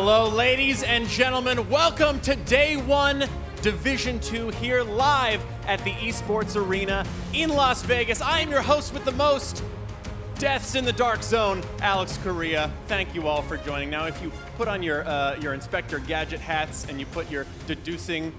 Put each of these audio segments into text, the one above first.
Hello, ladies and gentlemen. Welcome to Day 1, Division 2, here live at the Esports Arena in Las Vegas. I am your host with the most, Deaths in the Dark Zone, Alex Correa. Thank you all for joining. Now, if you put on your Inspector Gadget hats and you put your deducing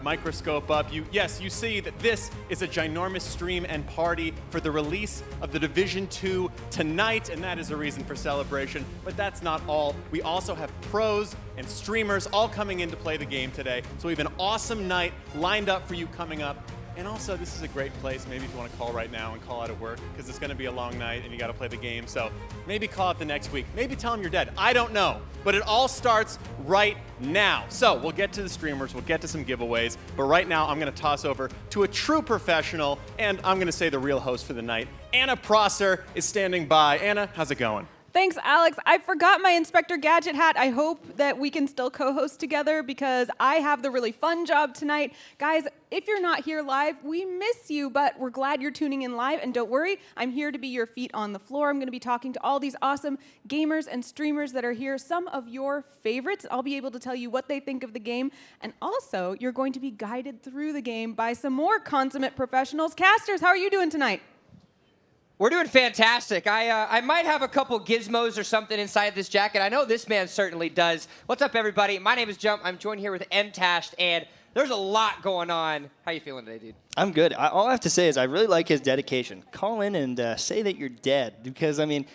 microscope up, you see that this is a ginormous stream and party for the release of the Division 2 tonight, and that is a reason for celebration. But that's not all. We also have pros and streamers all coming in to play the game today. So we have an awesome night lined up for you coming up. And also, this is a great place, maybe if you want to call right now and call out of work, because it's going to be a long night and you got to play the game. So maybe call it the next week. Maybe tell them you're dead. I don't know. But it all starts right now. So we'll get to the streamers. We'll get to some giveaways. But right now, I'm going to toss over to a true professional, and I'm going to say the real host for the night. Anna Prosser is standing by. Anna, how's it going? Thanks, Alex. I forgot my Inspector Gadget hat. I hope that we can still co-host together because I have the really fun job tonight. Guys, if you're not here live, we miss you, but we're glad you're tuning in live. And don't worry, I'm here to be your feet on the floor. I'm going to be talking to all these awesome gamers and streamers that are here, some of your favorites. I'll be able to tell you what they think of the game. And also, you're going to be guided through the game by some more consummate professionals. Casters, how are you doing tonight? We're doing fantastic. I might have a couple gizmos or something inside this jacket. I know this man certainly does. What's up, everybody? My name is Jump. I'm joined here with M-Tashed, and there's a lot going on. How you feeling today, dude? I'm good. All I have to say is I really like his dedication. Call in and say that you're dead because, I mean,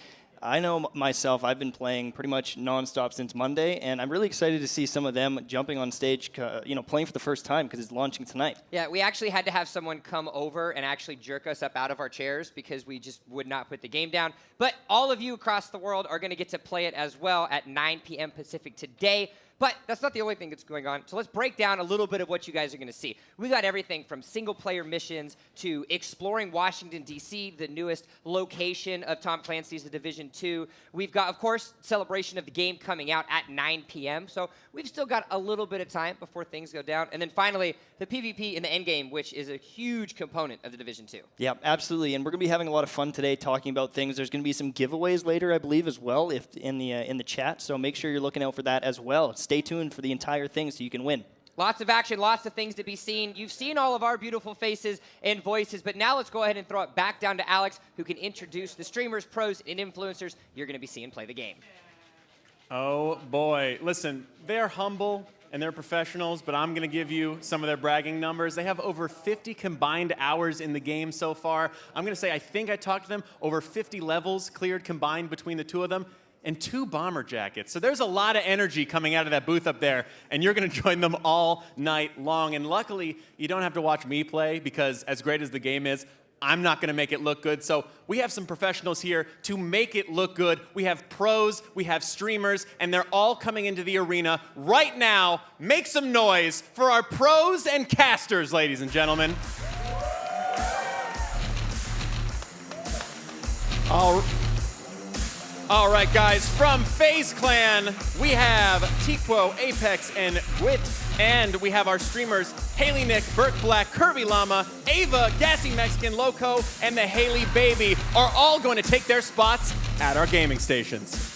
I know myself, I've been playing pretty much nonstop since Monday, and I'm really excited to see some of them jumping on stage, playing for the first time because it's launching tonight. Yeah, we actually had to have someone come over and actually jerk us up out of our chairs because we just would not put the game down. But all of you across the world are going to get to play it as well at 9 p.m. Pacific today. But that's not the only thing that's going on. So let's break down a little bit of what you guys are going to see. We got everything from single-player missions to exploring Washington, D.C., the newest location of Tom Clancy's The Division 2. We've got, of course, celebration of the game coming out at 9 p.m. So we've still got a little bit of time before things go down. And then finally, the PvP in the endgame, which is a huge component of The Division 2. Yeah, absolutely. And we're going to be having a lot of fun today talking about things. There's going to be some giveaways later, I believe, as well, if in the chat. So make sure you're looking out for that as well. Stay tuned for the entire thing so you can win. Lots of action, lots of things to be seen. You've seen all of our beautiful faces and voices, but now let's go ahead and throw it back down to Alex, who can introduce the streamers, pros, and influencers you're going to be seeing play the game. Oh, boy. Listen, they're humble and they're professionals, but I'm going to give you some of their bragging numbers. They have over 50 combined hours in the game so far. I'm going to say I think I talked to them, over 50 levels cleared combined between the two of them, and 2 bomber jackets. So there's a lot of energy coming out of that booth up there, and you're going to join them all night long. And luckily, you don't have to watch me play because as great as the game is, I'm not going to make it look good. So we have some professionals here to make it look good. We have pros, we have streamers, and they're all coming into the arena right now. Make some noise for our pros and casters, ladies and gentlemen. All right, guys, from FaZe Clan, we have Tiquo, Apex, and Gwit. And we have our streamers, Haley Nick, Burt Black, Kirby Llama, Ava, Gassy Mexican Loco, and the Haley Baby are all going to take their spots at our gaming stations.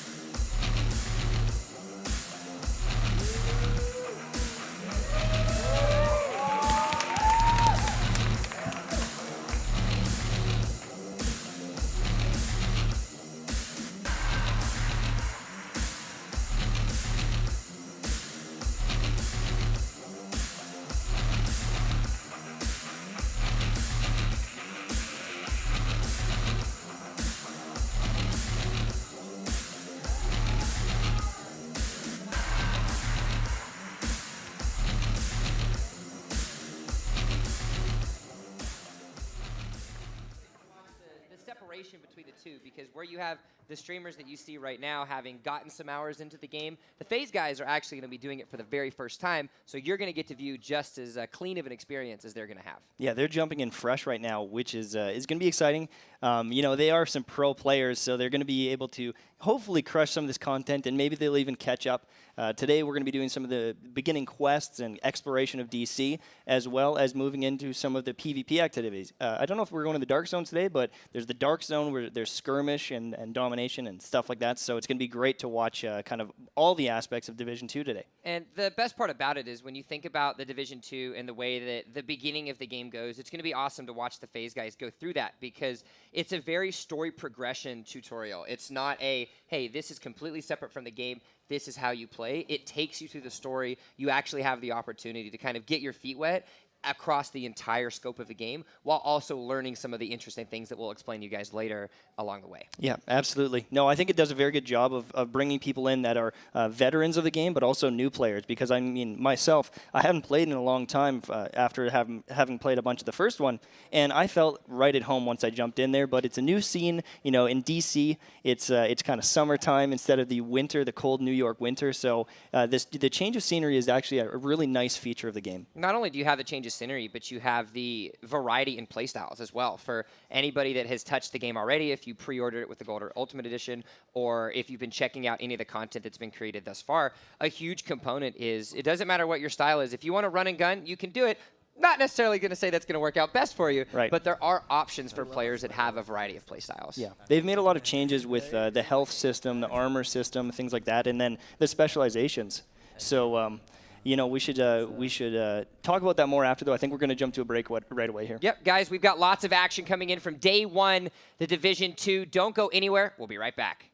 Between the two, because where you have the streamers that you see right now having gotten some hours into the game, the FaZe guys are actually going to be doing it for the very first time, so you're going to get to view just as clean of an experience as they're going to have. Yeah, they're jumping in fresh right now, which is going to be exciting. They are some pro players, so they're going to be able to hopefully crush some of this content, and maybe they'll even catch up Today we're going to be doing some of the beginning quests and exploration of DC, as well as moving into some of the PvP activities. I don't know if we're going to the Dark Zone today, but there's the Dark Zone where there's skirmish and domination and stuff like that. So it's going to be great to watch kind of all the aspects of Division 2 today. And the best part about it is when you think about the Division 2 and the way that the beginning of the game goes, it's going to be awesome to watch the FaZe guys go through that because it's a very story progression tutorial. It's not a, hey, this is completely separate from the game. This is how you play. It takes you through the story. You actually have the opportunity to kind of get your feet wet across the entire scope of the game while also learning some of the interesting things that we'll explain to you guys later along the way. Yeah, absolutely. No, I think it does a very good job of bringing people in that are veterans of the game, but also new players. Because, I mean, myself, I haven't played in a long time after having played a bunch of the first one, and I felt right at home once I jumped in there. But it's a new scene, you know, in DC. It's kind of summertime instead of the winter, the cold New York winter. So the change of scenery is actually a really nice feature of the game. Not only do you have the change of scenery, but you have the variety in playstyles as well. For anybody that has touched the game already, if you pre-ordered it with the Gold or Ultimate Edition, or if you've been checking out any of the content that's been created thus far, a huge component is it doesn't matter what your style is. If you want to run and gun, you can do it. Not necessarily going to say that's going to work out best for you, right, but there are options for players that have a variety of playstyles. Yeah, they've made a lot of changes with the health system, the armor system, things like that, and then the specializations. So, you know, we should talk about that more after, though. I think we're going to jump to a break right away here. Yep, guys, we've got lots of action coming in from day one, the Division 2. Don't go anywhere. We'll be right back.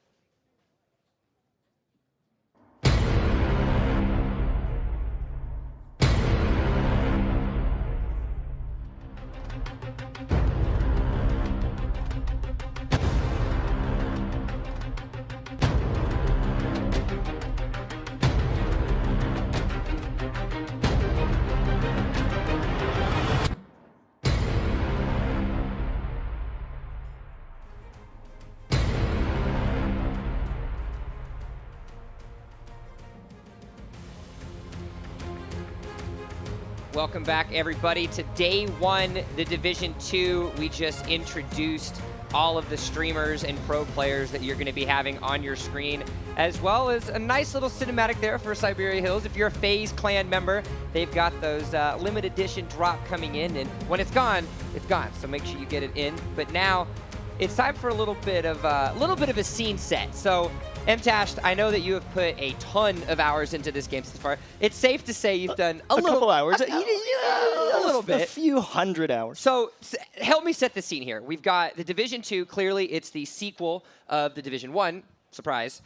Welcome back, everybody, to day one, the Division 2. We just introduced all of the streamers and pro players that you're going to be having on your screen, as well as a nice little cinematic there for Siberia Hills. If you're a FaZe clan member, they've got those limited edition drop coming in, and when it's gone, so make sure you get it in. But now, it's time for a little bit of a scene set. So, MTash, I know that you have put a ton of hours into this game so far. It's safe to say you've done a couple hours, a little bit, a few hundred hours. So help me set the scene here. We've got the Division 2. Clearly, it's the sequel of the Division 1. Surprise.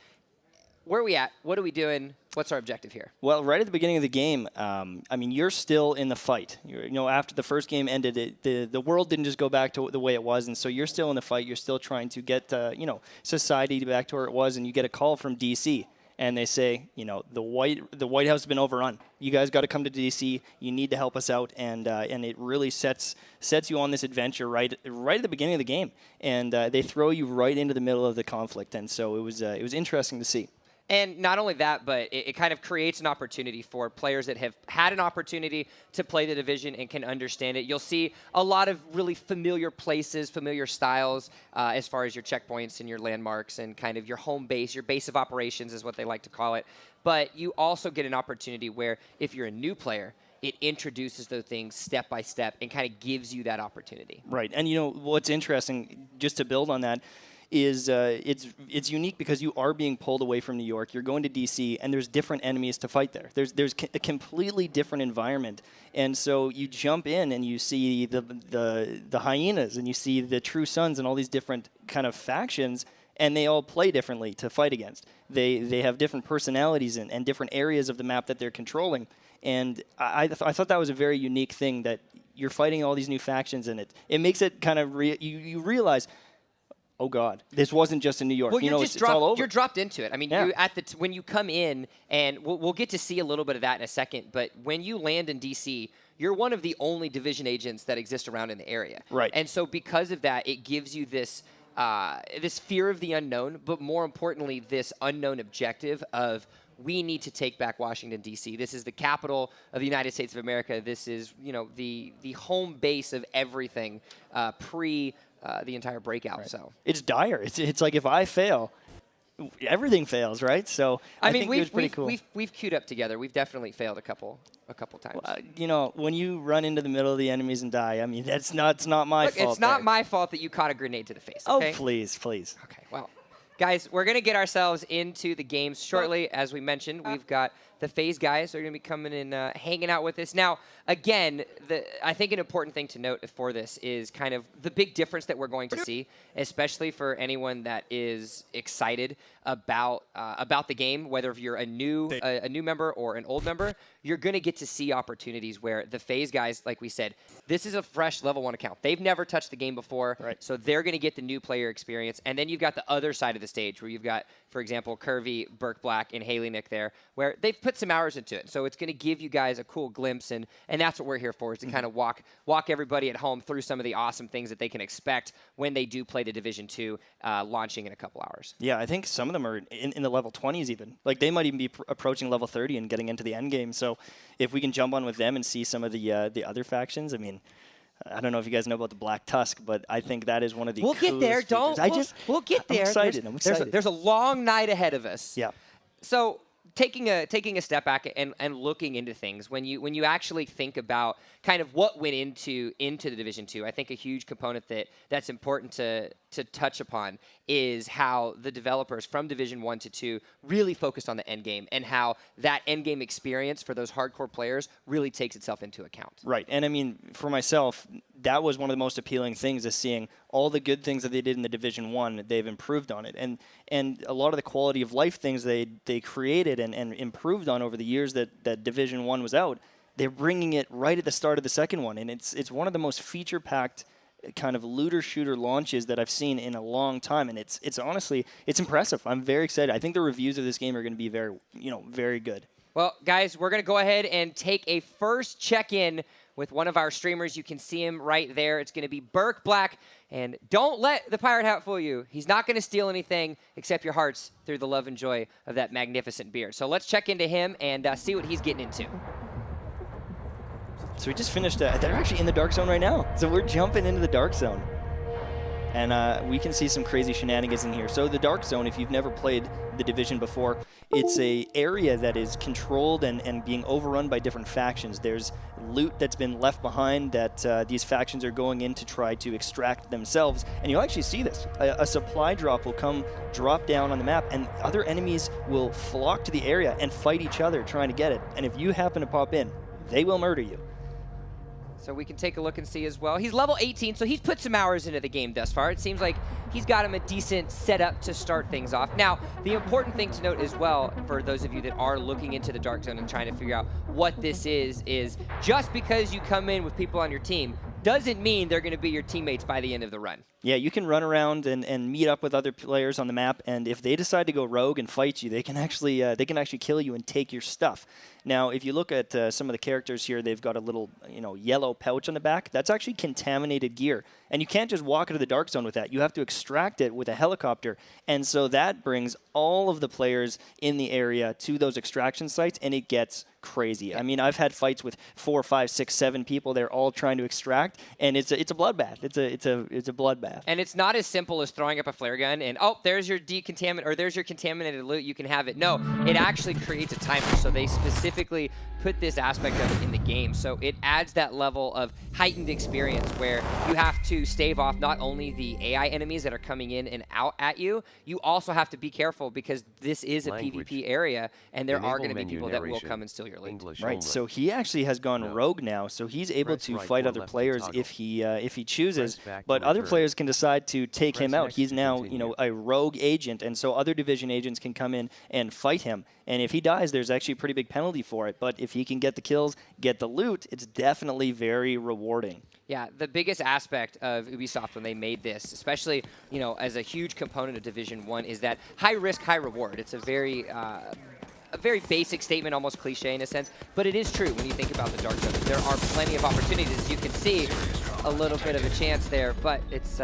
Where are we at? What are we doing? What's our objective here? Well, right at the beginning of the game, I mean, you're still in the fight. You know, after the first game ended, the world didn't just go back to the way it was, and so you're still in the fight. You're still trying to get, you know, society back to where it was, and you get a call from DC, and they say, you know, the White House has been overrun. You guys got to come to DC. You need to help us out, and it really sets you on this adventure right at the beginning of the game, and they throw you right into the middle of the conflict, and so it was interesting to see. And not only that, but it kind of creates an opportunity for players that have had an opportunity to play the Division and can understand it. You'll see a lot of really familiar places, familiar styles, as far as your checkpoints and your landmarks and kind of your home base, your base of operations is what they like to call it. But you also get an opportunity where if you're a new player, it introduces those things step by step and kind of gives you that opportunity. Right. And, you know, what's interesting, just to build on that, is it's unique because you are being pulled away from New York. You're going to DC, and there's different enemies to fight there. There's a completely different environment, and so you jump in and you see the hyenas, and you see the True Sons, and all these different kind of factions, and they all play differently to fight against. They have different personalities and different areas of the map that they're controlling, and I thought that was a very unique thing that you're fighting all these new factions, and it makes it kind of you realize, oh God, this wasn't just in New York. Well, you know, it's all over. You're dropped into it. I mean, yeah. When you come in, and we'll get to see a little bit of that in a second, but when you land in DC, you're one of the only Division agents that exist around in the area. Right. And so because of that, it gives you this fear of the unknown, but more importantly, this unknown objective of we need to take back Washington, D.C. This is the capital of the United States of America. This is, you know, the home base of everything pre the entire breakout. Right. So it's dire. It's like if I fail, everything fails, right? So I think it was pretty cool. We've queued up together. We've definitely failed a couple times. You know, when you run into the middle of the enemies and die, I mean, it's not my fault. It's not my fault that you caught a grenade to the face. Oh, Okay? please, please. Okay, well, guys, we're going to get ourselves into the games shortly. As we mentioned, we've got the FaZe guys. They're going to be coming in, hanging out with us. Now, again, I think an important thing to note for this is kind of the big difference that we're going to see, especially for anyone that is excited about the game, whether if you're a new member or an old member. You're going to get to see opportunities where the FaZe guys, like we said, this is a fresh level 1 account. They've never touched the game before, so they're going to get the new player experience. And then you've got the other side of the stage where you've got, for example, Curvy, Burke Black, and Haley Nick there, where they've put some hours into it. So it's going to give you guys a cool glimpse, and that's what we're here for, is to kind of walk everybody at home through some of the awesome things that they can expect when they do play the Division 2 launching in a couple hours. Yeah, I think some of them are in the level 20s even. Like, they might even be approaching level 30 and getting into the end game. So if we can jump on with them and see some of the other factions, I mean, I don't know if you guys know about the Black Tusk, but I think that is one of the We'll get there. We'll get there. I'm excited. There's a long night ahead of us. Yeah. So taking a step back and looking into things, when you actually think about kind of what went into the Division 2, I think a huge component that's important to touch upon is how the developers from Division 1 to 2 really focused on the end game, and how that end game experience for those hardcore players really takes itself into account. Right. And I mean, for myself, that was one of the most appealing things, is seeing all the good things that they did in the Division 1, they've improved on it. And a lot of the quality of life things they created and improved on over the years that Division 1 was out, they're bringing it right at the start of the second one. And it's one of the most feature-packed kind of looter shooter launches that I've seen in a long time, and it's honestly, it's impressive. I'm very excited. I think the reviews of this game are going to be very good. Well, guys, we're going to go ahead and take a first check-in with one of our streamers. You can see him right there. It's going to be Burke Black, and don't let the pirate hat fool you. He's not going to steal anything except your hearts through the love and joy of that magnificent beard. So let's check into him and see what he's getting into. So we just finished, they're actually in the Dark Zone right now. So we're jumping into the Dark Zone. And we can see some crazy shenanigans in here. So the Dark Zone, if you've never played the Division before, it's a area that is controlled and being overrun by different factions. There's loot that's been left behind that these factions are going in to try to extract themselves. And you'll actually see this. A supply drop will drop down on the map, and other enemies will flock to the area and fight each other trying to get it. And if you happen to pop in, they will murder you. So we can take a look and see as well. He's level 18, so he's put some hours into the game thus far. It seems like he's got him a decent setup to start things off. Now, the important thing to note as well, for those of you that are looking into the Dark Zone and trying to figure out what this is just because you come in with people on your team doesn't mean they're going to be your teammates by the end of the run. Yeah, you can run around and meet up with other players on the map, and if they decide to go rogue and fight you, they can actually kill you and take your stuff. Now, if you look at some of the characters here, they've got a little yellow pouch on the back. That's actually contaminated gear, and you can't just walk into the Dark Zone with that. You have to extract it with a helicopter, and so that brings all of the players in the area to those extraction sites, and it gets crazy. I mean, I've had fights with 4, 5, 6, 7 people. They're all trying to extract, and it's a bloodbath. It's a bloodbath. And it's not as simple as throwing up a flare gun and, oh, there's your there's your contaminated loot. You can have it. No, it actually creates a timer. So they specifically put this aspect of it in the game. So it adds that level of heightened experience where you have to stave off not only the AI enemies that are coming in and out at you, you also have to be careful because this is a PvP area, and there are going to be people that will come and steal your loot. Right. So he actually has gone rogue now, so he's able to fight other players if he chooses. But other players can decide to take him out. He's now a rogue agent, and so other Division agents can come in and fight him. And if he dies, there's actually a pretty big penalty for it. But if he can get the kills, get the loot, it's definitely very rewarding. Yeah, the biggest aspect of Ubisoft when they made this, especially as a huge component of Division 1, is that high risk, high reward. It's a very basic statement, almost cliche in a sense, but it is true when you think about the Dark Zone. There are plenty of opportunities. You can see a little bit of a chance there, but it's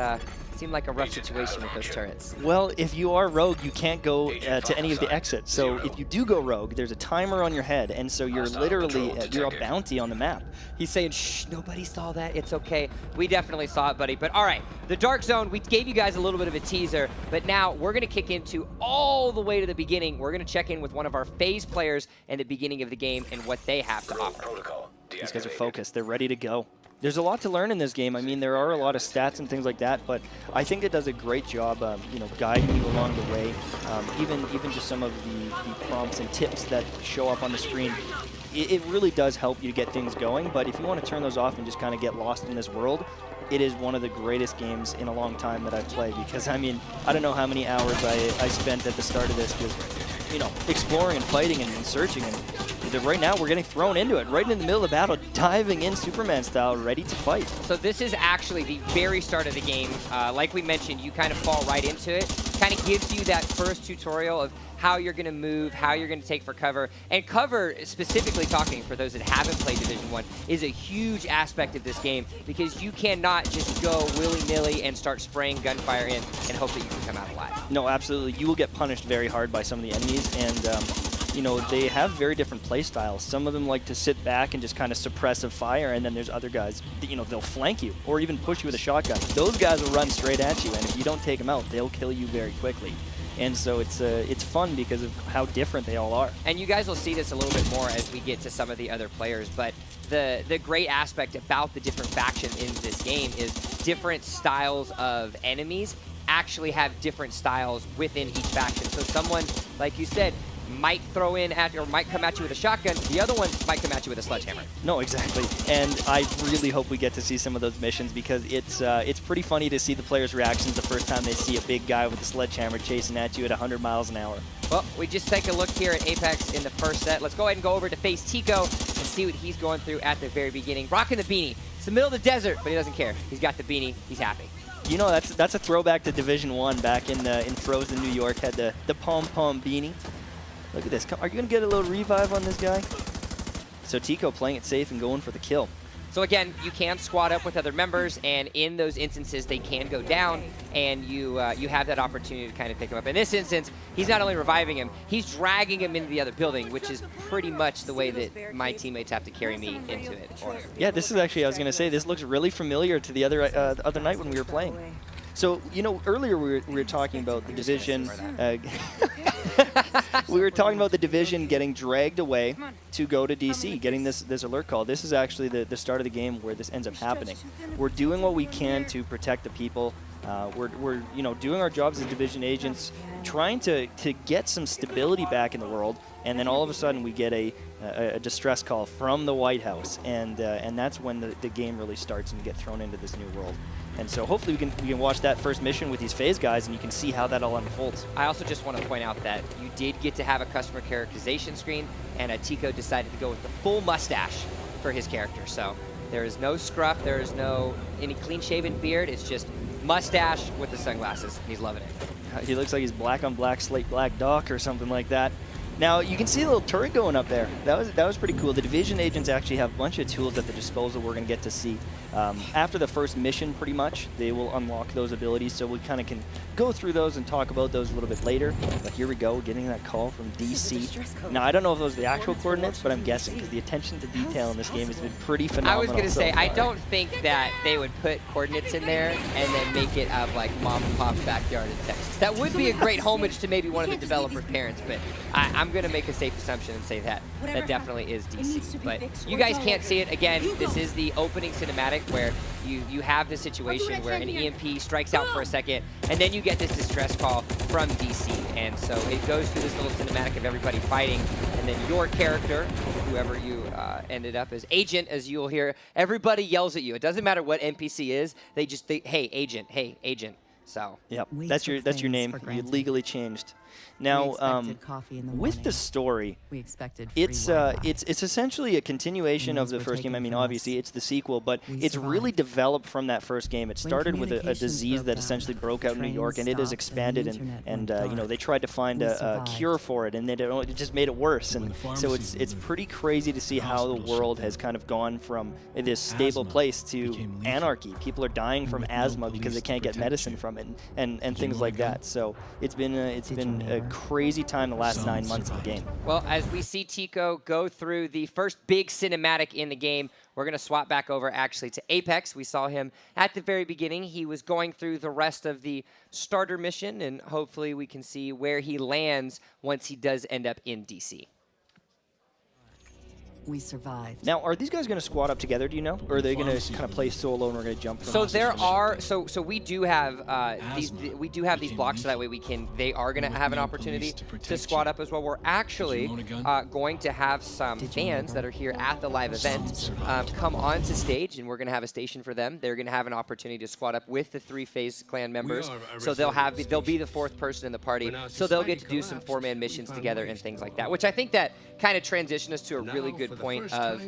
seem like a rough situation with those turrets. Well, if you are rogue, you can't go to any of the exits. So if you do go rogue, there's a timer on your head, and so you're literally you're a bounty on the map. He's saying, shh, nobody saw that. It's okay. We definitely saw it, buddy. But all right, the Dark Zone, we gave you guys a little bit of a teaser, but now we're going to kick into all the way to the beginning. We're going to check in with one of our FaZe players in the beginning of the game and what they have to offer. These guys are focused. They're ready to go. There's a lot to learn in this game. I mean, there are a lot of stats and things like that, but I think it does a great job of, guiding you along the way. Even just some of the prompts and tips that show up on the screen. It really does help you to get things going, but if you want to turn those off and just kind of get lost in this world, it is one of the greatest games in a long time that I've played, because, I mean, I don't know how many hours I spent at the start of this just, exploring and fighting and searching, and right now we're getting thrown into it, right in the middle of the battle, diving in Superman style, ready to fight. So this is actually the very start of the game. Like we mentioned, you kind of fall right into it. Kind of gives you that first tutorial of how you're going to move, how you're going to take for cover. And cover, specifically talking for those that haven't played Division 1, is a huge aspect of this game, because you cannot just go willy-nilly and start spraying gunfire in and hope that you can come out alive. No, absolutely. You will get punished very hard by some of the enemies, and they have very different play styles. Some of them like to sit back and just kind of suppressive fire, and then there's other guys, they'll flank you or even push you with a shotgun. Those guys will run straight at you, and if you don't take them out, they'll kill you very quickly. And so it's fun because of how different they all are. And you guys will see this a little bit more as we get to some of the other players, but the great aspect about the different factions in this game is different styles of enemies actually have different styles within each faction. So someone, like you said, might throw in at or might come at you with a shotgun. The other one might come at you with a sledgehammer. No, exactly. And I really hope we get to see some of those missions, because it's pretty funny to see the players' reactions the first time they see a big guy with a sledgehammer chasing at you at 100 miles an hour. Well, we just take a look here at Apex in the first set. Let's go ahead and go over to face Tico and see what he's going through at the very beginning. Rocking the beanie. It's the middle of the desert, but he doesn't care. He's got the beanie. He's happy. That's a throwback to Division 1 back in Frozen, New York. Had the pom-pom beanie. Look at this. Are you going to get a little revive on this guy? So Tico playing it safe and going for the kill. So again, you can squad up with other members, and in those instances, they can go down, and you have that opportunity to kind of pick him up. In this instance, he's not only reviving him, he's dragging him into the other building, which is pretty much the way that my teammates have to carry me into it. Yeah, this is actually, I was going to say, this looks really familiar to the other night when we were playing. So, earlier we were talking about the Division. We were talking about the Division getting dragged away to go to DC, getting this alert call. This is actually the start of the game where this ends up happening. We're doing what we can to protect the people. We're doing our jobs as Division agents, trying to get some stability back in the world, and then all of a sudden we get a distress call from the White House, and that's when the game really starts and you get thrown into this new world. And so hopefully we can watch that first mission with these FaZe guys, and you can see how that all unfolds. I also just want to point out that you did get to have a customer characterization screen, and Tico decided to go with the full mustache for his character. So there is no scruff, there is no any clean-shaven beard. It's just mustache with the sunglasses. He's loving it. He looks like he's black on black, slate black Doc or something like that. Now, you can see a little turret going up there. That was pretty cool. The Division agents actually have a bunch of tools at their disposal we're going to get to see. After the first mission, pretty much, they will unlock those abilities, so we kind of can go through those and talk about those a little bit later. But here we go, getting that call from DC. Now, I don't know if those are the actual coordinates, but I'm guessing, because the attention to detail in this game has been pretty phenomenal. I was going to say, far. I don't think that they would put coordinates in there and then make it out of like mom and pop's backyard in Texas. That would be a great homage to maybe one of the developer parents, but I'm going to make a safe assumption and say that definitely is DC. But you guys can't see it. Again, this is the opening cinematic where you have this situation where an EMP strikes out for a second, and then you get this distress call from DC. And so it goes through this little cinematic of everybody fighting, and then your character, whoever you ended up as agent, as you'll hear, everybody yells at you. It doesn't matter what NPC is, hey, agent, hey, agent. So yep, that's your name. You legally changed. Now, expected coffee in the with the morning. story, We expected free it's Wi-Fi. it's essentially a continuation of Meals the were first game. I taken mean, from obviously, us. it's the sequel, but We it's really survived. developed from that first game. It started with a communications disease broke that down, essentially broke out in New trains York, and it has stopped, and the expanded, internet and went you know, dark. they tried to find We a survived. cure for it, and it just made it worse. And so it's pretty crazy to see how the world has kind of gone from this stable place to anarchy. People are dying from asthma because they can't get medicine from it, and things like that. So it's been a crazy time the last 9 months of the game. Well, as we see Tico go through the first big cinematic in the game, we're going to swap back over actually to Apex. We saw him at the very beginning. He was going through the rest of the starter mission, and hopefully we can see where he lands once he does end up in DC. We survived. Now, are these guys going to squad up together, do you know? Or are they going to kind of play solo and we're going to jump from So there are so we do have these blocks so that way they are going to have an opportunity to squad up as well. We're actually going to have some fans that are here at the live event come onto stage, and we're going to have a station for them. They're going to have an opportunity to squad up with the 3-phase clan members. So they'll be the fourth person in the party. So they'll get to do some 4-man missions together and things like that, which I think that kind of transitioned us to a really good point of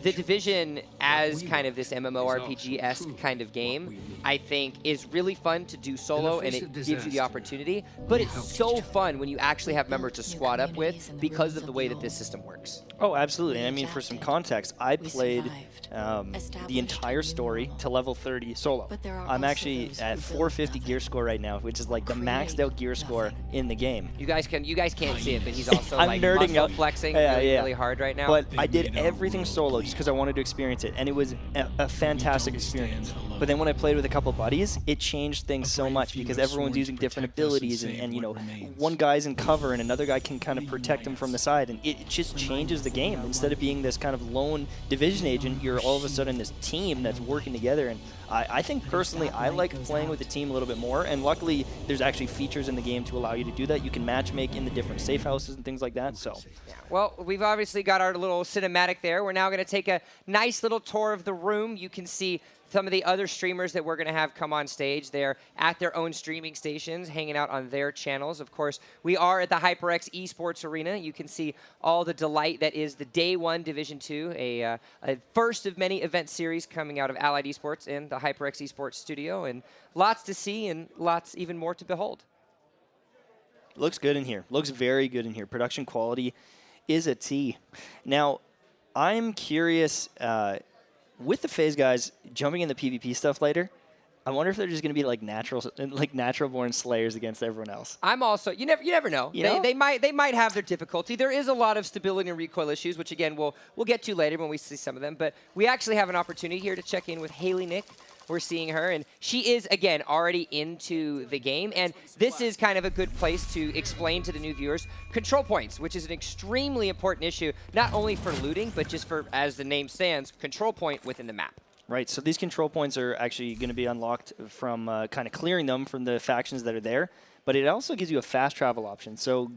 the Division as kind of this MMORPG-esque kind of game. I think is really fun to do solo, and it gives you the opportunity, but it's so fun when you actually have members to squad up with because of the way that this system works. Oh, absolutely. And I mean, for some context, I played the entire story to level 30 solo. I'm actually at 450 gear score right now, which is like the maxed out gear score in the game. You guys can't see it, but he's also I'm like nerding muscle out. flexing Yeah, really, yeah. really hard right now. But I did everything solo just because I wanted to experience it, and it was a fantastic experience. But then when I played with a couple buddies, it changed things so much because everyone's using different abilities, and you know, one guy's in cover and another guy can kind of protect him from the side, and it just changes the game. Instead of being this kind of lone division agent, you're all of a sudden this team that's working together, and I think personally I like playing with the team a little bit more, and luckily there's actually features in the game to allow you to do that. You can matchmake in the different safe houses and things like that. So well, we've obviously got our little cinematic there. We're now going to take a nice little tour of the room. You can see some of the other streamers that we're going to have come on stage. They're at their own streaming stations, hanging out on their channels. Of course, we are at the HyperX Esports Arena. You can see all the delight that is the Day 1 Division 2, a first of many event series coming out of Allied Esports in the HyperX Esports studio, and lots to see and lots even more to behold. looks good in here. Looks very good in here. Production quality is a T. Now, I'm curious, with the FaZe guys jumping in the PvP stuff later, I wonder if they're just going to be like natural born slayers against everyone else. I'm also you never know. They might have their difficulty. There is a lot of stability and recoil issues, which again we'll get to later when we see some of them. But we actually have an opportunity here to check in with Haley Nick. We're seeing her, and she is, again, already into the game. And this is kind of a good place to explain to the new viewers control points, which is an extremely important issue, not only for looting, but just for, as the name stands, control point within the map. Right, so these control points are actually going to be unlocked from kind of clearing them from the factions that are there, but it also gives you a fast travel option. So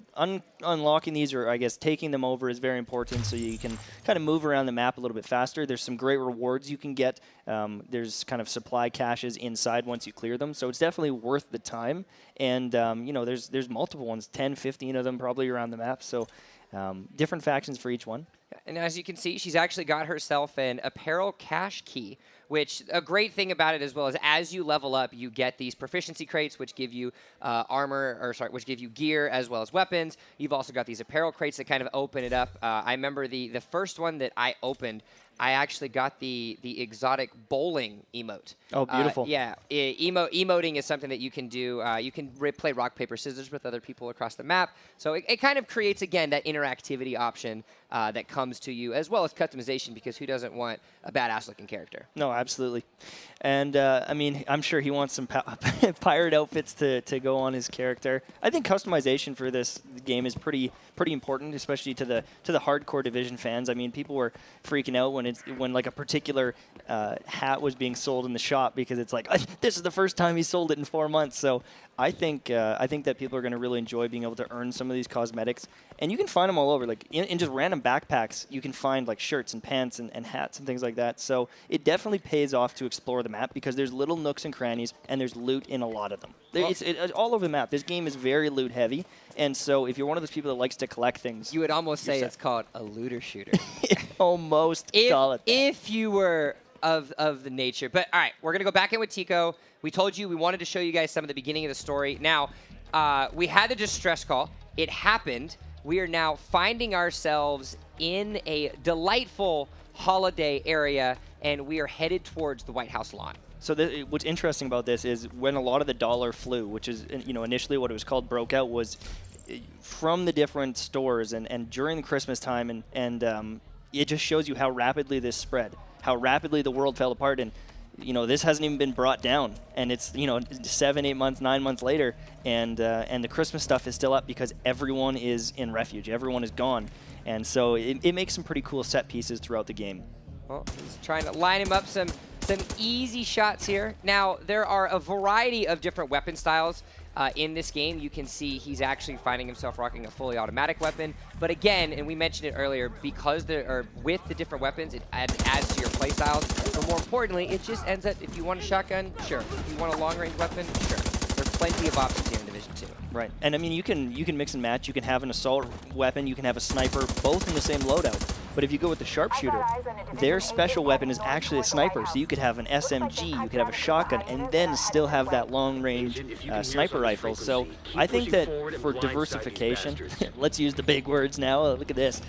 unlocking these, or I guess taking them over, is very important so you can kind of move around the map a little bit faster. There's some great rewards you can get. There's kind of supply caches inside once you clear them, so it's definitely worth the time. And, you know, there's multiple ones, 10, 15 of them probably around the map, so different factions for each one. And as you can see, she's actually got herself an apparel cache key, which a great thing about it as well is as you level up, you get these proficiency crates, which give you which give you gear as well as weapons. You've also got these apparel crates that kind of open it up. I remember the first one that I opened, I actually got the exotic bowling emote. Oh, beautiful. Yeah, emoting is something that you can do. You can play rock, paper, scissors with other people across the map. So it kind of creates, again, that interactivity option that comes to you, as well as customization, because who doesn't want a badass-looking character? No, absolutely. And, I mean, I'm sure he wants some pirate outfits to go on his character. I think customization for this game is pretty important, especially to the hardcore Division fans. I mean, people were freaking out when like a particular hat was being sold in the shop because it's like, this is the first time he sold it in 4 months. So I think that people are going to really enjoy being able to earn some of these cosmetics. And you can find them all over. Like in just random backpacks, you can find like shirts and pants and hats and things like that. So it definitely pays off to explore the map because there's little nooks and crannies and there's loot in a lot of them. It's all over the map. This game is very loot heavy. And so if you're one of those people that likes to collect things, You would almost say it's called a looter shooter. almost call it that. If you were of the nature. But all right, we're going to go back in with Tico. We told you we wanted to show you guys some of the beginning of the story. Now, we had the distress call. It happened. We are now finding ourselves in a delightful holiday area, and we are headed towards the White House lawn. So what's interesting about this is when a lot of the dollar flu, which is initially what it was called, broke out, was from the different stores and during the Christmas time, and it just shows you how rapidly this spread, how rapidly the world fell apart. And this hasn't even been brought down, and it's 7, 8 months, 9 months later, and the Christmas stuff is still up because everyone is in refuge, everyone is gone, and so it makes some pretty cool set pieces throughout the game. Well, he's trying to line him up some easy shots here. Now, there are a variety of different weapon styles in this game. You can see he's actually finding himself rocking a fully automatic weapon. But again, and we mentioned it earlier, because with the different weapons, it adds to your play styles. But more importantly, it just ends up, if you want a shotgun, sure. If you want a long-range weapon, sure. There's plenty of options here in Division 2. Right, and I mean, you can mix and match. You can have an assault weapon, you can have a sniper, both in the same loadout. But if you go with the sharpshooter, their special weapon is actually a sniper. So you could have an SMG, you could have a shotgun, and then still have that long-range sniper rifle. So I think that for diversification, let's use the big words now. Look at this.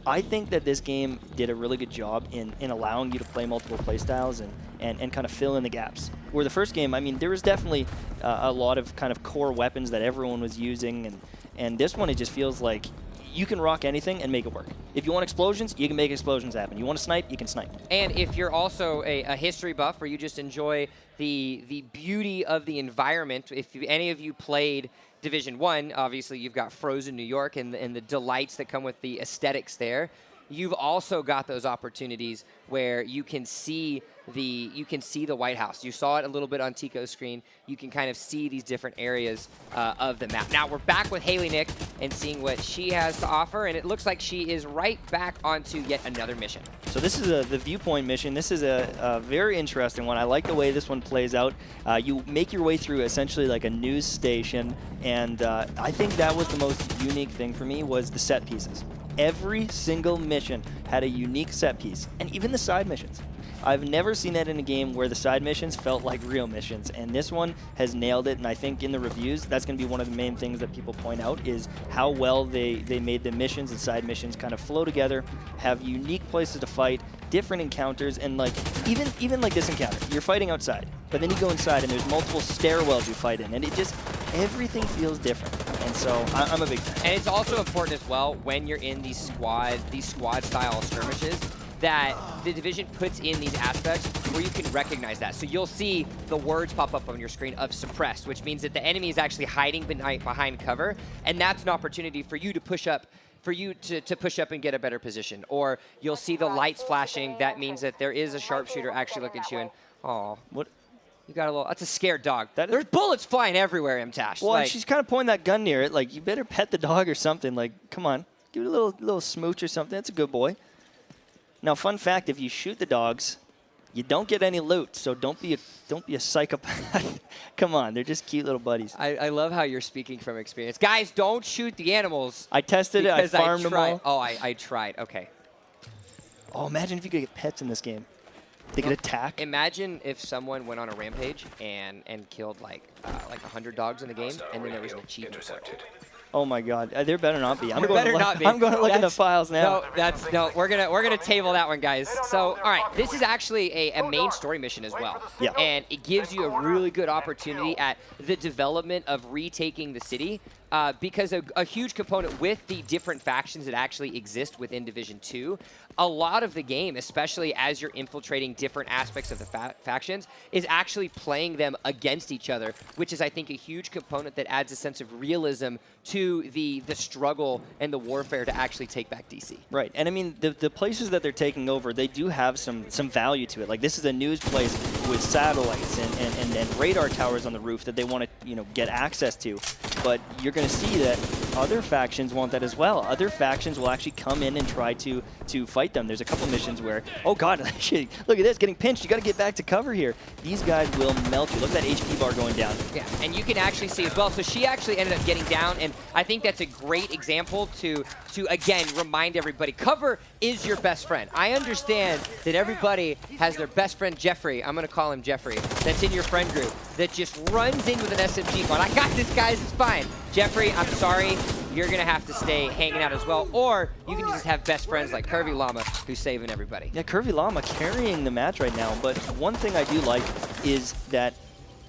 I think that this game did a really good job in allowing you to play multiple playstyles and kind of fill in the gaps. Where the first game, I mean, there was definitely a lot of kind of core weapons that everyone was using, and this one, it just feels like you can rock anything and make it work. If you want explosions, you can make explosions happen. You want to snipe, you can snipe. And if you're also a history buff or you just enjoy the beauty of the environment, if any of you played Division 1, obviously you've got frozen New York and the delights that come with the aesthetics there. You've also got those opportunities where you can see the White House. You saw it a little bit on Tico's screen. You can kind of see these different areas of the map. Now we're back with Haley Nick and seeing what she has to offer, and it looks like she is right back onto yet another mission. So this is the viewpoint mission. This is a very interesting one. I like the way this one plays out. You make your way through essentially like a news station, and I think that was the most unique thing for me was the set pieces. Every single mission had a unique set piece, and even the side missions. I've never seen that in a game where the side missions felt like real missions, and this one has nailed it, and I think in the reviews, that's going to be one of the main things that people point out is how well they made the missions and side missions kind of flow together, have unique places to fight, different encounters, and like even like this encounter, you're fighting outside, but then you go inside and there's multiple stairwells you fight in, and everything feels different. And so I'm a big fan. And it's also important as well when you're in these squad style skirmishes that the Division puts in these aspects where you can recognize that. So you'll see the words pop up on your screen of suppressed, which means that the enemy is actually hiding behind cover, and that's an opportunity for you to push up to push up and get a better position. Or you'll see the lights flashing. That means that there is a sharpshooter actually looking at you and, oh, what? You got a little, that's a scared dog. There's bullets flying everywhere, M-Tash. Well, and she's kind of pointing that gun near it. Like, you better pet the dog or something. Like, come on. Give it a little smooch or something. That's a good boy. Now, fun fact, if you shoot the dogs, you don't get any loot. So don't be a psychopath. Come on. They're just cute little buddies. I love how you're speaking from experience. Guys, don't shoot the animals. I tested it. I farmed them all. Oh, I tried. Okay. Oh, imagine if you could get pets in this game. They could attack. Imagine if someone went on a rampage and killed like 100 dogs in the game, and then there was an achievement for it. Oh my God, there better not be. I'm going to look in the files now. No, we're gonna table that one, guys. So, all right, this is actually a main story mission as well. Yeah. And it gives you a really good opportunity at the development of retaking the city. Because a huge component with the different factions that actually exist within Division 2, a lot of the game, especially as you're infiltrating different aspects of the factions, is actually playing them against each other, which is, I think, a huge component that adds a sense of realism to the struggle and the warfare to actually take back DC. Right, and I mean, the places that they're taking over, they do have some value to it. Like, this is a news place with satellites and radar towers on the roof that they want to, get access to. But you're going to see that other factions want that as well. Other factions will actually come in and try to fight them. There's a couple missions where, oh god, look at this, getting pinched. You got to get back to cover here. These guys will melt you. Look at that HP bar going down. Yeah, and you can actually see as well. So she actually ended up getting down, and I think that's a great example to again remind everybody, cover is your best friend. I understand that everybody has their best friend Jeffrey. I'm gonna call him Jeffrey. That's in your friend group that just runs in with an SMG gun. I got this, guys. It's fine. Jeffrey, I'm sorry. You're going to have to stay hanging out as well. Or you can just have best friends like Curvy Llama who's saving everybody. Yeah, Curvy Llama carrying the match right now. But one thing I do like is that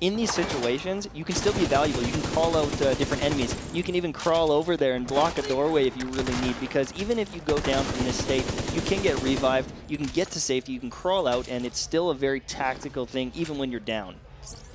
in these situations, you can still be valuable. You can call out different enemies. You can even crawl over there and block a doorway if you really need, because even if you go down from this state, you can get revived, you can get to safety, you can crawl out, and it's still a very tactical thing even when you're down.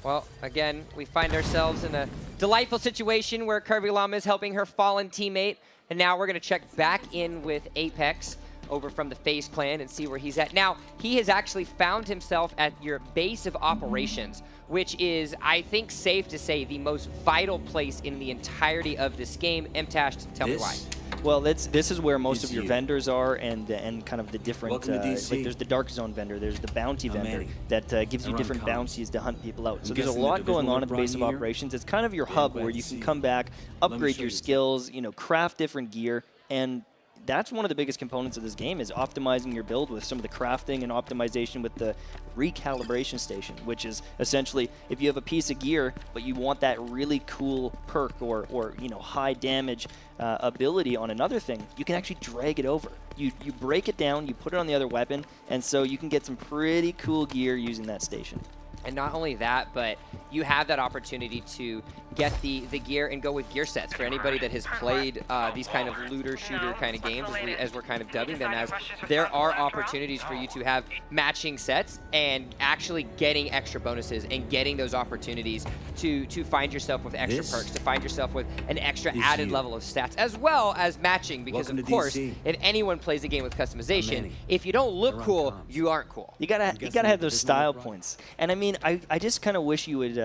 Well, again, we find ourselves in a delightful situation where Curvy Llama is helping her fallen teammate, and now we're going to check back in with Apex over from the FaZe clan and see where he's at. Now, he has actually found himself at your base of operations, which is, I think, safe to say, the most vital place in the entirety of this game. Mtash, tell me why. Well, this is where most of your vendors are, and kind of the different, like there's the Dark Zone vendor, there's the Bounty vendor that gives you different bounties to hunt people out. So there's a lot going on at the base of operations. It's kind of your hub where you can come back, upgrade your skills, craft different gear, and that's one of the biggest components of this game is optimizing your build with some of the crafting and optimization with the recalibration station, which is essentially if you have a piece of gear but you want that really cool perk or high damage ability on another thing, you can actually drag it over. You break it down, you put it on the other weapon, and so you can get some pretty cool gear using that station. And not only that, but you have that opportunity to get the gear and go with gear sets. For anybody that has played these kind of looter-shooter kind of games, as we're kind of dubbing them as, there are opportunities for you to have matching sets and actually getting extra bonuses and getting those opportunities to find yourself with extra perks, to find yourself with an extra added level of stats, as well as matching, because of course, if anyone plays a game with customization, if you don't look cool, you aren't cool. You gotta have those style points. And I mean, I just kind of wish you would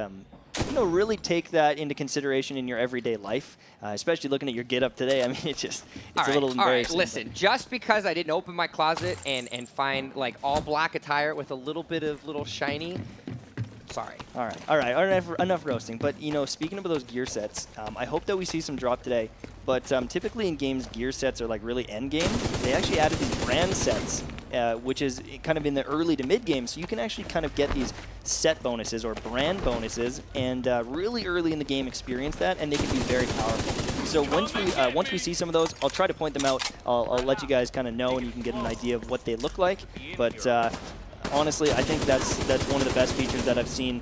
really take that into consideration in your everyday life, especially looking at your get up today. I mean, it's a little embarrassing. All right, listen, just because I didn't open my closet and find like all black attire with a little bit of little shiny, sorry. All right, enough roasting. But speaking of those gear sets, I hope that we see some drop today. But typically in games, gear sets are like really end game. They actually added these brand sets, which is kind of in the early to mid game. So you can actually kind of get these set bonuses or brand bonuses, and really early in the game experience that, and they can be very powerful. So once we see some of those, I'll try to point them out. I'll let you guys kind of know, and you can get an idea of what they look like. But honestly, I think that's one of the best features that I've seen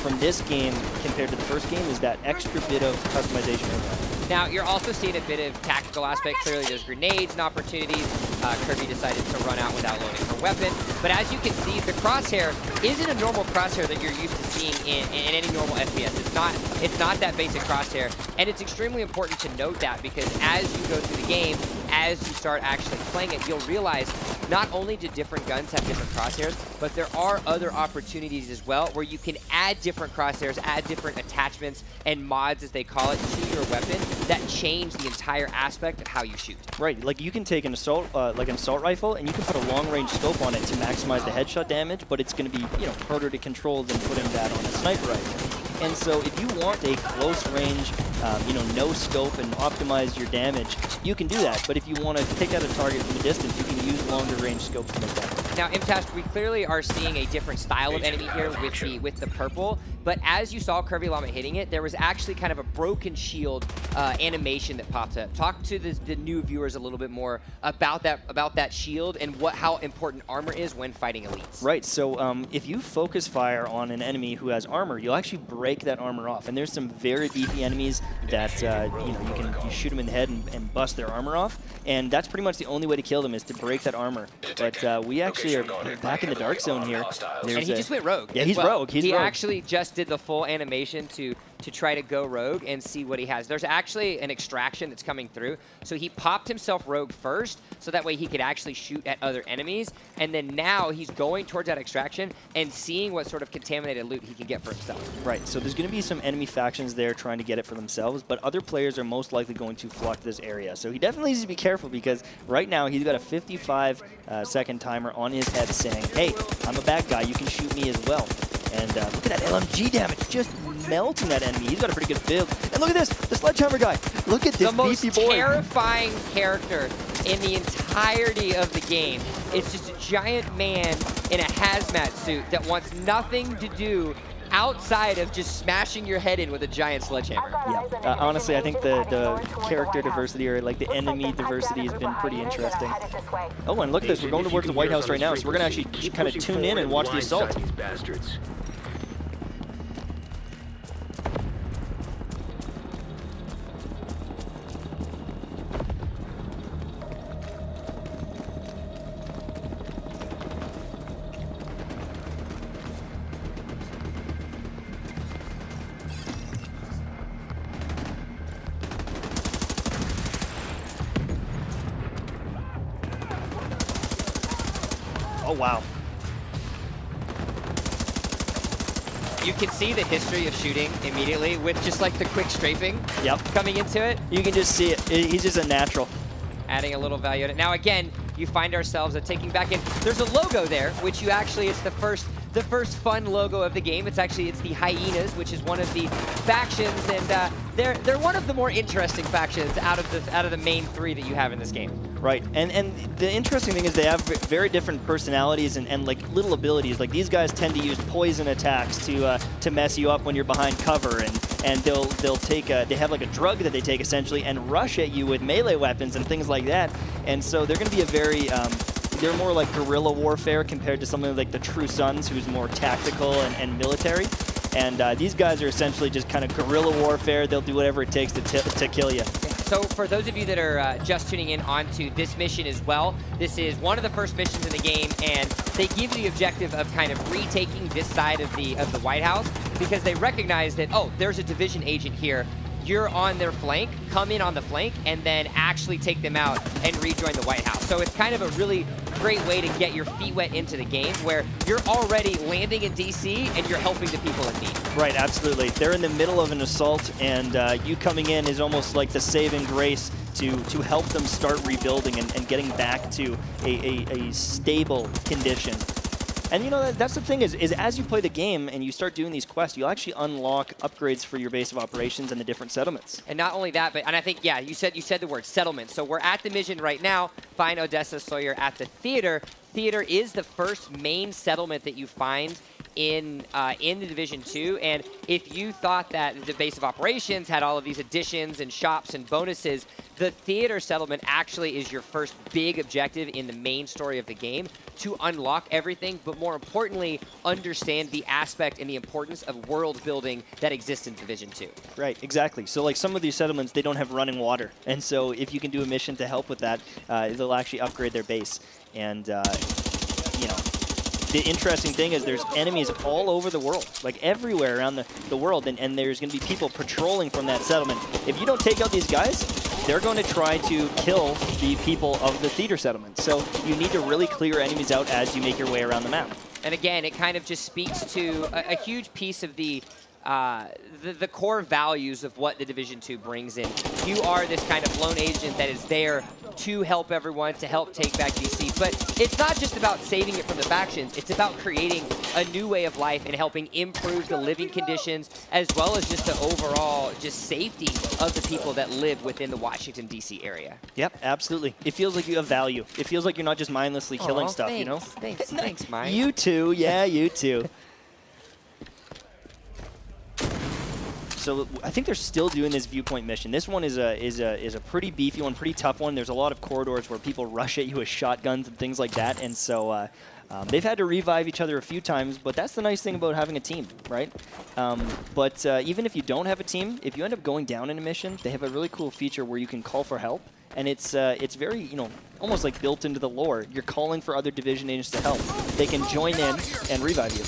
from this game compared to the first game, is that extra bit of customization. Now, you're also seeing a bit of tactical aspect. Clearly, there's grenades and opportunities. Kirby decided to run out without loading her weapon. But as you can see, the crosshair isn't a normal crosshair that you're used to seeing in any normal FPS. It's not that basic crosshair. And it's extremely important to note that, because as you go through the game, as you start actually playing it, you'll realize not only do different guns have different crosshairs, but there are other opportunities as well where you can add different crosshairs, add different attachments and mods, as they call it, to your weapon that change the entire aspect of how you shoot. Right, like you can take an assault rifle, and you can put a long-range scope on it to maximize the headshot damage, but it's going to be harder to control than putting that on a sniper rifle. And so if you want a close range, no scope and optimize your damage, you can do that. But if you want to take out a target from a distance, you can use longer range scopes to make that work. Now, Mtash, we clearly are seeing a different style of enemy here with the purple, but as you saw Curvy Llama hitting it, there was actually kind of a broken shield animation that popped up. Talk to the new viewers a little bit more about that shield and how important armor is when fighting elites. Right, so if you focus fire on an enemy who has armor, you'll actually break that armor off. And there's some very beefy enemies that you shoot them in the head and bust their armor off, and that's pretty much the only way to kill them, is to break that armor. But we actually are back in the Dark Zone here. And he just went rogue. Yeah, he's rogue. He actually just did the full animation to to try to go rogue and see what he has. There's actually an extraction that's coming through. So he popped himself rogue first, so that way he could actually shoot at other enemies. And then now he's going towards that extraction and seeing what sort of contaminated loot he can get for himself. Right, so there's going to be some enemy factions there trying to get it for themselves, but other players are most likely going to flock this area. So he definitely needs to be careful, because right now he's got a 55-second timer on his head saying, hey, I'm a bad guy, you can shoot me as well. And look at that LMG damage, just melting that enemy. He's got a pretty good build. And look at this, the sledgehammer guy. Look at this beefy boy. The most terrifying character in the entirety of the game. It's just a giant man in a hazmat suit that wants nothing to do outside of just smashing your head in with a giant sledgehammer. Yeah, honestly, I think the character diversity, or like the enemy diversity, has been pretty interesting. Oh, and look at this, we're going towards the White House right now, so we're going to actually kind of tune in and watch the assault. Oh, wow. You can see the history of shooting immediately with just like the quick strafing coming into it. You can just see it. He's just a natural. Adding a little value in it. Now again, you find ourselves taking back in. There's a logo there, which you actually, it's the first fun logo of the game. It's the Hyenas, which is one of the factions, and they're one of the more interesting factions out of the main three that you have in this game. Right, and the interesting thing is they have very different personalities and like little abilities. Like these guys tend to use poison attacks to mess you up when you're behind cover, and they'll take they have like a drug that they take essentially and rush at you with melee weapons and things like that. And so they're going to be a very they're more like guerrilla warfare compared to something like the True Sons, who's more tactical and military. And these guys are essentially just kind of guerrilla warfare. They'll do whatever it takes to kill you. So for those of you that are just tuning in onto this mission as well, this is one of the first missions in the game, and they give you the objective of kind of retaking this side of the White House, because they recognize that, oh, there's a division agent here. You're on their flank, come in on the flank, and then actually take them out and rejoin the White House. So it's kind of a really great way to get your feet wet into the game, where you're already landing in DC and you're helping the people in need. Right, absolutely. They're in the middle of an assault, and you coming in is almost like the saving grace to help them start rebuilding and getting back to a stable condition. And you know, that's the thing is as you play the game and you start doing these quests, you'll actually unlock upgrades for your base of operations and the different settlements. And not only that, but, and I think, yeah, you said the word settlement. So we're at the mission right now. Find Odessa Sawyer at the theater. Theater is the first main settlement that you find in the Division 2, and if you thought that the base of operations had all of these additions and shops and bonuses, the theater settlement actually is your first big objective in the main story of the game, to unlock everything, but more importantly, understand the aspect and the importance of world building that exists in Division 2. Right, exactly. So like some of these settlements, they don't have running water, and so if you can do a mission to help with that, they'll actually upgrade their base. And you know, the interesting thing is there's enemies all over the world, like everywhere around the world, and there's going to be people patrolling from that settlement. If you don't take out these guys, they're going to try to kill the people of the theater settlement. So you need to really clear enemies out as you make your way around the map. And again, it kind of just speaks to a huge piece of the core values of what the Division 2 brings in. You are this kind of lone agent that is there to help everyone, to help take back DC. But it's not just about saving it from the factions. It's about creating a new way of life and helping improve the living conditions, as well as just the overall just safety of the people that live within the Washington, D.C. area. Yep, absolutely. It feels like you have value. It feels like you're not just mindlessly killing stuff, thanks, you know? Thanks, Mike. You too, yeah, you too. So I think they're still doing this viewpoint mission. This one is a pretty beefy one, pretty tough one. There's a lot of corridors where people rush at you with shotguns and things like that, and so they've had to revive each other a few times. But that's the nice thing about having a team, right? But even if you don't have a team, if you end up going down in a mission, they have a really cool feature where you can call for help, and it's very, you know, almost like built into the lore. You're calling for other division agents to help. They can join in and revive you.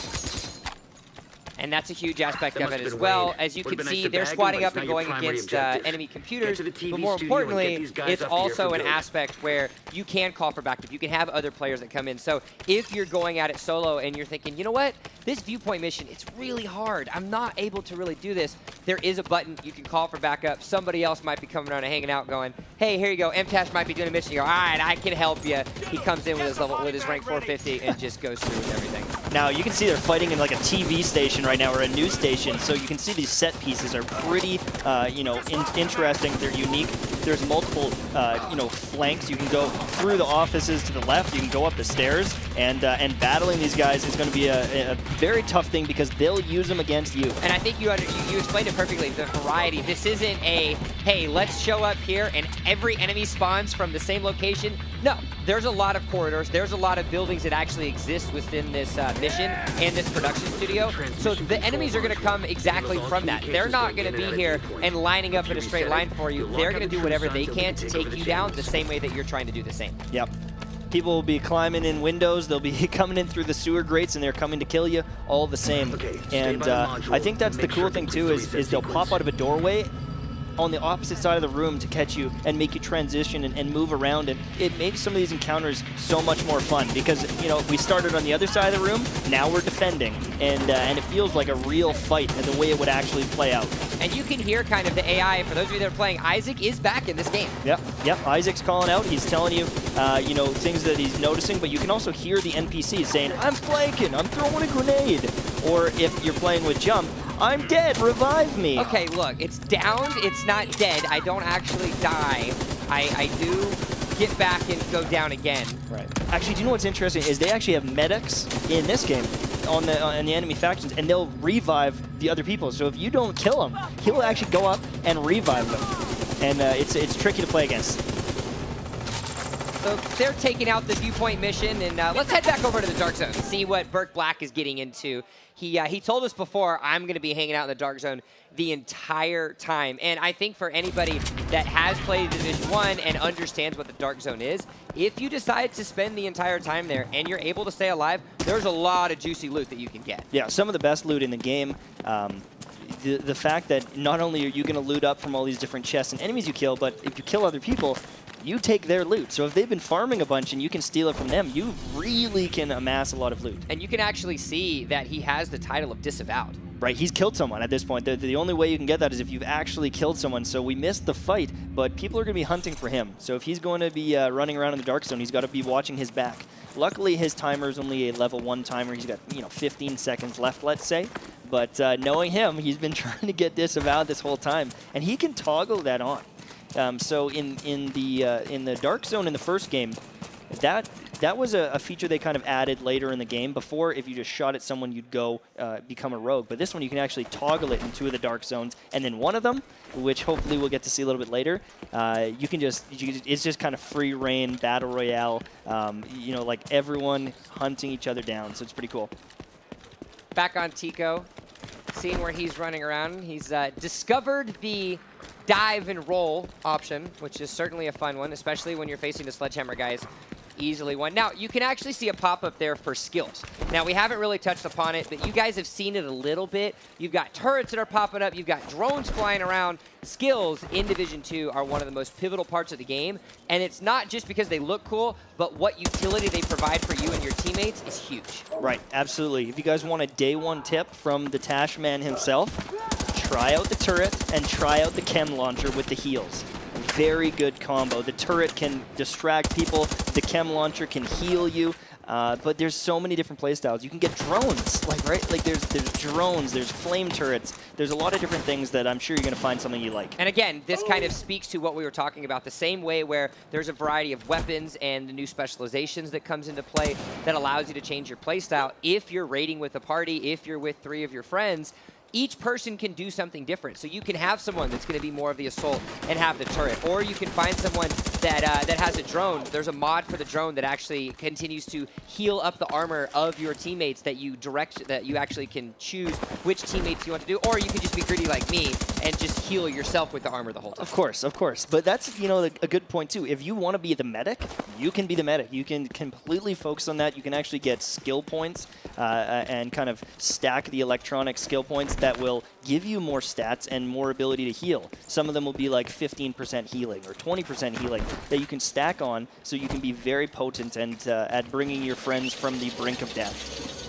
And that's a huge aspect of it as well. As you can see, they're squatting up and going against enemy computers. But more importantly, it's also an aspect where you can call for backup. You can have other players that come in. So if you're going at it solo and you're thinking, you know what, this viewpoint mission, it's really hard. I'm not able to really do this. There is a button. You can call for backup. Somebody else might be coming around and hanging out going, hey, here you go. MTash might be doing a mission. You go, all right, I can help you. He comes in with his rank 450 and just goes through with everything. Now, you can see they're fighting in like a TV station right now, or a news station, so you can see these set pieces are pretty, interesting. They're unique. There's multiple, flanks. You can go through the offices to the left. You can go up the stairs, and battling these guys is going to be a very tough thing because they'll use them against you. And I think you explained it perfectly, the variety. This isn't a, hey, let's show up here and every enemy spawns from the same location. No, there's a lot of corridors. There's a lot of buildings that actually exist within this mission and this production studio. So the enemies are going to come exactly from that. They're not going to be here and lining up in a straight line for you. They're going to do whatever they can to take you down the same way that you're trying to do the same. Yep. People will be climbing in windows. They'll be coming in through the sewer grates, and they're coming to kill you all the same. And I think that's the cool thing, too, is they'll pop out of a doorway on the opposite side of the room to catch you and make you transition and move around, and it makes some of these encounters so much more fun because, we started on the other side of the room, now we're defending, and it feels like a real fight and the way it would actually play out. And you can hear kind of the AI, for those of you that are playing, Isaac is back in this game. Yep, Isaac's calling out, he's telling you, things that he's noticing, but you can also hear the NPCs saying, I'm flanking, I'm throwing a grenade, or if you're playing with Jump, I'm dead, revive me. Okay, look, it's downed, it's not dead. I don't actually die. I do get back and go down again. Right. Actually, do you know what's interesting is they actually have medics in this game on the enemy factions, and they'll revive the other people. So if you don't kill him, he'll actually go up and revive them. And it's tricky to play against. So they're taking out the viewpoint mission, and let's head back over to the Dark Zone and see what Burke Black is getting into. He told us before, I'm going to be hanging out in the Dark Zone the entire time. And I think for anybody that has played Division 1 and understands what the Dark Zone is, if you decide to spend the entire time there and you're able to stay alive, there's a lot of juicy loot that you can get. Yeah, some of the best loot in the game. The fact that not only are you going to loot up from all these different chests and enemies you kill, but if you kill other people, you take their loot. So if they've been farming a bunch and you can steal it from them, you really can amass a lot of loot. And you can actually see that he has the title of Disavowed. Right, he's killed someone at this point. The only way you can get that is if you've actually killed someone. So we missed the fight, but people are going to be hunting for him. So if he's going to be running around in the Dark Zone, he's got to be watching his back. Luckily, his timer is only a level 1 timer. He's got 15 seconds left, let's say. But knowing him, he's been trying to get Disavowed this whole time, and he can toggle that on. So in the Dark Zone in the first game, that was a feature they kind of added later in the game. Before, if you just shot at someone, you'd go become a rogue. But this one, you can actually toggle it in 2 of the Dark Zones, and then one of them, which hopefully we'll get to see a little bit later, it's just kind of free reign battle royale. Like everyone hunting each other down. So it's pretty cool. Back on Tico, seeing where he's running around. He's discovered the dive and roll option, which is certainly a fun one, especially when you're facing the sledgehammer guys. Easily won. Now, you can actually see a pop-up there for skills. Now, we haven't really touched upon it, but you guys have seen it a little bit. You've got turrets that are popping up. You've got drones flying around. Skills in Division 2 are one of the most pivotal parts of the game, and it's not just because they look cool, but what utility they provide for you and your teammates is huge. Right, absolutely. If you guys want a day 1 tip from the Tash Man himself, try out the turret and try out the chem launcher with the heals. Very good combo. The turret can distract people. The chem launcher can heal you. But there's so many different playstyles. You can get drones, there's drones, there's flame turrets. There's a lot of different things that I'm sure you're going to find something you like. And again, this kind of speaks to what we were talking about, the same way where there's a variety of weapons and the new specializations that comes into play that allows you to change your playstyle. If you're raiding with a party, if you're with 3 of your friends, each person can do something different. So you can have someone that's going to be more of the assault and have the turret, or you can find someone that has a drone. There's a mod for the drone that actually continues to heal up the armor of your teammates that you actually can choose which teammates you want to do, or you can just be greedy like me and just heal yourself with the armor the whole time. Of course. But that's, you know, a good point too. If you want to be the medic, you can be the medic. You can completely focus on that. You can actually get skill points and kind of stack the electronic skill points that will give you more stats and more ability to heal. Some of them will be like 15% healing or 20% healing that you can stack on, so you can be very potent and at bringing your friends from the brink of death.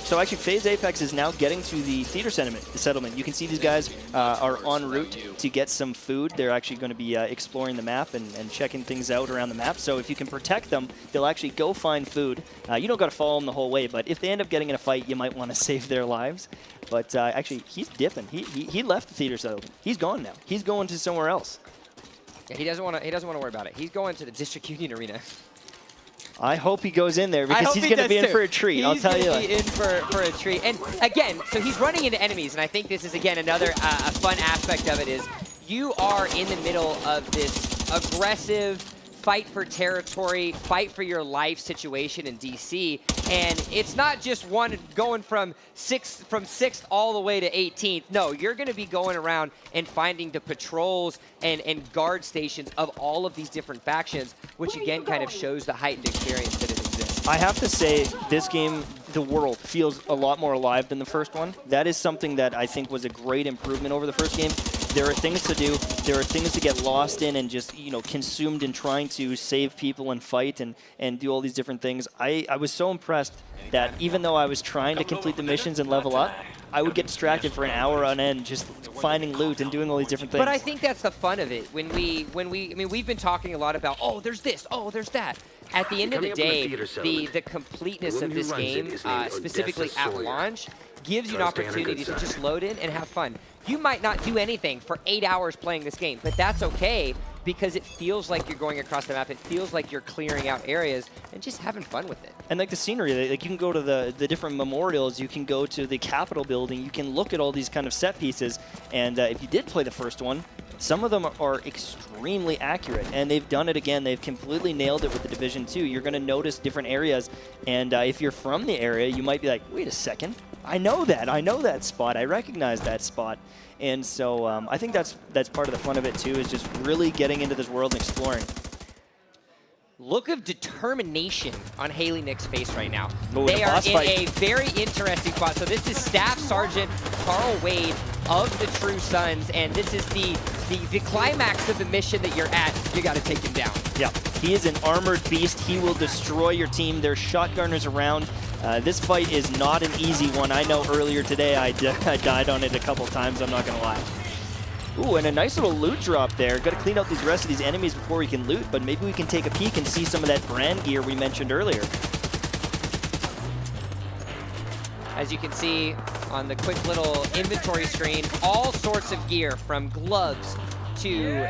So actually, FaZe Apex is now getting to the theater settlement. You can see these guys are en route to get some food. They're actually going to be exploring the map and checking things out around the map. So if you can protect them, they'll actually go find food. You don't got to follow them the whole way, but if they end up getting in a fight, you might want to save their lives. But actually, he's dipping. He left the theater settlement. He's gone now. He's going to somewhere else. Yeah, he doesn't want to worry about it. He's going to the District Union Arena. I hope he goes in there because he's going to be in for a treat. I'll tell you. He's going to be in for a treat. And again, so he's running into enemies, and I think this is, again, another a fun aspect of it is you are in the middle of this aggressive fight for territory, fight for your life situation in DC, and it's not just one going from 6th all the way to 18th. No, you're going to be going around and finding the patrols and guard stations of all of these different factions, which again kind of shows the heightened experience that it exists. I have to say, this game, the world, feels a lot more alive than the first one. That is something that I think was a great improvement over the first game. There are things to do. There are things to get lost in and just, you know, consumed in trying to save people and fight and do all these different things. I was so impressed that even though I was trying to complete the missions and level up, I would get distracted for an hour on end just finding loot and doing all these different things. But I think that's the fun of it. I mean, we've been talking a lot about, oh, there's this, oh, there's that. At the end of the day, the completeness of this game, specifically at launch, gives you an opportunity to just load in and have fun. You might not do anything for 8 hours playing this game, but that's okay because it feels like you're going across the map. It feels like you're clearing out areas and just having fun with it. And like the scenery, like you can go to the different memorials, you can go to the Capitol building, you can look at all these kind of set pieces. And if you did play the first one, some of them are extremely accurate, and they've done it again. They've completely nailed it with the Division 2. You're going to notice different areas, and if you're from the area, you might be like, wait a second, I know that spot. I recognize that spot. And so I think that's part of the fun of it too, is just really getting into this world and exploring. Look of determination on Haley Nick's face right now. Ooh, they are in fight. a very interesting spot. So this is Staff Sergeant Carl Wade of the True Sons, and this is the climax of the mission that you're at. You got to take him down. Yeah, he is an armored beast. He will destroy your team. There's shotgunners around. This fight is not an easy one. I know earlier today I died on it a couple times, I'm not going to lie. Ooh, and a nice little loot drop there. Got to clean out these rest of these enemies before we can loot, but maybe we can take a peek and see some of that brand gear we mentioned earlier. As you can see on the quick little inventory screen, all sorts of gear from gloves to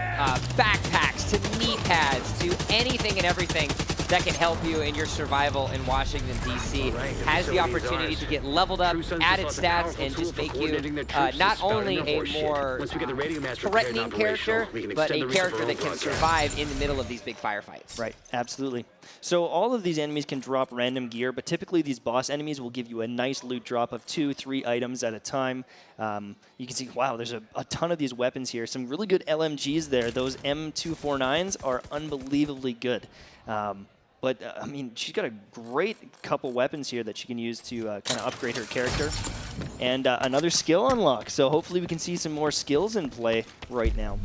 backpacks to knee pads to anything and everything that can help you in your survival in Washington, D.C. has the opportunity to get leveled up, added stats, and just make you not only a more threatening character, but a character that can survive in the middle of these big firefights. Right, absolutely. So all of these enemies can drop random gear, but typically these boss enemies will give you a nice loot drop of 2-3 items at a time. You can see, wow, there's a ton of these weapons here. Some really good LMGs there. Those M249s are unbelievably good. But, I mean, she's got a great couple weapons here that she can use to kind of upgrade her character. And another skill unlock. So hopefully we can see some more skills in play right now.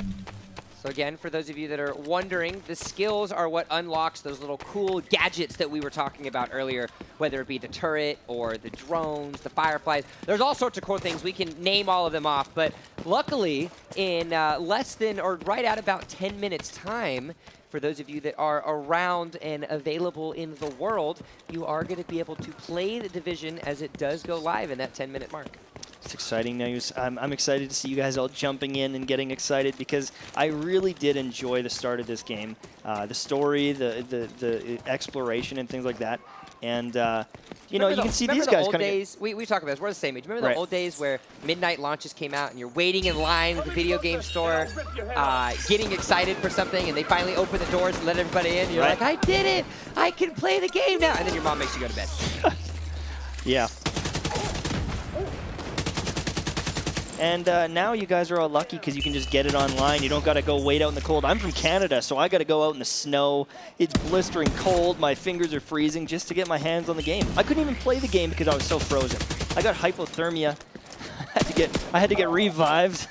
So again, for those of you that are wondering, the skills are what unlocks those little cool gadgets that we were talking about earlier, whether it be the turret or the drones, the fireflies. There's all sorts of cool things. We can name all of them off, but luckily in less than or right at about 10 minutes time, for those of you that are around and available in the world, you are going to be able to play the Division as it does go live in that 10-minute mark. It's exciting news. I'm excited to see you guys all jumping in and getting excited because I really did enjoy the start of this game. The story, the exploration and things like that. And you know, you can see these guys kind kind of. days. We talk about this. We're the same age. Remember the Right. old days where midnight launches came out and you're waiting in line at the video game store, getting excited for something, and they finally open the doors and let everybody in. You're Right. like, I did it! I can play the game now! And then your mom makes you go to bed. Yeah. And now you guys are all lucky because you can just get it online. You don't got to go wait out in the cold. I'm from Canada, so I got to go out in the snow. It's blistering cold. My fingers are freezing just to get my hands on the game. I couldn't even play the game because I was so frozen. I got hypothermia. I had to get revived.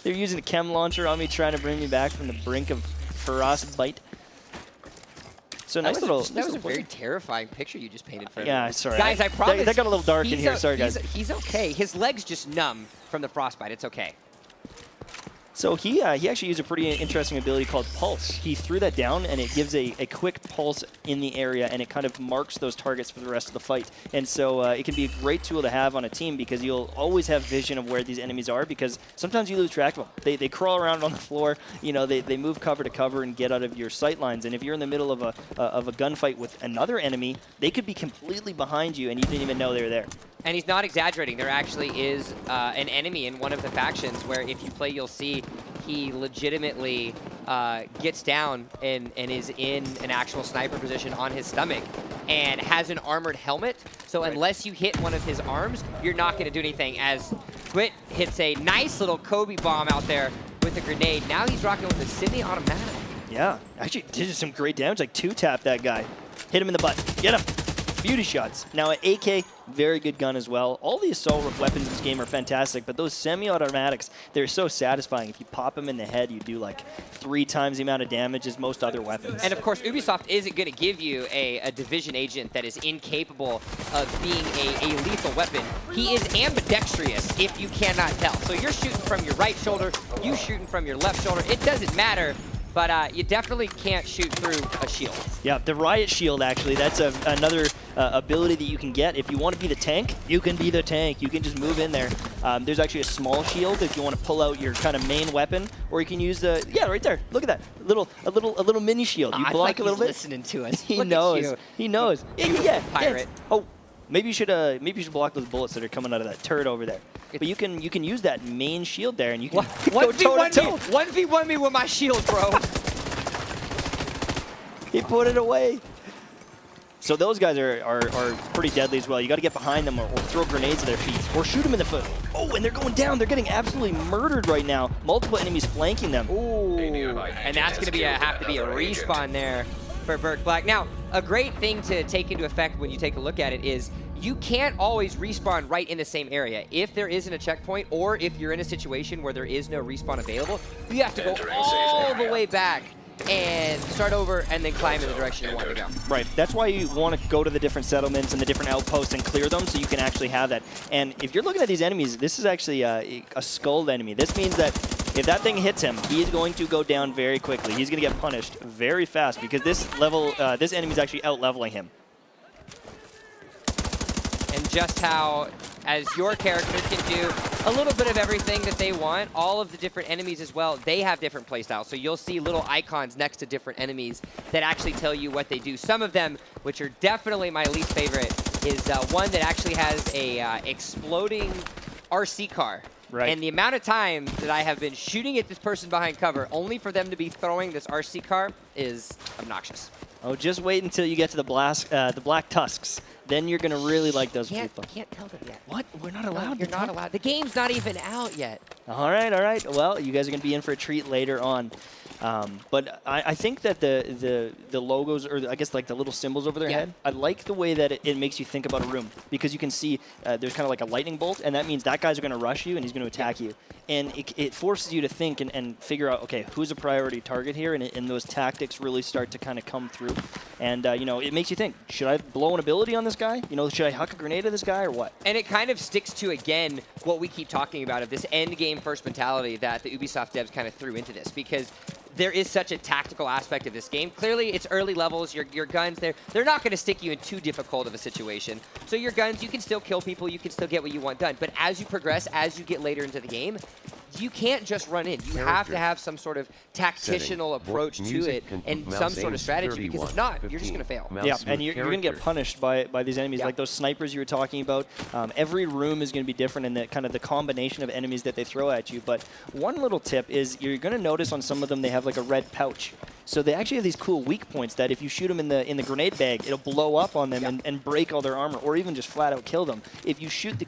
They're using a chem launcher on me, trying to bring me back from the brink of frostbite. So That nice was little. a very terrifying picture you just painted for Yeah, everyone. sorry. Guys, I promise. That got a little dark in he's here. Sorry, guys. He's okay. His leg's just numb from the frostbite. It's okay. So he actually used a pretty interesting ability called Pulse. He threw that down, and it gives a quick pulse in the area, and it kind of marks those targets for the rest of the fight. And so it can be a great tool to have on a team because you'll always have vision of where these enemies are because sometimes you lose track of them. They crawl around on the floor. You know, they move cover to cover and get out of your sight lines. And if you're in the middle of a gunfight with another enemy, they could be completely behind you, and you didn't even know they were there. And he's not exaggerating. There actually is an enemy in one of the factions where if you play, you'll see he legitimately gets down and is in an actual sniper position on his stomach and has an armored helmet. So unless you hit one of his arms, you're not going to do anything as Quit hits a nice little Kobe bomb out there with a grenade. Now he's rocking with a semi-automatic. Yeah, actually did some great damage, like two-tap that guy. Hit him in the butt. Get him. Beauty shots. Now an AK, very good gun as well. All the assault weapons in this game are fantastic, but those semi-automatics, they're so satisfying. If you pop them in the head, you do like 3 times the amount of damage as most other weapons. And of course, Ubisoft isn't going to give you a Division agent that is incapable of being a lethal weapon. He is ambidextrous, if you cannot tell. So you're shooting from your right shoulder, you shooting from your left shoulder. It doesn't matter. But you definitely can't shoot through a shield. Yeah, the Riot Shield, actually, that's another ability that you can get. If you want to be the tank, you can be the tank. You can just move in there. There's actually a small shield if you want to pull out your kind of main weapon, or you can use the, yeah, right there. Look at that, a little mini shield. You block a little bit. Listening to us. He knows. He knows. Yeah. Pirate. Oh, maybe you should block those bullets that are coming out of that turret over there. But you can use that main shield there, and you can go toe-to-toe. 1v1 me with my shield, bro. He put it away. So those guys are pretty deadly as well. You got to get behind them or throw grenades at their feet or shoot them in the foot. Oh, and they're going down. They're getting absolutely murdered right now. Multiple enemies flanking them. Ooh. And that's going to have to be a respawn there for Burke Black. Now, a great thing to take into effect when you take a look at it is you can't always respawn right in the same area. If there isn't a checkpoint, or if you're in a situation where there is no respawn available, you have to go all the way back and start over and then climb in the direction you want to go. Right. That's why you want to go to the different settlements and the different outposts and clear them so you can actually have that. And if you're looking at these enemies, this is actually a skulled enemy. This means that if that thing hits him, he's going to go down very quickly. He's going to get punished very fast because this enemy is actually out-leveling him. And just how, as your characters can do a little bit of everything that they want, all of the different enemies as well, they have different playstyles. So you'll see little icons next to different enemies that actually tell you what they do. Some of them, which are definitely my least favorite, is one that actually has a exploding RC car. Right. And the amount of time that I have been shooting at this person behind cover only for them to be throwing this RC car is obnoxious. Oh, just wait until you get to the Black Tusks. Then you're going to really like those people. Can't tell them yet. What? We're not allowed You're not allowed. The game's not even out yet. All right. Well, you guys are going to be in for a treat later on. But I think that the logos, or I guess like the little symbols over their head, I like the way that it makes you think about a room, because you can see there's kind of like a lightning bolt, and that means that guy's going to rush you and he's going to attack you. And it forces you to think and figure out, okay, who's a priority target here, and those tactics really start to kind of come through. And, it makes you think, should I blow an ability on this guy? Should I huck a grenade at this guy or what? And it kind of sticks to, again, what we keep talking about of this end game first mentality that the Ubisoft devs kind of threw into this, because there is such a tactical aspect of this game. Clearly, it's early levels. Your guns, they're not going to stick you in too difficult of a situation. So your guns, you can still kill people. You can still get what you want done. But as you progress, as you get later into the game, you can't just run in. You have to have some sort of tactitional approach to it and some sort of strategy, because if not, you're just going to fail. Yeah, and you're going to get punished by these enemies. Yeah. Like those snipers you were talking about. Every room is going to be different in the kind of the combination of enemies that they throw at you. But one little tip is you're going to notice on some of them they have like a red pouch. So they actually have these cool weak points that if you shoot them in the grenade bag, it'll blow up on them and break all their armor, or even just flat out kill them. If you shoot the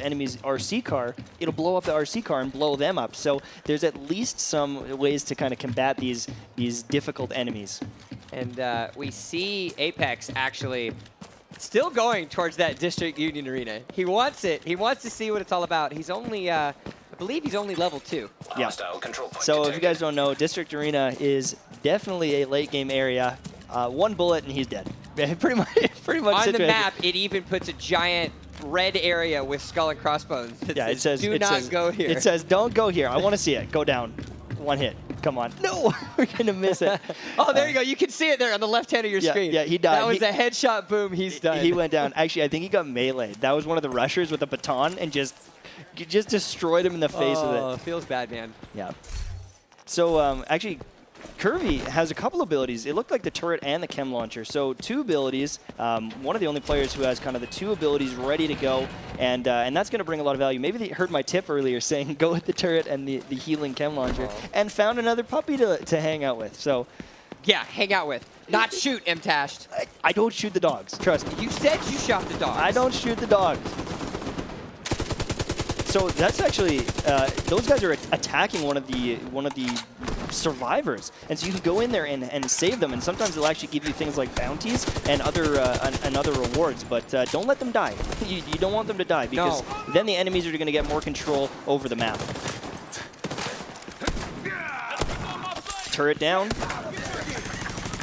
enemy's RC car, it'll blow up the RC car and blow them up. So there's at least some ways to kind of combat these difficult enemies. And we see Apex actually still going towards that District Union Arena. He wants it. He wants to see what it's all about. He's only, I believe he's only level 2. Yeah. So if you guys don't know, District Arena is definitely a late game area. One bullet and he's dead. pretty much. On the map, it even puts a giant red area with skull and crossbones. It says, "Do not go here." It says, "Don't go here." I want to see it. Go down. One hit. Come on. No, we're gonna miss it. Oh, there you go. You can see it there on the left hand of your screen. Yeah, he died. That was a headshot. Boom. He's done. He went down. Actually, I think he got meleeed. That was one of the rushers with a baton and just destroyed him in the face with it. Oh, feels bad, man. Yeah. So actually, Kirby has a couple abilities. It looked like the turret and the chem launcher. So 2 abilities. One of the only players who has kind of the 2 abilities ready to go, and that's going to bring a lot of value. Maybe they heard my tip earlier saying go with the turret and the healing chem launcher, and found another puppy to hang out with. So yeah, hang out with. Not shoot, M-Tashed. I don't shoot the dogs. Trust me. You said you shot the dogs. I don't shoot the dogs. So that's actually those guys are attacking one of the survivors, and so you can go in there and save them. And sometimes they'll actually give you things like bounties and other rewards. But don't let them die. You don't want them to die, because then the enemies are going to get more control over the map. Turret down.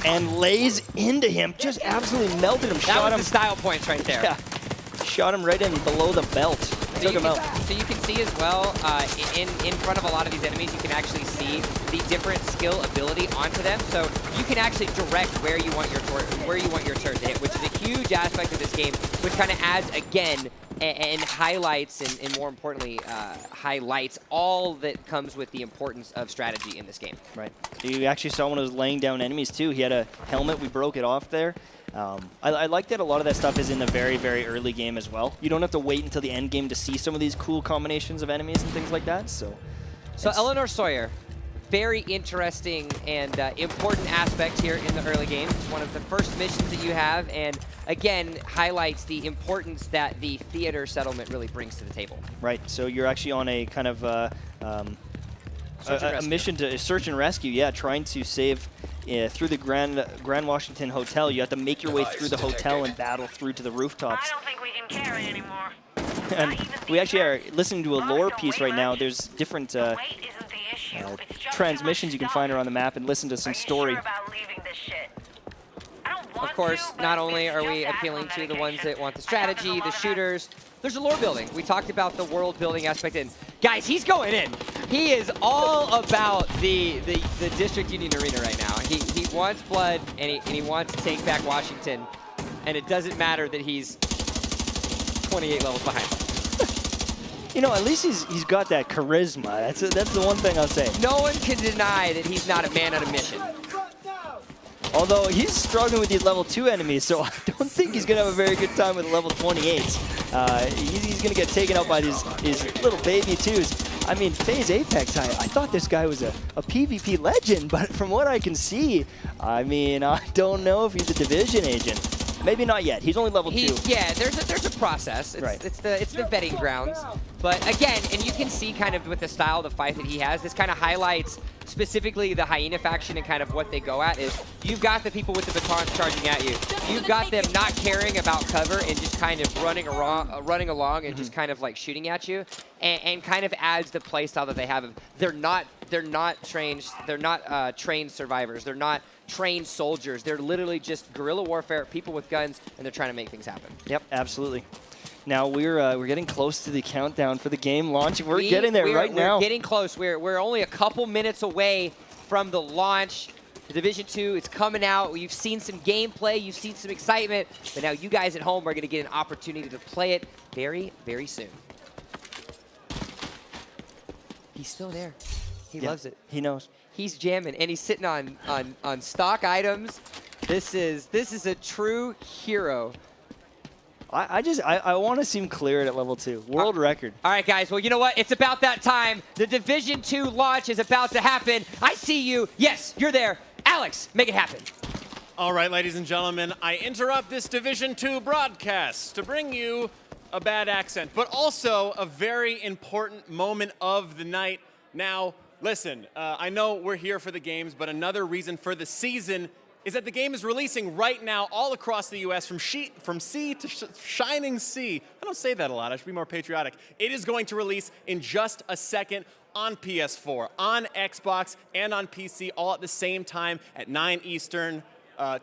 And lays into him, just absolutely melted him. That was the style points right there. Yeah, shot him right in below the belt. Took him out. So you can see as well, in front of a lot of these enemies, you can actually see the different skill ability onto them. So you can actually direct where you want your turret to hit, which is a huge aspect of this game, which kind of adds again and highlights and more importantly highlights all that comes with the importance of strategy in this game. Right. You actually saw one of those laying down enemies too. He had a helmet. We broke it off there. I like that a lot of that stuff is in the very, very early game as well. You don't have to wait until the end game to see some of these cool combinations of enemies and things like that. So Eleanor Sawyer, very interesting and important aspect here in the early game. It's one of the first missions that you have, and again, highlights the importance that the theater settlement really brings to the table. Right. So you're actually on a kind of a mission to search and rescue. Yeah, trying to save through the Grand Washington Hotel. You have to make your way through the hotel and battle through to the rooftops. I don't think we can carry anymore. And we actually are listening to a lore piece right now. There's different transmissions you can find around the map and listen to some story. Of course, not only are we appealing to the ones that want the strategy, the shooters, there's a lore building. We talked about the world building aspect, and guys, he's going in. He is all about the District Union Arena right now. He wants blood, and he wants to take back Washington, and it doesn't matter that he's 28 levels behind. You know, at least he's got that charisma. That's the one thing I'll say. No one can deny that he's not a man on a mission. Although he's struggling with these level 2 enemies, so I don't think he's going to have a very good time with level 28s. He's going to get taken out by these little baby 2s. I mean, FaZe Apex, I thought this guy was a PvP legend, but from what I can see, I mean, I don't know if he's a Division agent. Maybe not yet. He's only level 2. Yeah, there's a process. It's the vetting grounds. But again, and you can see kind of with the style of the fight that he has, this kind of highlights specifically the Hyena faction and kind of what they go at is you've got the people with the batons charging at you. You've got them not caring about cover and just kind of running along and just kind of like shooting at you, and kind of adds the play style that they have. They're not trained survivors. They're not trained soldiers. They're literally just guerrilla warfare, people with guns, and they're trying to make things happen. Yep, absolutely. Now we're getting close to the countdown for the game launching. We're getting there right now. We're getting close. We're only a couple minutes away from the launch. The Division 2 is coming out. You've seen some gameplay. You've seen some excitement. But now you guys at home are going to get an opportunity to play it very, very soon. He's still there. He Yeah, loves it. He knows. He's jamming, and he's sitting on stock items. This is a true hero. I want to see him clear it at level 2. World record. All right, guys. Well, you know what? It's about that time. The Division 2 launch is about to happen. I see you. Yes, you're there. Alex, make it happen. All right, ladies and gentlemen, I interrupt this Division 2 broadcast to bring you a bad accent, but also a very important moment of the night. Now, listen, I know we're here for the games, but another reason for the season is that the game is releasing right now all across the U.S. from sea to shining sea. I don't say that a lot. I should be more patriotic. It is going to release in just a second on PS4, on Xbox, and on PC all at the same time at 9 Eastern,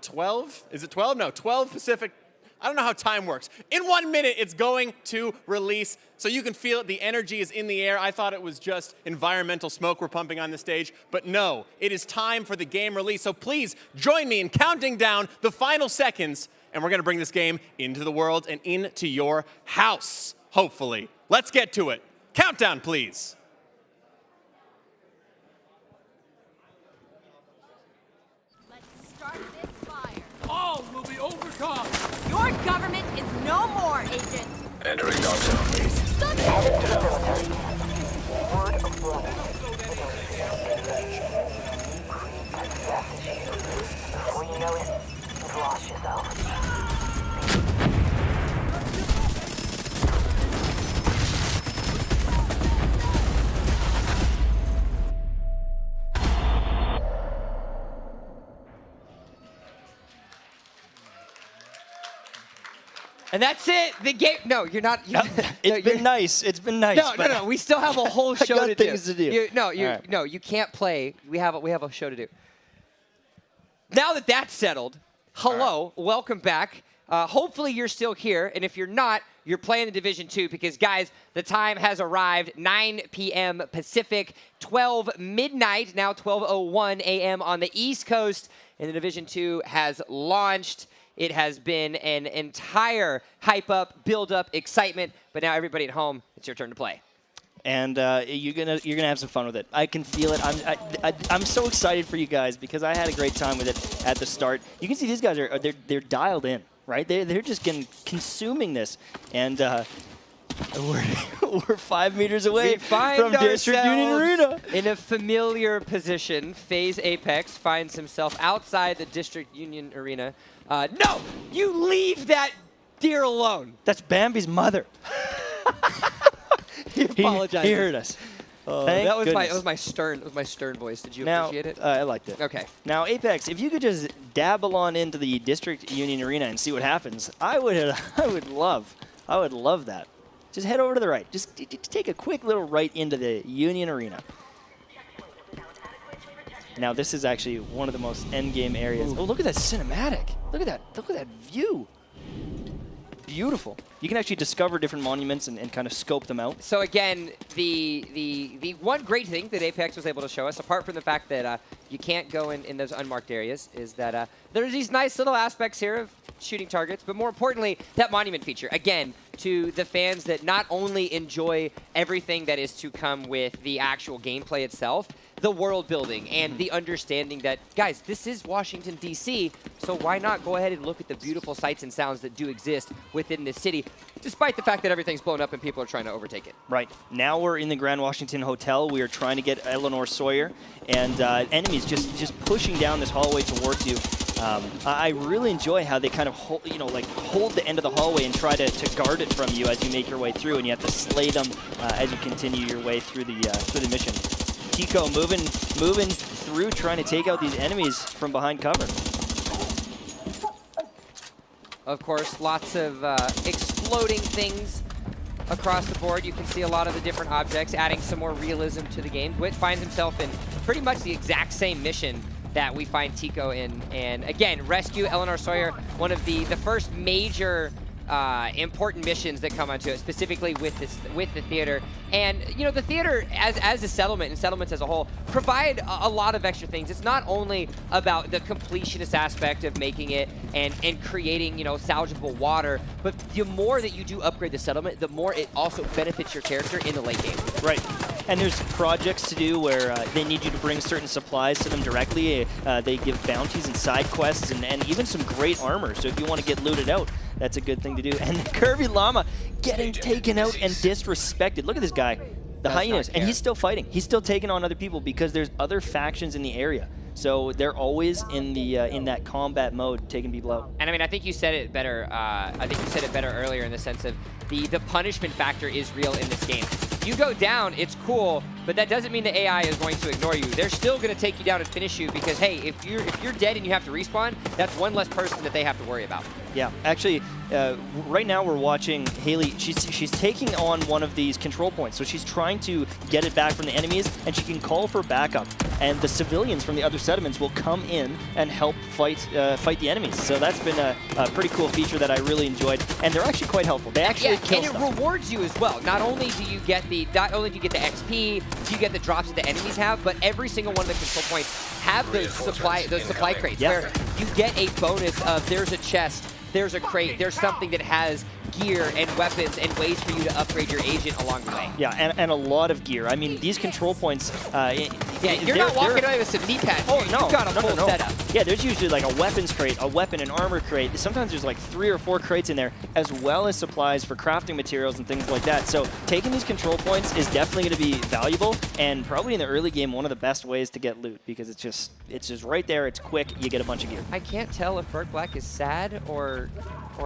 12? Is it 12? No, 12 Pacific. I don't know how time works. In 1 minute, it's going to release, so you can feel it. The energy is in the air. I thought it was just environmental smoke we're pumping on the stage, but no, it is time for the game release. So please join me in counting down the final seconds, and we're gonna bring this game into the world and into your house, hopefully. Let's get to it. Countdown, please. Let's start this fire. All will be overcome. Your government is no more, Agent. Entering lockdown phase. Before you know it, you've lost yourself. And that's it. The game. No, you're not. It's been nice. It's been nice. No. We still have a whole show got to do. things to do. No, you can't play. We have a show to do. Now that that's settled, hello, welcome back. Hopefully you're still here, and if you're not, you're playing the Division 2 because, guys, the time has arrived. 9 p.m. Pacific, 12 midnight, now 12:01 a.m. on the East Coast, and the Division 2 has launched. It has been an entire hype up, build up, excitement, but now everybody at home, it's your turn to play. And you're gonna have some fun with it. I can feel it. I'm so excited for you guys because I had a great time with it at the start. You can see these guys they're dialed in, right? They're just consuming this, and we're 5 meters away from District Union Arena. In a familiar position, FaZe Apex finds himself outside the District Union Arena. No, you leave that deer alone. That's Bambi's mother. He apologized. He heard us. Thank That was goodness. my stern voice. Did you Now, appreciate it? I liked it. Okay. Now, Apex, if you could just dabble on into the District Union Arena and see what happens, I would love that. Just head over to the right. Just take a quick little right into the Union Arena. Now, this is actually one of the most end-game areas. Oh, look at that cinematic. Look at that view. Beautiful. You can actually discover different monuments and kind of scope them out. So again, the one great thing that Apex was able to show us, apart from the fact that you can't go in those unmarked areas, is that there's these nice little aspects here of shooting targets, but more importantly, that monument feature. Again, to the fans that not only enjoy everything that is to come with the actual gameplay itself, the world building and the understanding that, guys, this is Washington, D.C., so why not go ahead and look at the beautiful sights and sounds that do exist within this city, despite the fact that everything's blown up and people are trying to overtake it. Right. Now we're in the Grand Washington Hotel. We are trying to get Eleanor Sawyer, and enemies just pushing down this hallway towards you. I really enjoy how they kind of hold the end of the hallway and try to guard it from you as you make your way through, and you have to slay them as you continue your way through the mission. Tico moving through, trying to take out these enemies from behind cover. Of course, lots of exploding things across the board. You can see a lot of the different objects, adding some more realism to the game. Gwit finds himself in pretty much the exact same mission that we find Tico in. And again, rescue Eleanor Sawyer, one of the first major important missions that come onto it, specifically with the theater. And you know, the theater as a settlement and settlements as a whole provide a lot of extra things. It's not only about the completionist aspect of making it and creating, you know, salvageable water, but the more that you do upgrade the settlement, the more it also benefits your character in the late game. Right. And there's projects to do where they need you to bring certain supplies to them directly. They give bounties and side quests and even some great armor. So if you want to get looted out, that's a good thing to do. And the Curvy Llama getting taken out and disrespected. Look at this guy, the hyenas, and he's still fighting. He's still taking on other people because there's other factions in the area. So they're always in the in that combat mode, taking people out. And I mean, I think you said it better. I think you said it better earlier in the sense of the punishment factor is real in this game. You go down, it's cool, but that doesn't mean the AI is going to ignore you. They're still going to take you down and finish you because, hey, if you're dead and you have to respawn, that's one less person that they have to worry about. Yeah, actually, right now we're watching Haley. She's taking on one of these control points, so she's trying to get it back from the enemies, and she can call for backup. And the civilians from the other settlements will come in and help fight the enemies. So that's been a pretty cool feature that I really enjoyed, and they're actually quite helpful. They actually kill stuff. And it rewards you as well. Not only do you get the XP, do you get the drops that the enemies have, but every single one of the control points have those supply crates where you get a bonus of there's a chest, there's a crate, there's something that has gear and weapons and ways for you to upgrade your agent along the way. Yeah, and a lot of gear. I mean, these control points... you're not walking away with some knee pads. Oh, You've no. got a full setup. Yeah, there's usually like a weapons crate, a weapon and armor crate. Sometimes there's like 3 or 4 crates in there, as well as supplies for crafting materials and things like that. So taking these control points is definitely going to be valuable, and probably in the early game, one of the best ways to get loot, because it's just right there, it's quick, you get a bunch of gear. I can't tell if Berg Black is sad or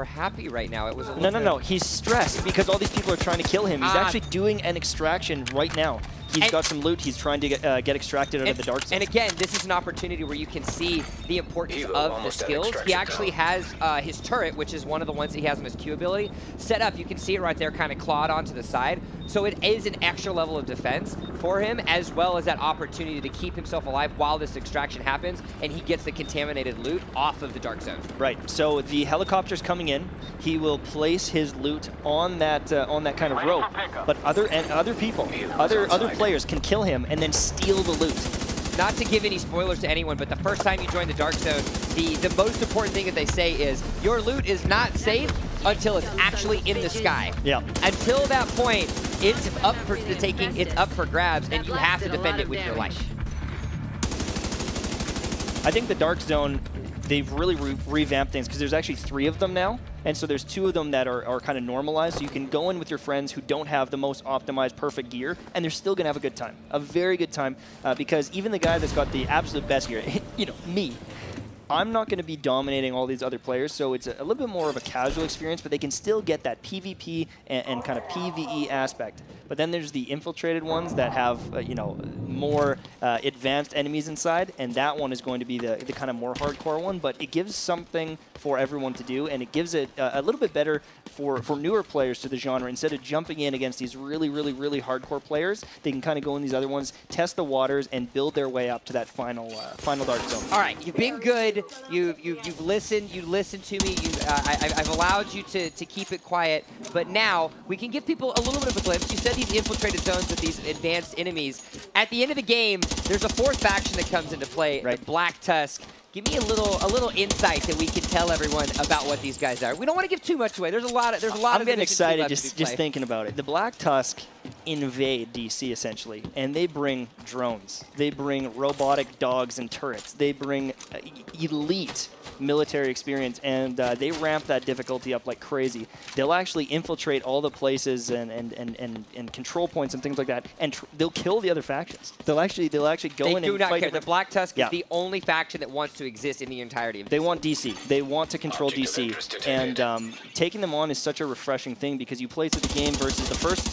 happy right now. It was a No. He's stressed because all these people are trying to kill him. He's actually doing an extraction right now. He's got some loot. He's trying to get extracted out of the dark zone. And again, this is an opportunity where you can see the importance of the skills. He actually has his turret, which is one of the ones that he has on his Q ability, set up. You can see it right there, kind of clawed onto the side. So it is an extra level of defense for him, as well as that opportunity to keep himself alive while this extraction happens, and he gets the contaminated loot off of the dark zone. Right. So the helicopter's coming in. He will place his loot on that kind of rope. But other people, other players can kill him and then steal the loot. Not to give any spoilers to anyone, but the first time you join the Dark Zone, the most important thing that they say is your loot is not safe until it's actually in the sky. Yeah. Until that point, it's up for the taking, it's up for grabs, and you have to defend it with your life. I think the Dark Zone, they've really revamped things because there's actually 3 of them now. And so there's 2 of them that are kind of normalized. So you can go in with your friends who don't have the most optimized, perfect gear, and they're still going to have a good time, a very good time, because even the guy that's got the absolute best gear, me, I'm not going to be dominating all these other players, so it's a little bit more of a casual experience, but they can still get that PvP and kind of PvE aspect. But then there's the infiltrated ones that have, more advanced enemies inside, and that one is going to be the kind of more hardcore one, but it gives something for everyone to do, and it gives it a little bit better for newer players to the genre. Instead of jumping in against these really, really, really hardcore players, they can kind of go in these other ones, test the waters, and build their way up to that final Dark Zone. All right, you've been good. You've listened. You listened to me. I've allowed you to keep it quiet. But now we can give people a little bit of a glimpse. You said these infiltrated zones with these advanced enemies. At the end of the game, there's a 4th faction that comes into play, right. The Black Tusk. Give me a little insight that we can tell everyone about what these guys are. We don't want to give too much away. There's a lot of I'm getting excited just thinking about it. The Black Tusk invade DC essentially, and they bring drones. They bring robotic dogs and turrets. They bring elite military experience, and they ramp that difficulty up like crazy. They'll actually infiltrate all the places and control points and things like that, and they'll kill the other factions. They'll actually go in and fight. They do not care. The Black Tusk is the only faction that wants to exist in the entirety of this. They want DC. They want to control DC, and taking them on is such a refreshing thing because you play through the game versus the first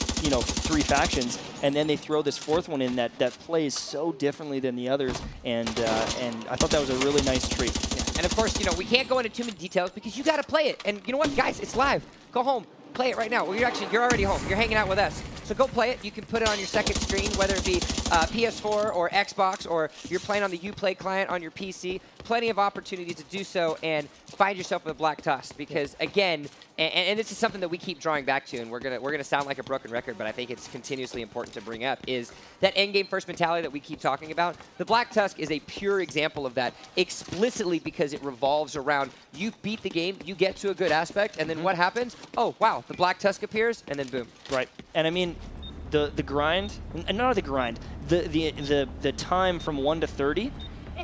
3 factions, and then they throw this 4th one in that plays so differently than the others, and I thought that was a really nice treat. Yeah. And of course, we can't go into too many details because you got to play it. And you know what, guys? It's live. Go home. Play it right now. Well, you're already home. You're hanging out with us. So go play it. You can put it on your second screen, whether it be PS4 or Xbox, or you're playing on the Uplay client on your PC. Plenty of opportunities to do so and find yourself with a Black Tusk, because again, and this is something that we keep drawing back to, and we're gonna sound like a broken record, but I think it's continuously important to bring up, is that endgame first mentality that we keep talking about. The Black Tusk is a pure example of that, explicitly because it revolves around you beat the game, you get to a good aspect, and then what happens? Oh wow, the Black Tusk appears, and then boom. Right, and I mean, the grind, not the grind, the time from 1 to 30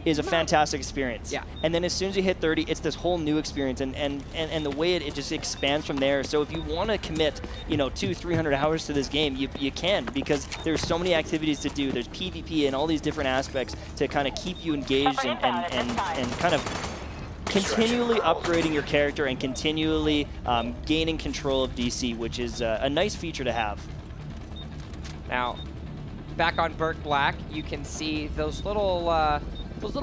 is a fantastic experience. Yeah. And then as soon as you hit 30, it's this whole new experience, and the way it just expands from there. So if you want to commit, 200-300 hours to this game, you can, because there's so many activities to do. There's PvP and all these different aspects to kind of keep you engaged and kind of continually upgrading your character and continually gaining control of DC, which is a nice feature to have. Now, back on Burt Black, you can see those little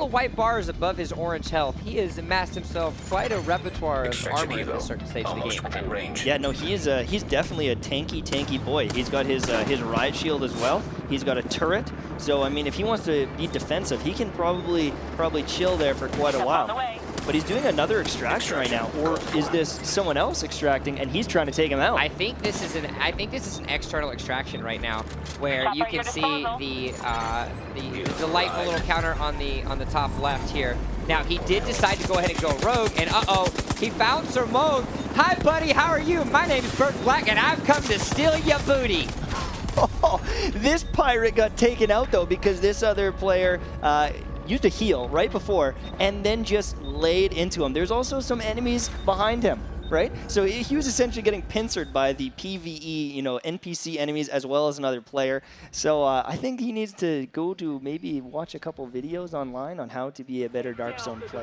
white bars above his orange health. He has amassed himself quite a repertoire of armor in this certain stage of the game. Yeah, no, he's definitely a tanky boy. He's got his riot shield as well. He's got a turret. So I mean, if he wants to be defensive, he can probably chill there for quite a while. But he's doing another extraction right now, or is this someone else extracting and he's trying to take him out? I think this is an external extraction right now, where you can see the delightful little counter on the top left here. Now he did decide to go ahead and go rogue, and he found Simone. Hi buddy, how are you? My name is Burt Black, and I've come to steal your booty. Oh, this pirate got taken out though because this other player used a heal right before and then just laid into him. There's also some enemies behind him, right? So he was essentially getting pincered by the PvE, NPC enemies as well as another player. So I think he needs to go to maybe watch a couple videos online on how to be a better Dark Zone player.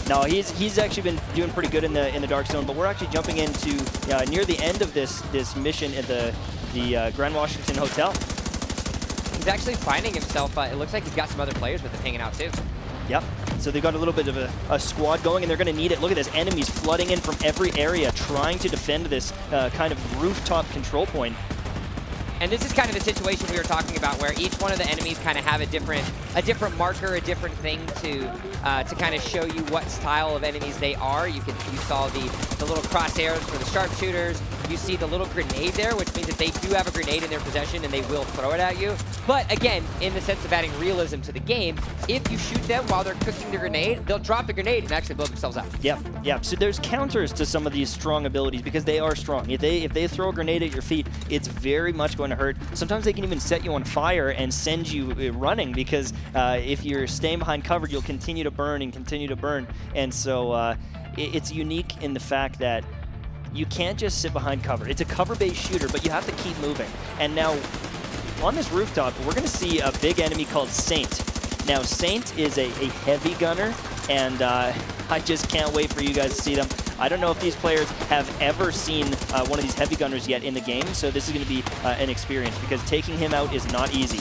No, he's actually been doing pretty good in the Dark Zone, but we're actually jumping into near the end of this mission at the Grand Washington Hotel. He's actually finding himself, it looks like he's got some other players with him hanging out too. Yep, so they've got a little bit of a squad going, and they're going to need it. Look at this, enemies flooding in from every area, trying to defend this kind of rooftop control point. And this is kind of the situation we were talking about, where each one of the enemies kind of have a different marker, a different thing to kind of show you what style of enemies they are. You saw the little crosshairs for the sharpshooters. You see the little grenade there, which means that they do have a grenade in their possession and they will throw it at you. But again, in the sense of adding realism to the game, if you shoot them while they're cooking the grenade, they'll drop the grenade and actually blow themselves up. Yeah. So there's counters to some of these strong abilities because they are strong. If they throw a grenade at your feet, it's very much going to hurt. Sometimes they can even set you on fire and send you running because if you're staying behind cover, you'll continue to burn and continue to burn. And so it's unique in the fact that you can't just sit behind cover. It's a cover-based shooter, but you have to keep moving. And now, on this rooftop, we're going to see a big enemy called Saint. Now, Saint is a heavy gunner, and I just can't wait for you guys to see them. I don't know if these players have ever seen one of these heavy gunners yet in the game, so this is going to be an experience, because taking him out is not easy.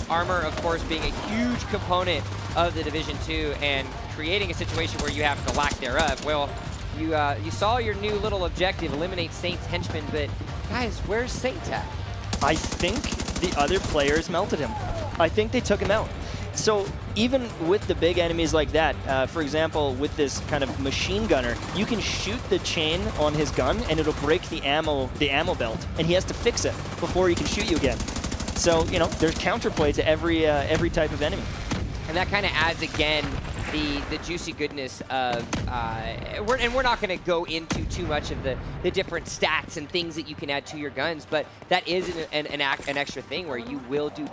Armor, of course, being a huge component of the Division 2, and creating a situation where you have the lack thereof. Well, you saw your new little objective, eliminate Saint's henchmen, but guys, where's Saint at? I think the other players melted him. I think they took him out. So even with the big enemies like that, for example, with this kind of machine gunner, you can shoot the chain on his gun and it'll break the ammo belt, and he has to fix it before he can shoot you again. So, there's counterplay to every type of enemy. And that kind of adds, again, the juicy goodness of, we're not going to go into too much of the different stats and things that you can add to your guns, but that is an extra thing where you will do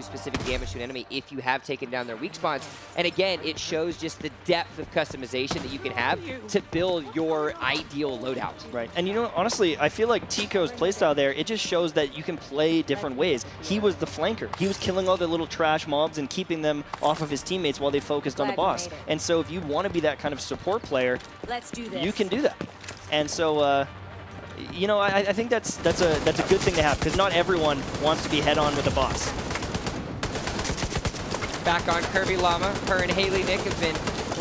specific damage to an enemy if you have taken down their weak spots. And again, it shows just the depth of customization that you can have to build your ideal loadout. Right, and honestly, I feel like Tico's playstyle there, it just shows that you can play different ways. He was the flanker. He was killing all the little trash mobs and keeping them off of his teammates while they focused on the boss. And so if you want to be that kind of support player, Let's do this. you can do that. And so, I think that's a good thing to have, because not everyone wants to be head-on with a boss. Back on Kirby Llama, her and Haley Nick have been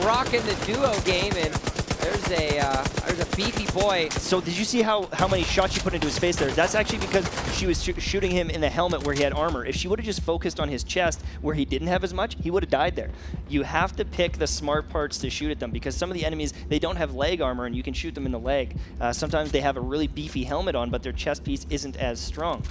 rocking the duo game, and there's a beefy boy. So did you see how many shots she put into his face there? That's actually because she was shooting him in the helmet where he had armor. If she would have just focused on his chest where he didn't have as much, he would have died there. You have to pick the smart parts to shoot at them, because some of the enemies, they don't have leg armor and you can shoot them in the leg. Sometimes they have a really beefy helmet on, but their chest piece isn't as strong.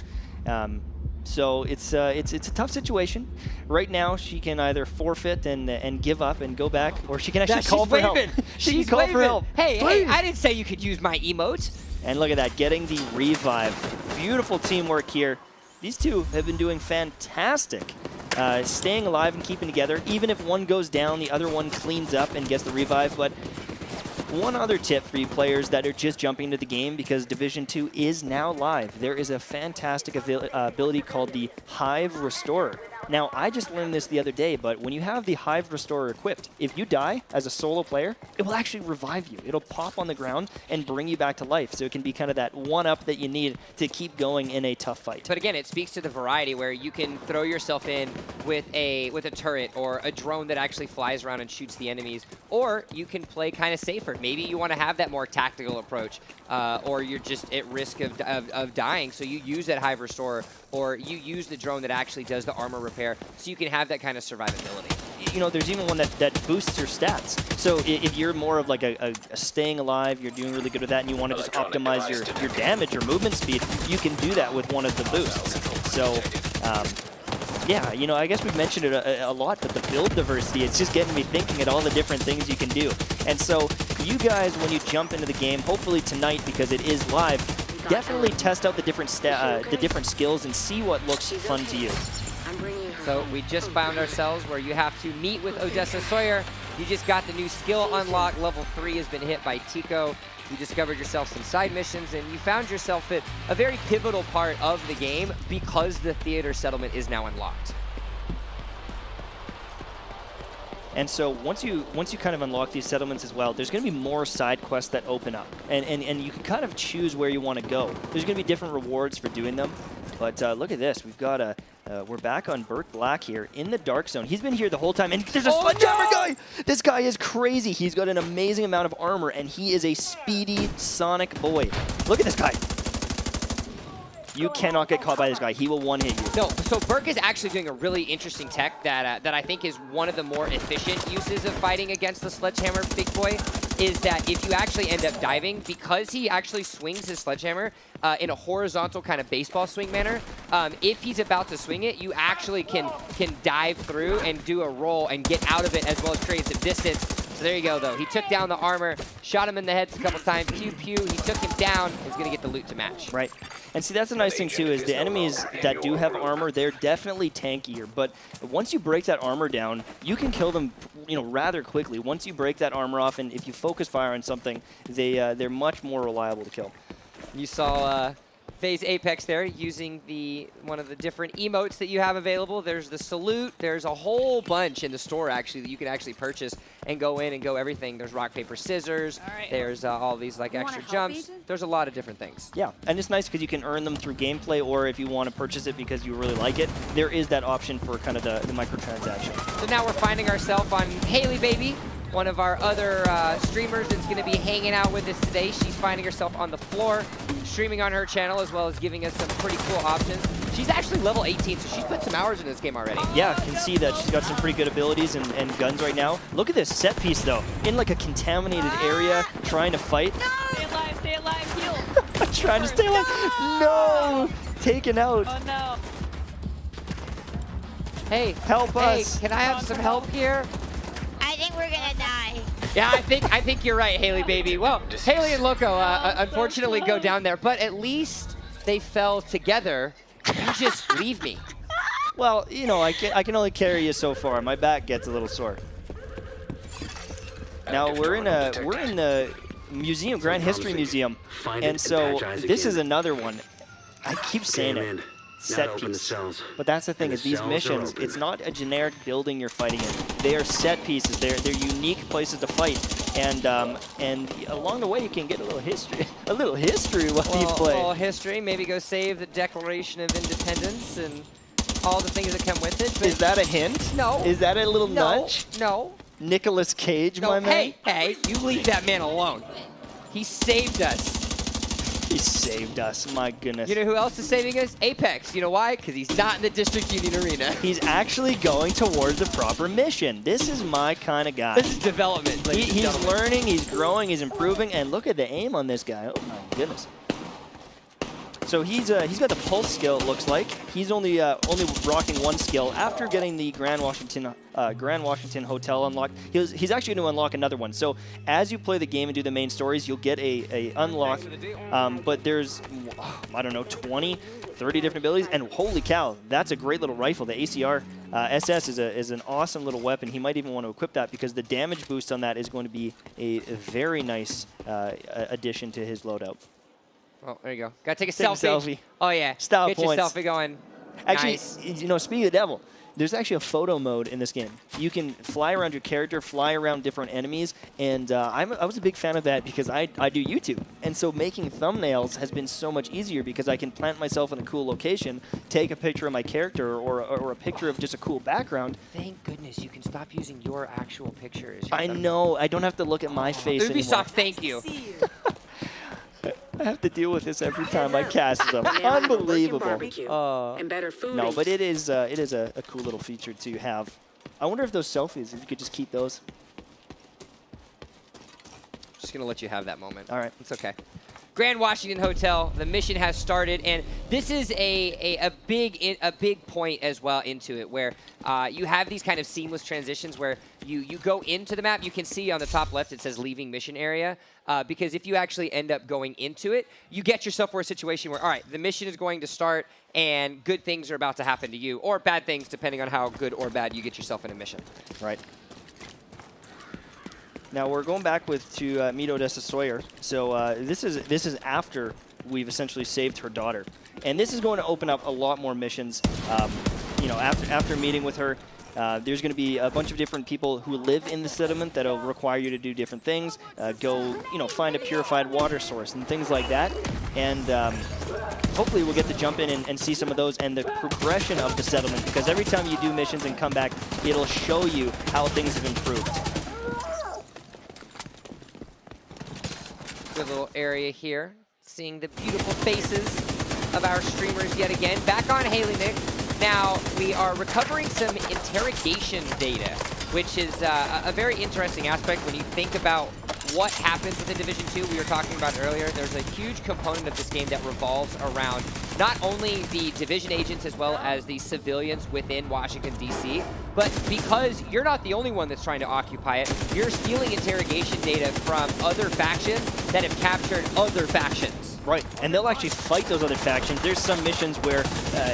So it's a tough situation. Right now, she can either forfeit and give up and go back, or she can actually call for help. She can call for help. Hey, I didn't say you could use my emotes. And look at that, getting the revive. Beautiful teamwork here. These two have been doing fantastic. Staying alive and keeping together. Even if one goes down, the other one cleans up and gets the revive. But one other tip for you players that are just jumping into the game, because Division 2 is now live. There is a fantastic ability called the Hive Restorer. Now, I just learned this the other day, but when you have the Hive Restorer equipped, if you die as a solo player, it will actually revive you. It'll pop on the ground and bring you back to life. So it can be kind of that one-up that you need to keep going in a tough fight. But again, it speaks to the variety where you can throw yourself in with a turret or a drone that actually flies around and shoots the enemies, or you can play kind of safer. Maybe you want to have that more tactical approach, or you're just at risk of dying, so you use that Hive Restorer, or you use the drone that actually does the armor repair, so you can have that kind of survivability. You know, there's even one that boosts your stats. So if you're more of like a staying alive, you're doing really good with that, and you want to just optimize your damage or movement speed, you can do that with one of the boosts. So, yeah, you know, I guess we've mentioned it a lot, but the build diversity, it's just getting me thinking at all the different things you can do. And so you guys, when you jump into the game, hopefully tonight, because it is live, definitely test out the different skills and see what looks fun to you. So we just found ourselves where you have to meet with Odessa Sawyer. You just got the new skill unlock. Level 3 has been hit by Tico. You discovered yourself some side missions, and you found yourself at a very pivotal part of the game because the theater settlement is now unlocked. And so once you kind of unlock these settlements as well, there's going to be more side quests that open up, and you can kind of choose where you want to go. There's going to be different rewards for doing them, but look at this. We've got we're back on Burt Black here in the Dark Zone. He's been here the whole time, and there's a sledgehammer guy! This guy is crazy. He's got an amazing amount of armor, and he is a speedy Sonic boy. Look at this guy. You cannot get caught by this guy. He will one-hit you. No, so Burke is actually doing a really interesting tech that I think is one of the more efficient uses of fighting against the Sledgehammer big boy, is that if you actually end up diving, because he actually swings his Sledgehammer in a horizontal kind of baseball swing manner, if he's about to swing it, you actually can dive through and do a roll and get out of it, as well as create some distance. So there you go, though. He took down the armor, shot him in the head a couple times, pew pew, he took him down, he's gonna get the loot to match. Right. And see, that's the nice thing too, is the enemies that do have armor, they're definitely tankier, but once you break that armor down, you can kill them, you know, rather quickly. Once you break that armor off, and if you focus fire on something, they're much more reliable to kill. You saw FaZe Apex there using one of the different emotes that you have available. There's the salute. There's a whole bunch in the store actually that you can actually purchase and go in and go everything. There's rock, paper, scissors. There's all these like extra jumps. There's a lot of different things. Yeah, and it's nice because you can earn them through gameplay, or if you want to purchase it because you really like it, there is that option for kind of the microtransaction. So now we're finding ourselves on Haley Baby, one of our other streamers that's going to be hanging out with us today. She's finding herself on the floor, streaming on her channel, as well as giving us some pretty cool options. She's actually level 18, so she's put some hours in this game already. Yeah, I can see that she's got some pretty good abilities and guns right now. Look at this set piece, though. In like a contaminated area, trying to fight. No! Stay alive, heal. Trying to stay alive. No! Taken out. Oh no. Hey, help us. Hey, can I have some help here? I think we're gonna die. Yeah, I think you're right, Haley Baby. Well, Haley and Loco unfortunately go down there, but at least they fell together. You just leave me. Well, you know, I can only carry you so far. My back gets a little sore. Now we're in the museum, Grand History Museum, and so this is another one. I keep saying it, set piece. But that's the thing, is these missions, it's not a generic building you're fighting in. They are set pieces. They're unique places to fight, and along the way you can get a little history, while you play. A little history. Maybe go save the Declaration of Independence and all the things that come with it. But is that a hint? No. Is that a little nudge? No. Nicolas Cage, No. my man. Hey, you leave that man alone. He saved us. He saved us, my goodness. You know who else is saving us? Apex. You know why? Because he's not in the District Union Arena. He's actually going towards the proper mission. This is my kind of guy. This is development. He's learning, he's growing, he's improving, and look at the aim on this guy. Oh my goodness. So he's got the pulse skill, it looks like. He's only rocking one skill after getting the Grand Washington Hotel unlocked. He's actually going to unlock another one. So as you play the game and do the main stories, you'll get a unlock. But there's, I don't know, 20, 30 different abilities. And holy cow, that's a great little rifle. The ACR SS is an awesome little weapon. He might even want to equip that because the damage boost on that is going to be a very nice addition to his loadout. Oh, there you go. Gotta take a Take a selfie. selfie. Oh yeah. Style Get points. your selfie going. Actually, Nice. you know, speaking of the devil, there's actually a photo mode in this game. You can fly around your character, fly around different enemies, and I was a big fan of that because I do YouTube. And so making thumbnails has been so much easier because I can plant myself in a cool location, take a picture of my character or a picture of just a cool background. Thank goodness you can stop using your actual pictures. I know. I don't have to look at my face anymore. Ubisoft, thank you. I have to deal with this every time I cast them. Now I have a working Unbelievable. barbecue and better food. No, but it is a cool little feature to have. I wonder if those selfies, if you could just keep those. Just gonna let you have that moment. All right. It's okay. Grand Washington Hotel, the mission has started, and this is a big point as well into it, where you have these kind of seamless transitions where you go into the map. You can see on the top left it says leaving mission area, because if you actually end up going into it, you get yourself for a situation where, all right, the mission is going to start and good things are about to happen to you, or bad things depending on how good or bad you get yourself in a mission. Right. Now we're going back to meet Odessa Sawyer. So this is after we've essentially saved her daughter, and this is going to open up a lot more missions. You know, after meeting with her, there's going to be a bunch of different people who live in the settlement that'll require you to do different things. Go, you know, find a purified water source and things like that. And hopefully we'll get to jump in and see some of those and the progression of the settlement, because every time you do missions and come back, it'll show you how things have improved. Good little area here. Seeing the beautiful faces of our streamers yet again. Back on Haley Nick. Now, we are recovering some interrogation data, which is a very interesting aspect when you think about what happens within Division 2. We were talking about earlier, there's a huge component of this game that revolves around not only the Division agents as well as the civilians within Washington, D.C., but because you're not the only one that's trying to occupy it, you're stealing interrogation data from other factions that have captured other factions. Right, and they'll actually fight those other factions. There's some missions where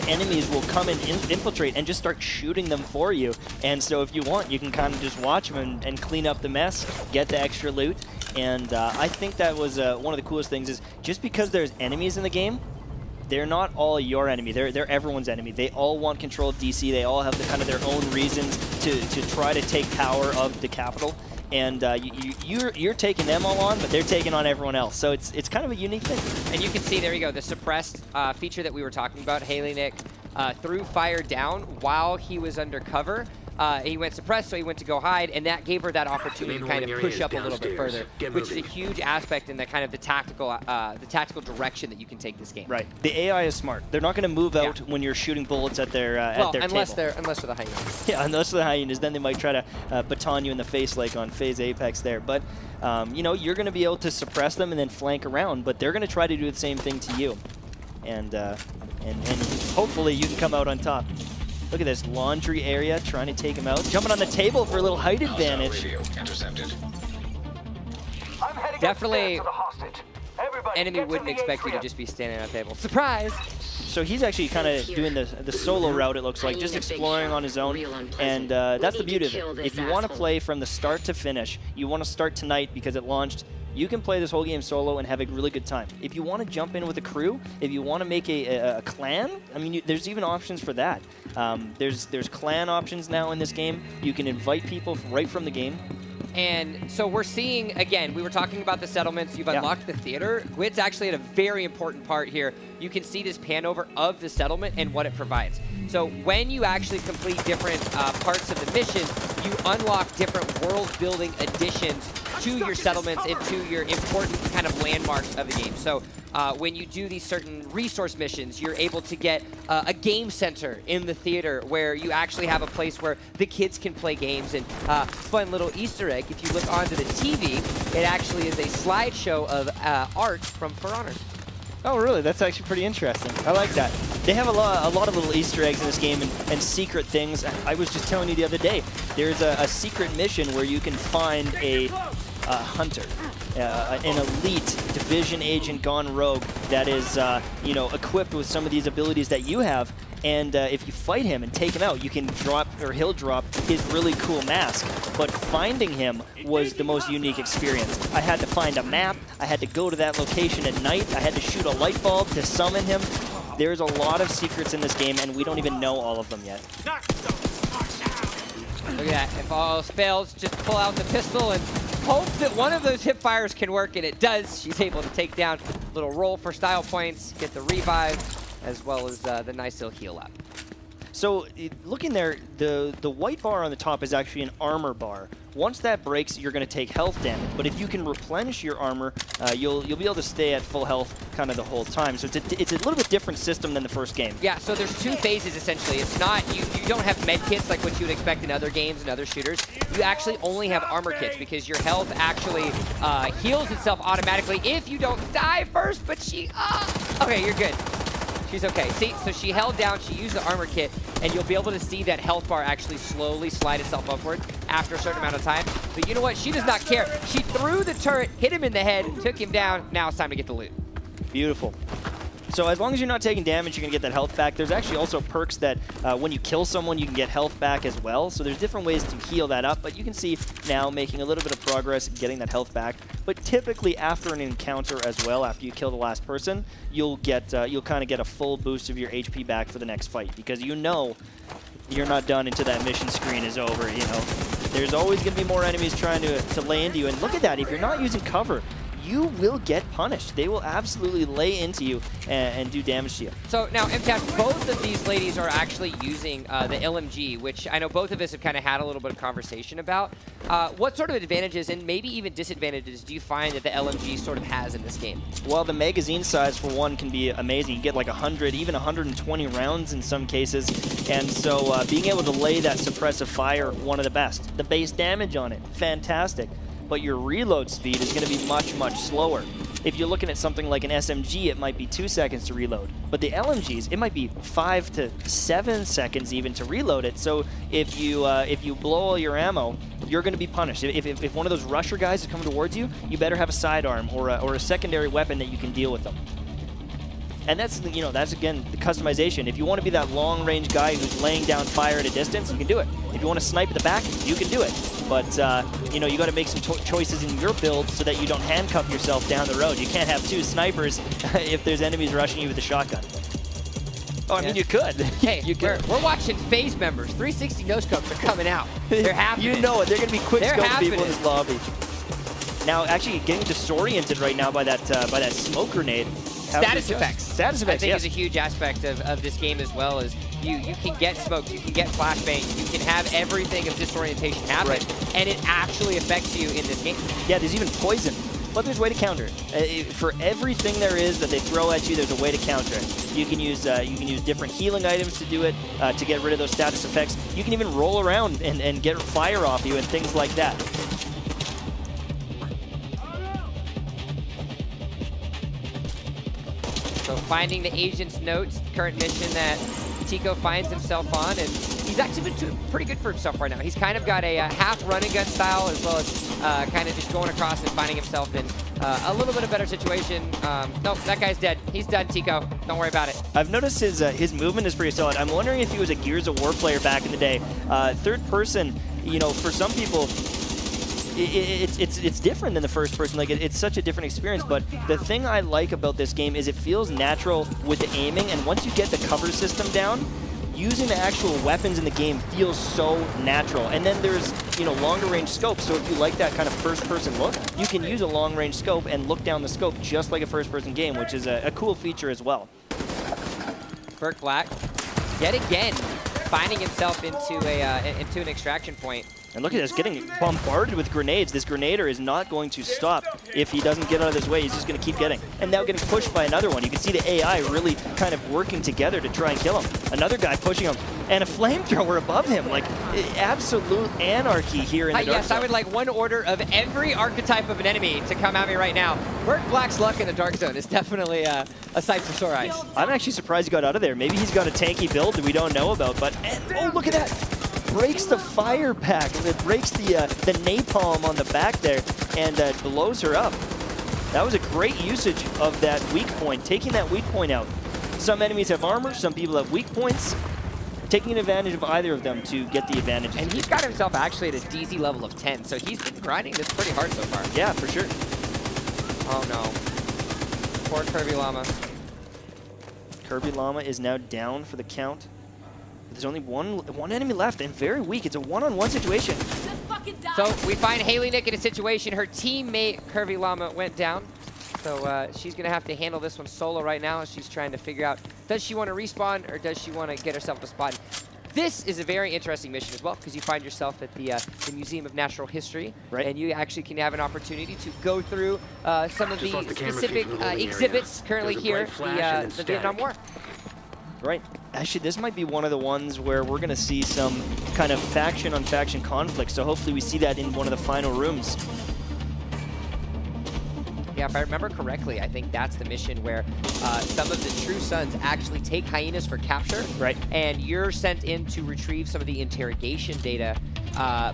enemies will come and infiltrate and just start shooting them for you. And so if you want, you can kind of just watch them and clean up the mess, get the extra loot. And I think that was one of the coolest things is just because there's enemies in the game, they're not all your enemy. They're everyone's enemy. They all want control of DC. They all have kind of their own reasons to try to take power of the capital. And you're taking them all on, but they're taking on everyone else. So it's kind of a unique thing. And you can see, there you go, the suppressed feature that we were talking about. Haley Nick threw fire down while he was undercover. He went suppressed, so he went to go hide, and that gave her that opportunity to kind of push up a little bit further, which is a huge aspect in the kind of the tactical direction that you can take this game. Right. The AI is smart. They're not going to move out when you're shooting bullets at their unless table. unless they're the hyenas. Yeah, unless they're the hyenas, then they might try to baton you in the face like on Phase Apex there. But you know, you're going to be able to suppress them and then flank around, but they're going to try to do the same thing to you, and hopefully you can come out on top. Look at this laundry area, trying to take him out. Jumping on the table for a little height advantage. Definitely, enemy wouldn't expect you to just be standing on a table. Surprise! So he's actually kind of doing the solo route, it looks like, just exploring on his own. And that's the beauty of it. If you want to play from the start to finish, you want to start tonight because it launched, you can play this whole game solo and have a really good time. If you want to jump in with a crew, if you want to make a clan, I mean, there's even options for that. There's clan options now in this game. You can invite people right from the game. And so we're seeing, again, we were talking about the settlements. You've unlocked the theater. Gwit's actually at a very important part here. You can see this pan over of the settlement and what it provides. So when you actually complete different parts of the mission, you unlock different world-building additions to your settlements and to your important kind of landmarks of the game. So when you do these certain resource missions, you're able to get a game center in the theater where you actually have a place where the kids can play games. And fun little Easter egg, if you look onto the TV, it actually is a slideshow of art from For Honor. Oh, really? That's actually pretty interesting. I like that. They have a lot of little Easter eggs in this game and secret things. I was just telling you the other day, there's a secret mission where you can find a hunter, an elite division agent gone rogue that is, you know, equipped with some of these abilities that you have. And if you fight him and take him out, you can drop, or he'll drop, his really cool mask. But finding him was the most unique experience. I had to find a map, I had to go to that location at night, I had to shoot a light bulb to summon him. There's a lot of secrets in this game, and we don't even know all of them yet. Look at that. If all else fails, just pull out the pistol and hope that one of those hip fires can work, and it does. She's able to take down a little roll for style points, get the revive, as well as the nice little heal up. So looking there, the white bar on the top is actually an armor bar. Once that breaks, you're going to take health damage. But if you can replenish your armor, you'll be able to stay at full health kind of the whole time. So it's a little bit different system than the first game. Yeah, so there's two phases essentially. It's not, you don't have med kits like what you would expect in other games and other shooters. You actually only have armor kits because your health actually heals itself automatically if you don't die first, but okay, you're good. She's okay. See, so she held down, she used the armor kit, and you'll be able to see that health bar actually slowly slide itself upward after a certain amount of time. But you know what? She does not care. She threw the turret, hit him in the head, took him down. Now it's time to get the loot. Beautiful. So as long as you're not taking damage, you're going to get that health back. There's actually also perks that when you kill someone, you can get health back as well. So there's different ways to heal that up. But you can see now making a little bit of progress, getting that health back. But typically after an encounter as well, after you kill the last person, you'll kind of get a full boost of your HP back for the next fight. Because you know you're not done until that mission screen is over, you know. There's always going to be more enemies trying to lay into you. And look at that, if you're not using cover, you will get punished. They will absolutely lay into you and do damage to you. So now, MTAF, both of these ladies are actually using the LMG, which I know both of us have kind of had a little bit of conversation about. What sort of advantages and maybe even disadvantages do you find that the LMG sort of has in this game? Well, the magazine size, for one, can be amazing. You get like 100, even 120 rounds in some cases. And so being able to lay that suppressive fire, one of the best. The base damage on it, fantastic. But your reload speed is going to be much, much slower. If you're looking at something like an SMG, it might be 2 seconds to reload. But the LMGs, it might be 5 to 7 seconds even to reload it. So if you blow all your ammo, you're going to be punished. If one of those rusher guys is coming towards you, you better have a sidearm or a secondary weapon that you can deal with them. And that's, you know, that's again the customization. If you want to be that long-range guy who's laying down fire at a distance, you can do it. If you want to snipe at the back, you can do it. But you know, you got to make some choices in your build so that you don't handcuff yourself down the road. You can't have 2 snipers if there's enemies rushing you with a shotgun. Oh, I mean, you could. Hey, you could. We're watching phase members. 360 no-scopes are coming out. They're happening. You know it. They're going to be quick-scope people in this lobby. Now, actually, getting disoriented right now by that smoke grenade. Status effects. Status effects, I think yes. is a huge aspect of this game as well. Is you can get smoked, you can get flashbang, you can have everything of disorientation happen, right, and it actually affects you in this game. Yeah, there's even poison, but there's a way to counter it. For everything there is that they throw at you, there's a way to counter it. You can use different healing items to do it, to get rid of those status effects. You can even roll around and get fire off you and things like that. So finding the agent's notes, current mission that Tico finds himself on, and he's actually been doing pretty good for himself right now. He's kind of got a half run and gun style, as well as kind of just going across and finding himself in a little bit of better situation. Nope, that guy's dead. He's done, Tico. Don't worry about it. I've noticed his movement is pretty solid. I'm wondering if he was a Gears of War player back in the day. Third person, you know, for some people, it's different than the first person. Like it's such a different experience. But the thing I like about this game is it feels natural with the aiming, and once you get the cover system down, using the actual weapons in the game feels so natural. And then there's, you know, longer range scopes. So if you like that kind of first person look, you can use a long range scope and look down the scope just like a first person game, which is a cool feature as well. Burke Black, yet again, finding himself into an extraction point. And look at this, getting bombarded with grenades. This grenader is not going to stop if he doesn't get out of his way. He's just going to keep getting. And now getting pushed by another one. You can see the AI really kind of working together to try and kill him. Another guy pushing him. And a flamethrower above him. Like, absolute anarchy here in the dark Yes, zone. I would like one order of every archetype of an enemy to come at me right now. Merc Black's luck in the dark zone is definitely a sight for sore eyes. I'm actually surprised he got out of there. Maybe he's got a tanky build that we don't know about. But, oh, look at that. Breaks the fire pack. It breaks the napalm on the back there and blows her up. That was a great usage of that weak point, taking that weak point out. Some enemies have armor, some people have weak points. Taking advantage of either of them to get the advantage. And he's got himself actually at a DZ level of 10, so he's been grinding this pretty hard so far. Yeah, for sure. Oh no. Poor Kirby Llama. Kirby Llama is now down for the count. There's only one enemy left and very weak. It's a one-on-one situation. So we find Haley Nick in a situation. Her teammate Kirby Llama went down. So she's going to have to handle this one solo right now as she's trying to figure out, does she want to respawn or does she want to get herself a spot? This is a very interesting mission as well because you find yourself at the Museum of Natural History. Right. And you actually can have an opportunity to go through some of the specific exhibits currently here, the Vietnam War. Right. Actually, this might be one of the ones where we're going to see some kind of faction-on-faction conflict. So hopefully we see that in one of the final rooms. Yeah, if I remember correctly, I think that's the mission where some of the True Sons actually take hyenas for capture. Right. And you're sent in to retrieve some of the interrogation data,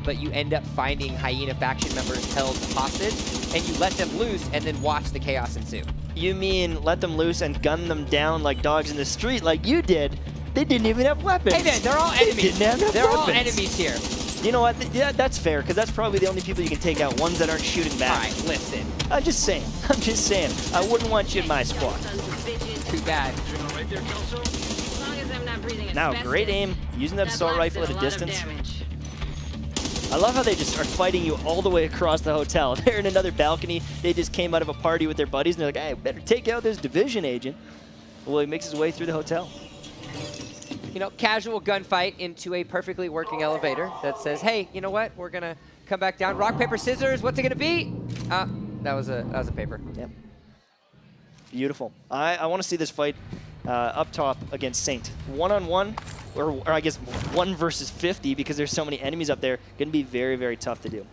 but you end up finding hyena faction members held hostage, and you let them loose and then watch the chaos ensue. You mean let them loose and gun them down like dogs in the street like you did? They didn't even have weapons. Hey man, they're all enemies. They're all weapons. enemies here. You know what? Yeah, that's fair, because that's probably the only people you can take out, ones that aren't shooting back. All right, listen. I'm just saying. I'm just saying. I wouldn't want you in my squad. Too bad. Now, great aim, using that assault rifle at a distance. I love how they just are fighting you all the way across the hotel. They're in another balcony. They just came out of a party with their buddies, and they're like, hey, better take out this division agent. Well, he makes his way through the hotel. You know, casual gunfight into a perfectly working elevator that says, hey, you know what? We're going to come back down. Rock, paper, scissors. What's it going to be? That was a paper. Yep. Beautiful. I want to see this fight up top against Saint. One-on-one, or I guess 1 versus 50, because there's so many enemies up there. Going to be very, very tough to do.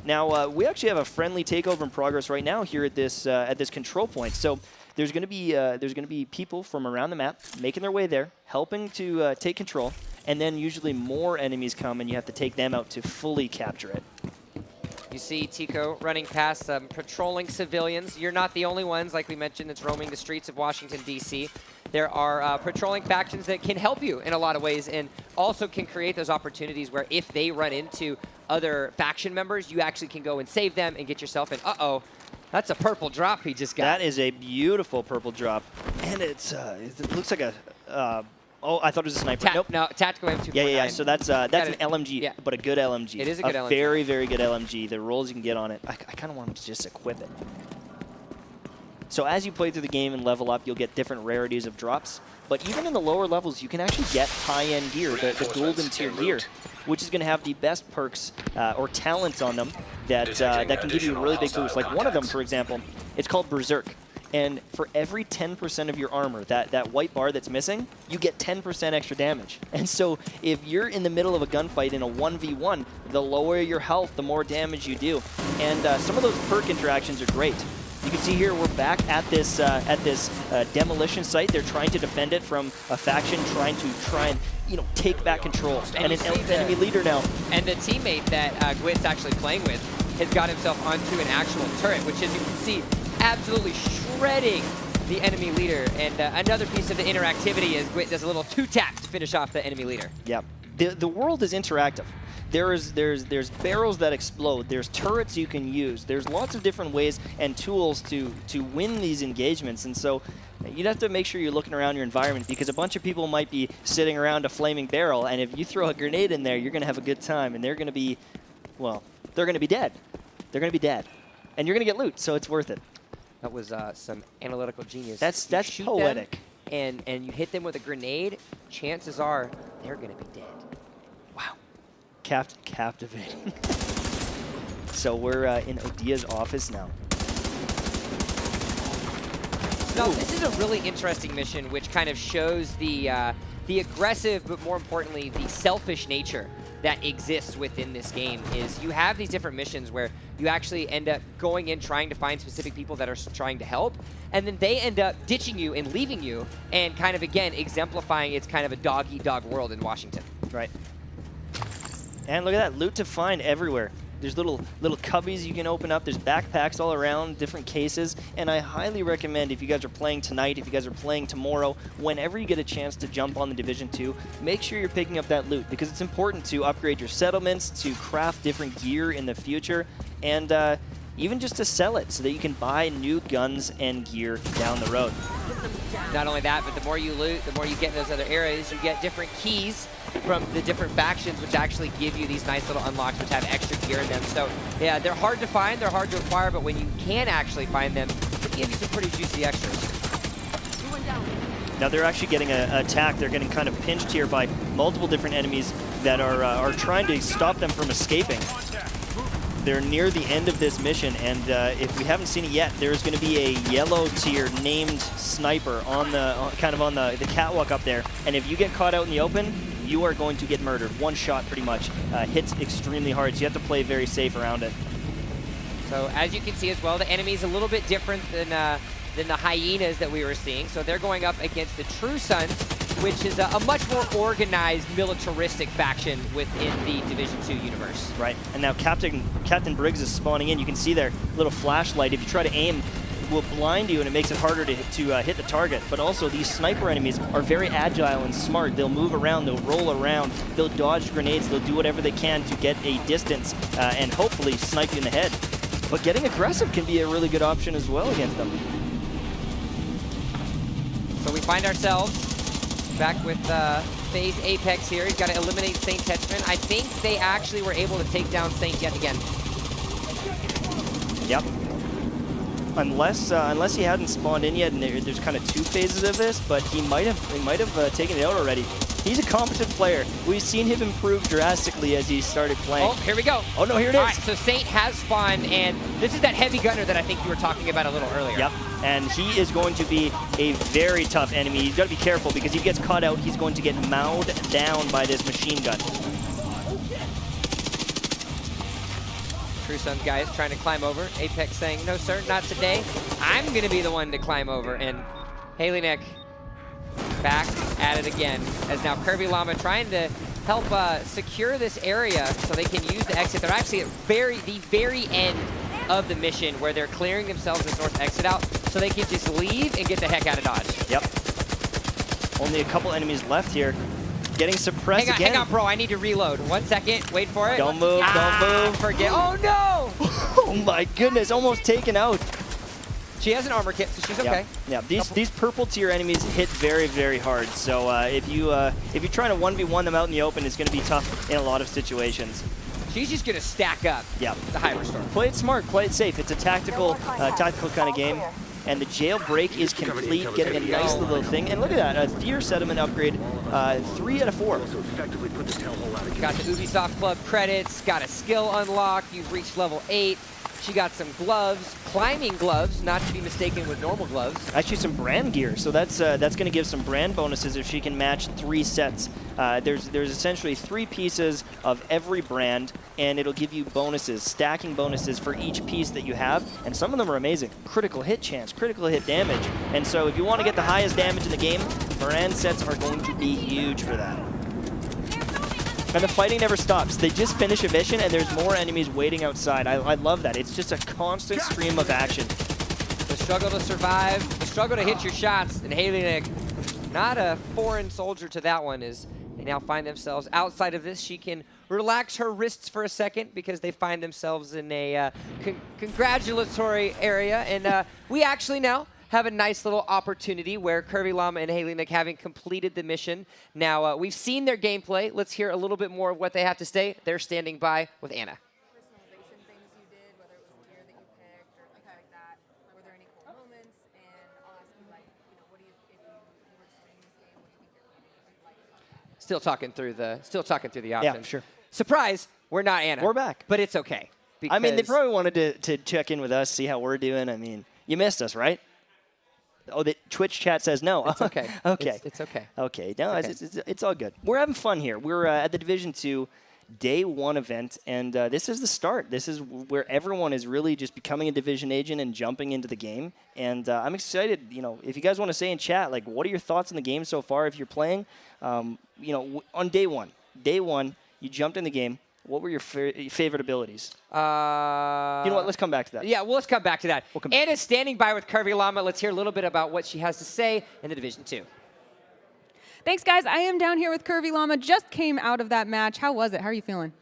Now, we actually have a friendly takeover in progress right now here at this control point. So there's going to be people from around the map making their way there, helping to take control, and then usually more enemies come, and you have to take them out to fully capture it. You see Tico running past some patrolling civilians. You're not the only ones, like we mentioned, that's roaming the streets of Washington, D.C. There are patrolling factions that can help you in a lot of ways and also can create those opportunities where if they run into other faction members, you actually can go and save them and get yourself in. Uh-oh, that's a purple drop he just got. That is a beautiful purple drop. And it looks like a... oh, I thought it was a sniper. Nope. No, tactical M249. Yeah. So that's an LMG, yeah. but a good LMG. It is a good LMG. Very, very good LMG. The rolls you can get on it, I kind of want to just equip it. So as you play through the game and level up, you'll get different rarities of drops. But even in the lower levels, you can actually get high-end gear, the golden tier gear, which is going to have the best perks or talents on them that can give you a really big boost. Like one of them, for example, it's called Berserk. And for every 10% of your armor, that white bar that's missing, you get 10% extra damage. And so if you're in the middle of a gunfight in a 1v1, the lower your health, the more damage you do. And some of those perk interactions are great. You can see here we're back at this demolition site. They're trying to defend it from a faction trying and take back control. And an enemy leader now. And the teammate that Gwyn's actually playing with has got himself onto an actual turret, which, as you can see, absolutely shredding the enemy leader. And another piece of the interactivity is Gwyn does a little two-tap to finish off the enemy leader. Yeah, the world is interactive. There's barrels that explode. There's turrets you can use. There's lots of different ways and tools to win these engagements. And so you'd have to make sure you're looking around your environment, because a bunch of people might be sitting around a flaming barrel, and if you throw a grenade in there, you're going to have a good time, and they're going to be, well, they're going to be dead. They're going to be dead. And you're going to get loot, so it's worth it. That was some analytical genius. That's shoot poetic. Them and you hit them with a grenade, chances are they're going to be dead. Wow. Captivating. So we're in Odia's office now. Now, this is a really interesting mission, which kind of shows the aggressive, but more importantly, the selfish nature that exists within this game. Is you have these different missions where you actually end up going in trying to find specific people that are trying to help, and then they end up ditching you and leaving you, and kind of, again, exemplifying it's kind of a dog-eat-dog world in Washington. Right. And look at that, loot to find everywhere. There's little cubbies you can open up. There's backpacks all around, different cases. And I highly recommend, if you guys are playing tonight, if you guys are playing tomorrow, whenever you get a chance to jump on the Division 2, make sure you're picking up that loot, because it's important to upgrade your settlements, to craft different gear in the future, and even just to sell it so that you can buy new guns and gear down the road. Not only that, but the more you loot, the more you get in those other areas, you get different keys from the different factions, which actually give you these nice little unlocks which have extra gear in them. So yeah, they're hard to find, they're hard to acquire, but when you can actually find them, they give you some pretty juicy extras. Now they're actually getting attacked. They're getting kind of pinched here by multiple different enemies that are trying to stop them from escaping. They're near the end of this mission, and if we haven't seen it yet, there's going to be a yellow tier named sniper on the kind of on the catwalk up there. And if you get caught out in the open, you are going to get murdered. One shot, pretty much. Hits extremely hard, so you have to play very safe around it. So as you can see as well, the enemy's a little bit different than the hyenas that we were seeing. So they're going up against the True Sons, which is a much more organized, militaristic faction within the Division 2 universe. Right, and now Captain Briggs is spawning in. You can see their little flashlight. If you try to aim, will blind you, and it makes it harder to hit the target. But also, these sniper enemies are very agile and smart. They'll move around, they'll roll around, they'll dodge grenades, they'll do whatever they can to get a distance and hopefully snipe you in the head. But getting aggressive can be a really good option as well against them. So we find ourselves back with FaZe Apex here. He's got to eliminate Saint Tetchman. I think they actually were able to take down Saint yet again. Yep. Unless he hadn't spawned in yet, and there's kind of two phases of this, but he might have taken it out already. He's a competent player. We've seen him improve drastically as he started playing. Oh, here we go. Oh no, here it is. All right, so Saint has spawned, and this is that heavy gunner that I think you were talking about a little earlier. Yep, and he is going to be a very tough enemy. You've got to be careful, because if he gets caught out, he's going to get mowed down by this machine gun. True Sons guys trying to climb over. Apex saying, no sir, not today. I'm going to be the one to climb over. And Haley Nick back at it again, as now Curvy Llama trying to help secure this area so they can use the exit. They're actually at the very end of the mission, where they're clearing themselves this north exit out so they can just leave and get the heck out of Dodge. Yep. Only a couple enemies left here. Getting suppressed again. Hang on, bro. I need to reload. 1 second. Wait for it. Don't move. Don't move. Forget. Oh, no! Oh, my goodness. Almost taken out. She has an armor kit, so she's okay. Yeah. These purple tier enemies hit very, very hard. So if you're trying to 1v1 them out in the open, it's going to be tough in a lot of situations. She's just going to stack up the Hyperstorm. Play it smart. Play it safe. It's a tactical kind of game. And the jailbreak is complete, getting a nice little thing. And look at that, a tier settlement upgrade, 3 out of 4. Got the Ubisoft Club credits, got a skill unlock, you've reached level 8. She got some gloves, climbing gloves, not to be mistaken with normal gloves. Actually, some brand gear, so that's going to give some brand bonuses if she can match 3 sets. There's essentially 3 pieces of every brand, and it'll give you bonuses, stacking bonuses for each piece that you have, and some of them are amazing. Critical hit chance, critical hit damage, and so if you want to get the highest damage in the game, brand sets are going to be huge for that. And the fighting never stops. They just finish a mission, and there's more enemies waiting outside. I love that. It's just a constant stream of action. The struggle to survive, the struggle to hit your shots, and Haley Nick, not a foreign soldier to that one, is they now find themselves outside of this. She can relax her wrists for a second because they find themselves in a congratulatory area, and we actually now have a nice little opportunity where Curvy Llama and Haley Nick, having completed the mission. Now, we've seen their gameplay. Let's hear a little bit more of what they have to say. They're standing by with Anna. Personalization things you did, whether it was gear that you picked or anything like that. Were there any cool moments? And I'll ask you, like, what do you, if you were streaming this game, what do you think your community would like? Still talking through the options. Yeah, sure. Surprise, we're not Anna. We're back. But it's okay. I mean, they because- probably wanted to check in with us, see how we're doing. I mean, you missed us, right? Oh, the Twitch chat says no. It's okay. Okay. It's okay. Okay. No, It's it's all good. We're having fun here. We're at the Division 2 Day 1 event, and this is the start. This is where everyone is really just becoming a Division agent and jumping into the game. And I'm excited. You know, if you guys want to say in chat, like, what are your thoughts on the game so far? If you're playing, you know, on day one, you jumped in the game. What were your favorite abilities? You know what? Let's come back to that. Yeah, well, let's come back to that. We'll come back. Anna's standing by with Curvy Llama. Let's hear a little bit about what she has to say in the Division 2. Thanks, guys. I am down here with Curvy Llama. Just came out of that match. How was it? How are you feeling?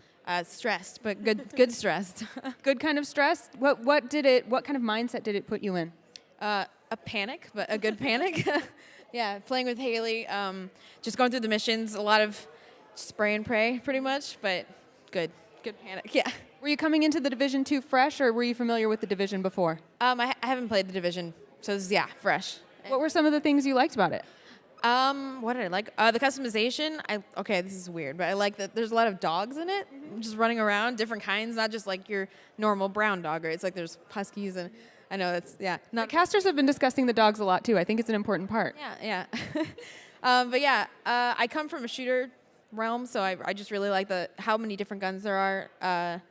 Stressed, but good stressed. Good kind of stress? What kind of mindset did it put you in? A panic, but a good panic. Yeah, playing with Haley, just going through the missions, a lot of spray and pray pretty much, but good panic, yeah. Were you coming into the Division 2 fresh, or were you familiar with the Division before? I haven't played the Division, so this is, yeah, fresh. What were some of the things you liked about it? What did I like? The customization. Okay, this is weird, but I like that there's a lot of dogs in it, just running around, different kinds, not just like your normal brown dog. Right? It's like there's huskies, and I know that's The casters have been discussing the dogs a lot too. I think it's an important part. Yeah. But yeah, I come from a shooter realm, so I just really like how many different guns there are.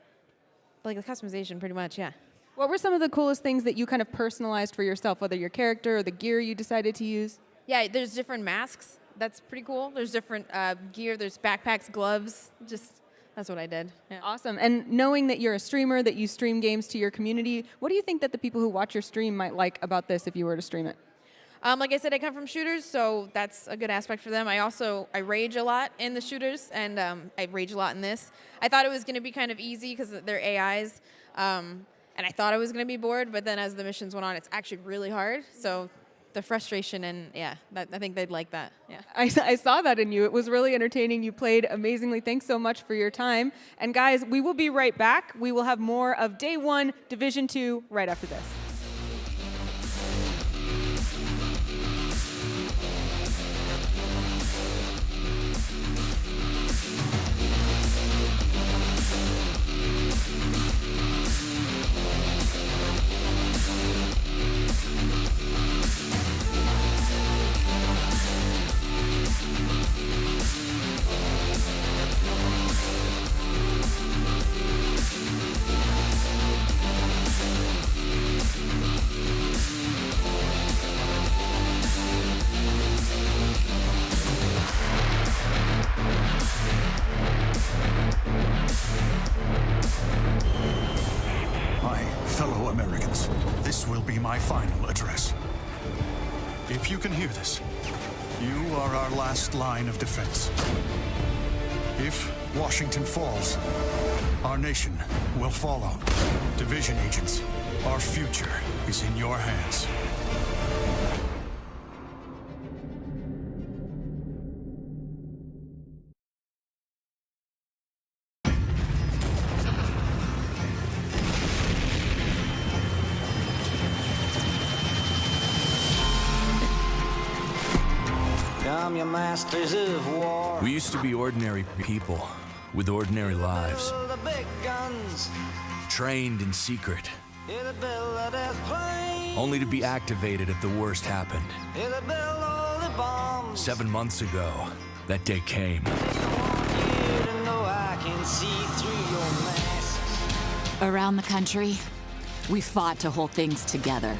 Like the customization, pretty much. Yeah. What were some of the coolest things that you kind of personalized for yourself, whether your character or the gear you decided to use? Yeah, there's different masks. That's pretty cool. There's different gear. There's backpacks, gloves. That's what I did. Yeah. Awesome. And knowing that you're a streamer, that you stream games to your community, what do you think that the people who watch your stream might like about this if you were to stream it? Like I said, I come from shooters, so that's a good aspect for them. I rage a lot in the shooters, and I rage a lot in this. I thought it was going to be kind of easy because they're AIs, and I thought I was going to be bored, but then as the missions went on, it's actually really hard. So the frustration and, I think they'd like that. Yeah. I saw that in you. It was really entertaining. You played amazingly. Thanks so much for your time. And guys, we will be right back. We will have more of Day 1, Division 2 right after this. Fellow Americans, this will be my final address. If you can hear this, you are our last line of defense. If Washington falls, our nation will follow. Division agents, our future is in your hands. Your masters of war. We used to be ordinary people with ordinary lives, The big guns. trained in secret, Hear the bell of death plane. only to be activated if the worst happened. Hear the bell of the bombs. 7 months ago, that day came. I want you to know I can see through your masks. Around the country, we fought to hold things together,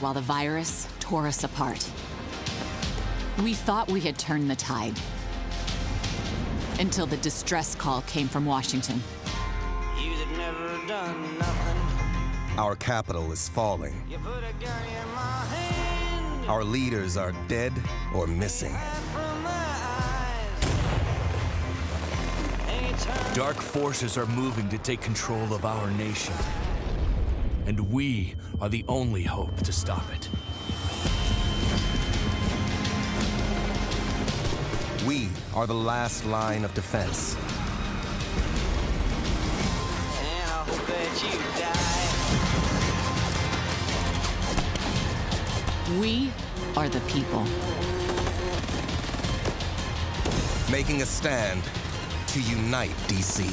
while the virus tore us apart. We thought we had turned the tide, until the distress call came from Washington. You that never done nothing. Our capital is falling. You put a gun in my hand. Our leaders are dead or missing. From my eyes. Anytime. Dark forces are moving to take control of our nation, and we are the only hope to stop it. We are the last line of defense. And I hope that you die. We are the people. Making a stand to unite DC.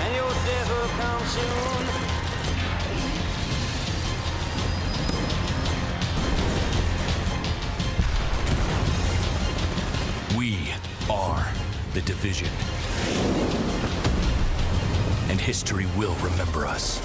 And your death will come soon. We are the Division. And history will remember us.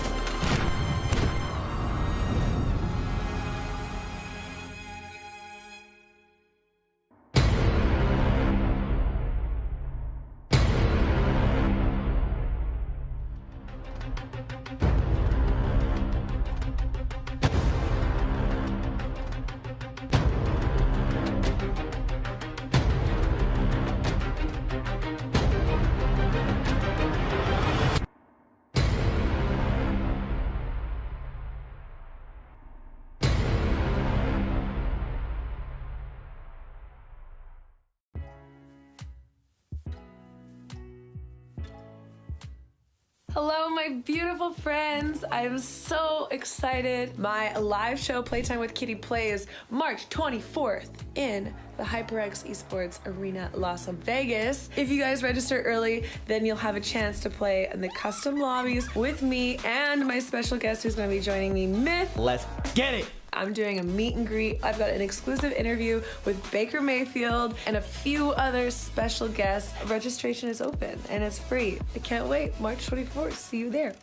Hello, my beautiful friends. I'm so excited. My live show, Playtime with Kitty Plays, March 24th in the HyperX Esports Arena, Las Vegas. If you guys register early, then you'll have a chance to play in the custom lobbies with me and my special guest who's going to be joining me, Myth. Let's get it. I'm doing a meet and greet. I've got an exclusive interview with Baker Mayfield and a few other special guests. Registration is open and it's free. I can't wait. March 24th. See you there.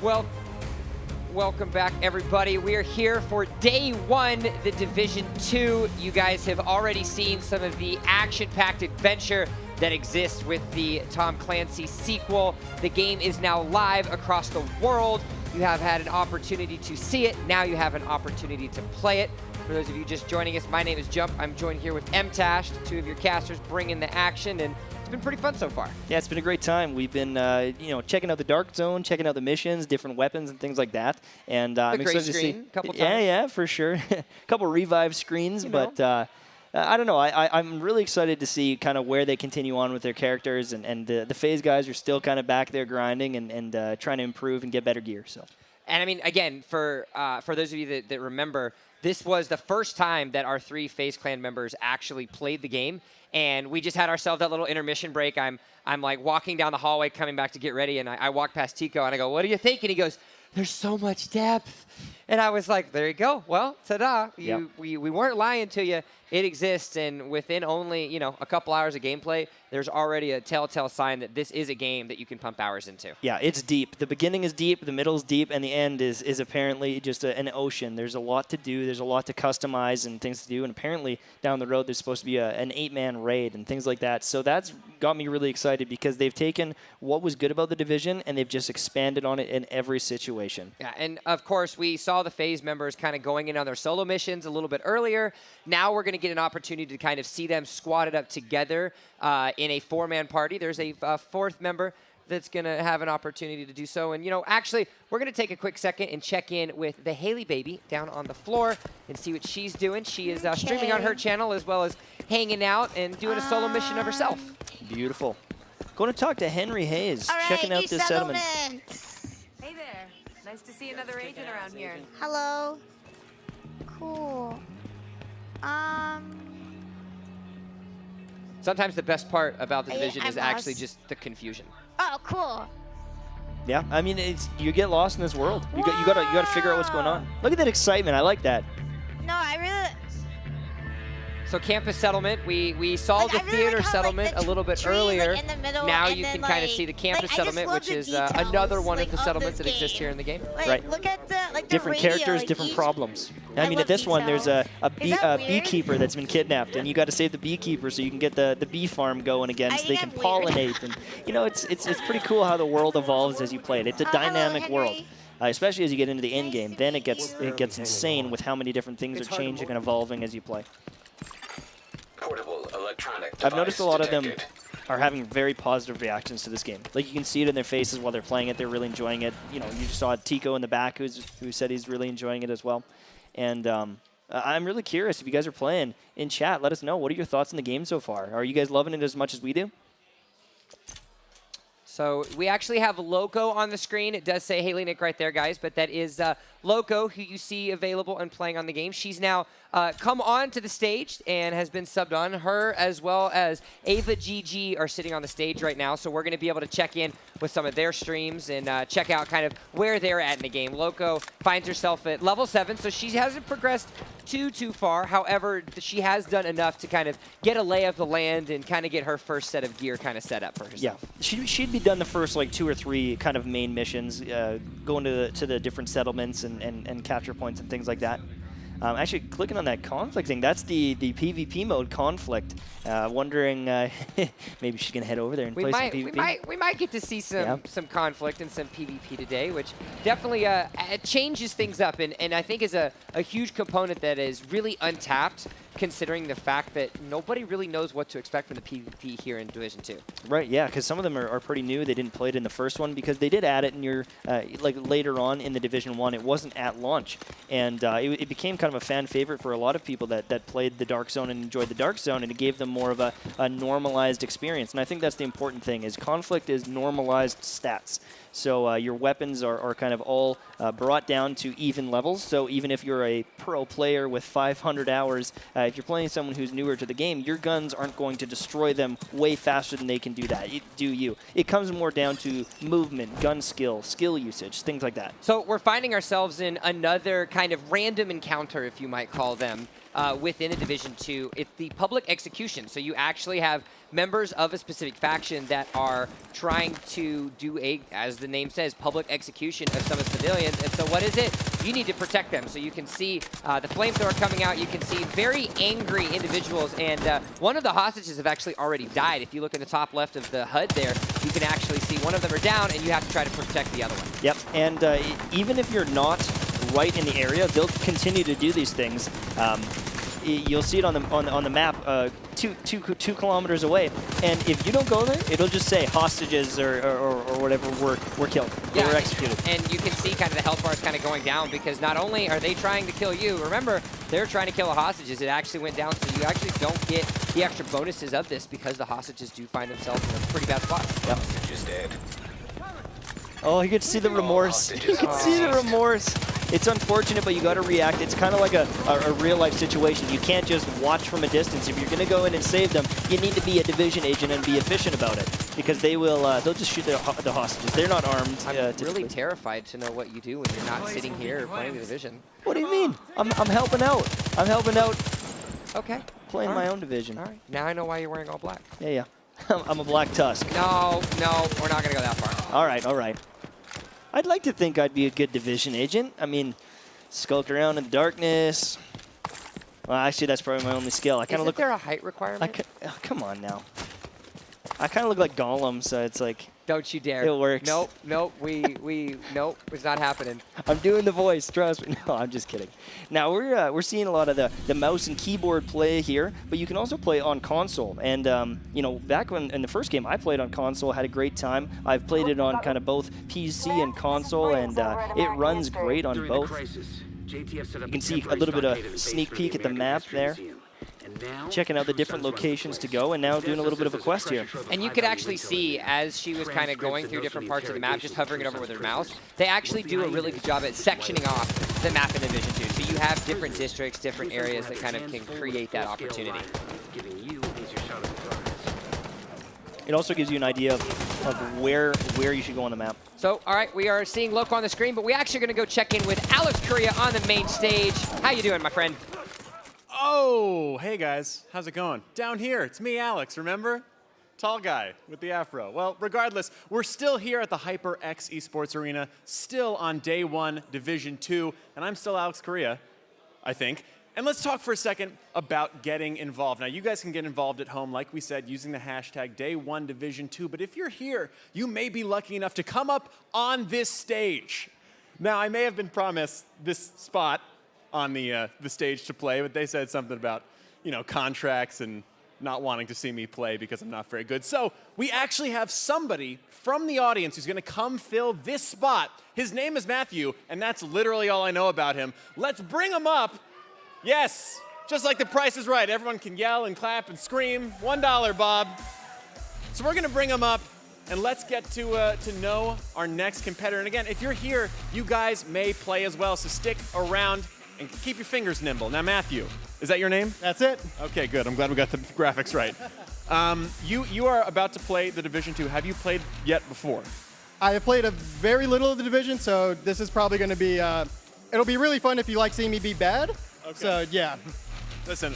Well, welcome back, everybody. We are here for day one, the Division 2. You guys have already seen some of the action-packed adventure that exists with the Tom Clancy sequel. The game is now live across the world. You have had an opportunity to see it. Now you have an opportunity to play it. For those of you just joining us, my name is Jump. I'm joined here with M-Tash, two of your casters bringing the action, and it's been pretty fun so far. Yeah, it's been a great time. We've been, checking out the Dark Zone, checking out the missions, different weapons and things like that. And I'm excited to see. A couple times. Yeah, for sure. A couple revive screens, but I don't know. I'm really excited to see kind of where they continue on with their characters, and the FaZe guys are still kind of back there grinding and trying to improve and get better gear. So. And I mean, again, for those of you that remember, this was the first time that our 3 FaZe Clan members actually played the game, and we just had ourselves that little intermission break. I'm like walking down the hallway, coming back to get ready, and I walk past Tico, and I go, "What do you think?" And he goes, "There's so much depth." And I was like, there you go. Well, ta-da. We weren't lying to you. It exists, and within only, a couple hours of gameplay, there's already a telltale sign that this is a game that you can pump hours into. Yeah, it's deep. The beginning is deep, the middle is deep, and the end is apparently just an ocean. There's a lot to do. There's a lot to customize and things to do, and apparently down the road there's supposed to be an 8-man raid and things like that. So that's got me really excited because they've taken what was good about the Division and they've just expanded on it in every situation. Yeah, and of course we saw the FaZe members kind of going in on their solo missions a little bit earlier. Now we're going to get an opportunity to kind of see them squatted up together in a 4-man party. There's a 4th member that's going to have an opportunity to do so. And, actually, we're going to take a quick second and check in with the Haley baby down on the floor and see what she's doing. She is streaming on her channel as well as hanging out and doing a solo mission of herself. Beautiful. Going to talk to Henry Hayes, checking out this settlement. Hey there. Nice to see another agent around here. Hello. Cool. Sometimes the best part about the Division I'm is actually lost. just the confusion. Oh, cool. Yeah, I mean, you get lost in this world. You got to figure out what's going on. Look at that excitement. I like that. No, I really. So campus settlement, we saw the theater settlement a little bit earlier. Now you can kind of see the campus settlement, which is another one of the settlements that exists here in the game. Right. Look at the Different radio, characters, different problems. I mean, love at this one, there's a that weird? beekeeper that's been kidnapped, and you got to save the beekeeper so you can get the bee farm going again, so they can pollinate. And it's pretty cool how the world evolves as you play it. It's a dynamic world. Especially as you get into the end game, then it gets insane with how many different things are changing and evolving as you play. Portable electronic I've noticed a lot of them detected. are having very positive reactions to this game. Like, you can see it in their faces while they're playing it. They're really enjoying it. You just saw Tico in the back who said he's really enjoying it as well. And I'm really curious if you guys are playing in chat. Let us know. What are your thoughts on the game so far? Are you guys loving it as much as we do? So we actually have Loco on the screen. It does say Haley Nick right there, guys, but that is Loco, who you see available and playing on the game. She's now come on to the stage and has been subbed on. Her as well as Ava GG are sitting on the stage right now, so we're going to be able to check in with some of their streams and check out kind of where they're at in the game. Loco finds herself at level 7, so she hasn't progressed too far. However, she has done enough to kind of get a lay of the land and kind of get her first set of gear kind of set up for herself. Yeah, she'd be done the first like 2 or 3 kind of main missions, going to the different settlements and capture points and things like that. Actually, clicking on that conflict thing, that's the PvP mode conflict. Wondering maybe she's gonna head over there and play some PvP. We might get to see some conflict and some PvP today, which definitely changes things up, and I think is a huge component that is really untapped, considering the fact that nobody really knows what to expect from the PvP here in Division 2. Right, yeah, because some of them are pretty new. They didn't play it in the first one because they did add it in your like later on in the Division 1. It wasn't at launch, and it became kind of a fan favorite for a lot of people that played the Dark Zone and enjoyed the Dark Zone, and it gave them more of a normalized experience. And I think that's the important thing, is conflict is normalized stats. So your weapons are kind of all brought down to even levels. So even if you're a pro player with 500 hours, if you're playing someone who's newer to the game, your guns aren't going to destroy them way faster than they can do that. It comes more down to movement, gun skill usage, things like that. So we're finding ourselves in another kind of random encounter, if you might call them. within a Division 2. It's the public execution. So you actually have members of a specific faction that are trying to do as the name says, public execution of some of the civilians. And so what is it? You need to protect them. So you can see the flamethrower coming out. You can see very angry individuals. And one of the hostages have actually already died. If you look in the top left of the HUD there, you can actually see one of them are down, and you have to try to protect the other one. Yep, and even if you're not right in the area, they'll continue to do these things. You'll see it on the map 2 kilometers away, and if you don't go there, it'll just say hostages or whatever were killed, yeah, were executed. And you can see kind of the health bars kind of going down because not only are they trying to kill you, remember, they're trying to kill the hostages. It actually went down, so you actually don't get the extra bonuses of this because the hostages do find themselves in a pretty bad spot. Yep. Just dead. Oh, you get to see the remorse. You can see the remorse. It's unfortunate, but you got to react. It's kind of like a real-life situation. You can't just watch from a distance. If you're going to go in and save them, you need to be a division agent and be efficient about it, because they'll just shoot the hostages. They're not armed. I'm really terrified to know what you do when you're not sitting here playing the division. What do you mean? I'm helping out. I'm helping out. Okay. Playing my own division. All right. Now I know why you're wearing all black. Yeah. I'm a black tusk. No, we're not going to go that far. All right. I'd like to think I'd be a good division agent. I mean, skulk around in the darkness. Well, actually, that's probably my only skill. I kind of look. Isn't there a height requirement? Oh, come on now. I kind of look like Gollum, so it's like. Don't you dare. It works. Nope. Nope, it's not happening. I'm doing the voice, trust me. No, I'm just kidding. Now, we're seeing a lot of the mouse and keyboard play here, but you can also play on console. And, back when in the first game, I played on console, had a great time. I've played it on kind of both PC and console, and it runs great on both. You can see a little bit of sneak peek at the map there. Checking out the different locations to go, and now doing a little bit of a quest here. And you could actually see, as she was kind of going through different parts of the map, just hovering it over with her mouse, they actually do a really good job at sectioning off the map in Division 2. So you have different districts, different areas that kind of can create that opportunity. It also gives you an idea of where you should go on the map. So, all right, we are seeing Loco on the screen, but we actually are going to go check in with Alex Correa on the main stage. How you doing, my friend? Oh, hey guys, how's it going? Down here, it's me, Alex, remember? Tall guy with the afro. Well, regardless, we're still here at the HyperX Esports Arena, still on day 1, Division 2, and I'm still Alex Correa, I think. And let's talk for a second about getting involved. Now, you guys can get involved at home, like we said, using the hashtag Day1Division2, but if you're here, you may be lucky enough to come up on this stage. Now, I may have been promised this spot on the stage to play, but they said something about, contracts and not wanting to see me play because I'm not very good. So we actually have somebody from the audience who's going to come fill this spot. His name is Matthew, and that's literally all I know about him. Let's bring him up. Yes, just like The Price is Right. Everyone can yell and clap and scream. $1, Bob. So we're going to bring him up, and let's get to know our next competitor. And again, if you're here, you guys may play as well, so stick around and keep your fingers nimble. Now, Matthew, is that your name? That's it. Okay, good. I'm glad we got the graphics right. You are about to play the Division 2. Have you played yet before? I have played a very little of the Division, so this is probably going to be, it'll be really fun if you like seeing me be bad. Okay. So, yeah. Listen,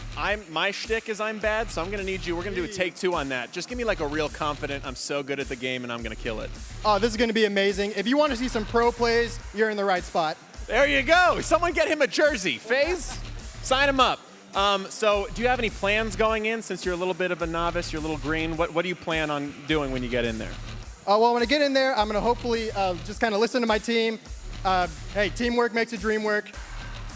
my shtick is I'm bad, so I'm going to need you. We're going to do a take 2 on that. Just give me like a real confident, I'm so good at the game, and I'm going to kill it. Oh, this is going to be amazing. If you want to see some pro plays, you're in the right spot. There you go. Someone get him a jersey. FaZe, sign him up. So do you have any plans going in, since you're a little bit of a novice, you're a little green? What do you plan on doing when you get in there? Well, when I get in there, I'm going to hopefully just kind of listen to my team. Hey, teamwork makes a dream work.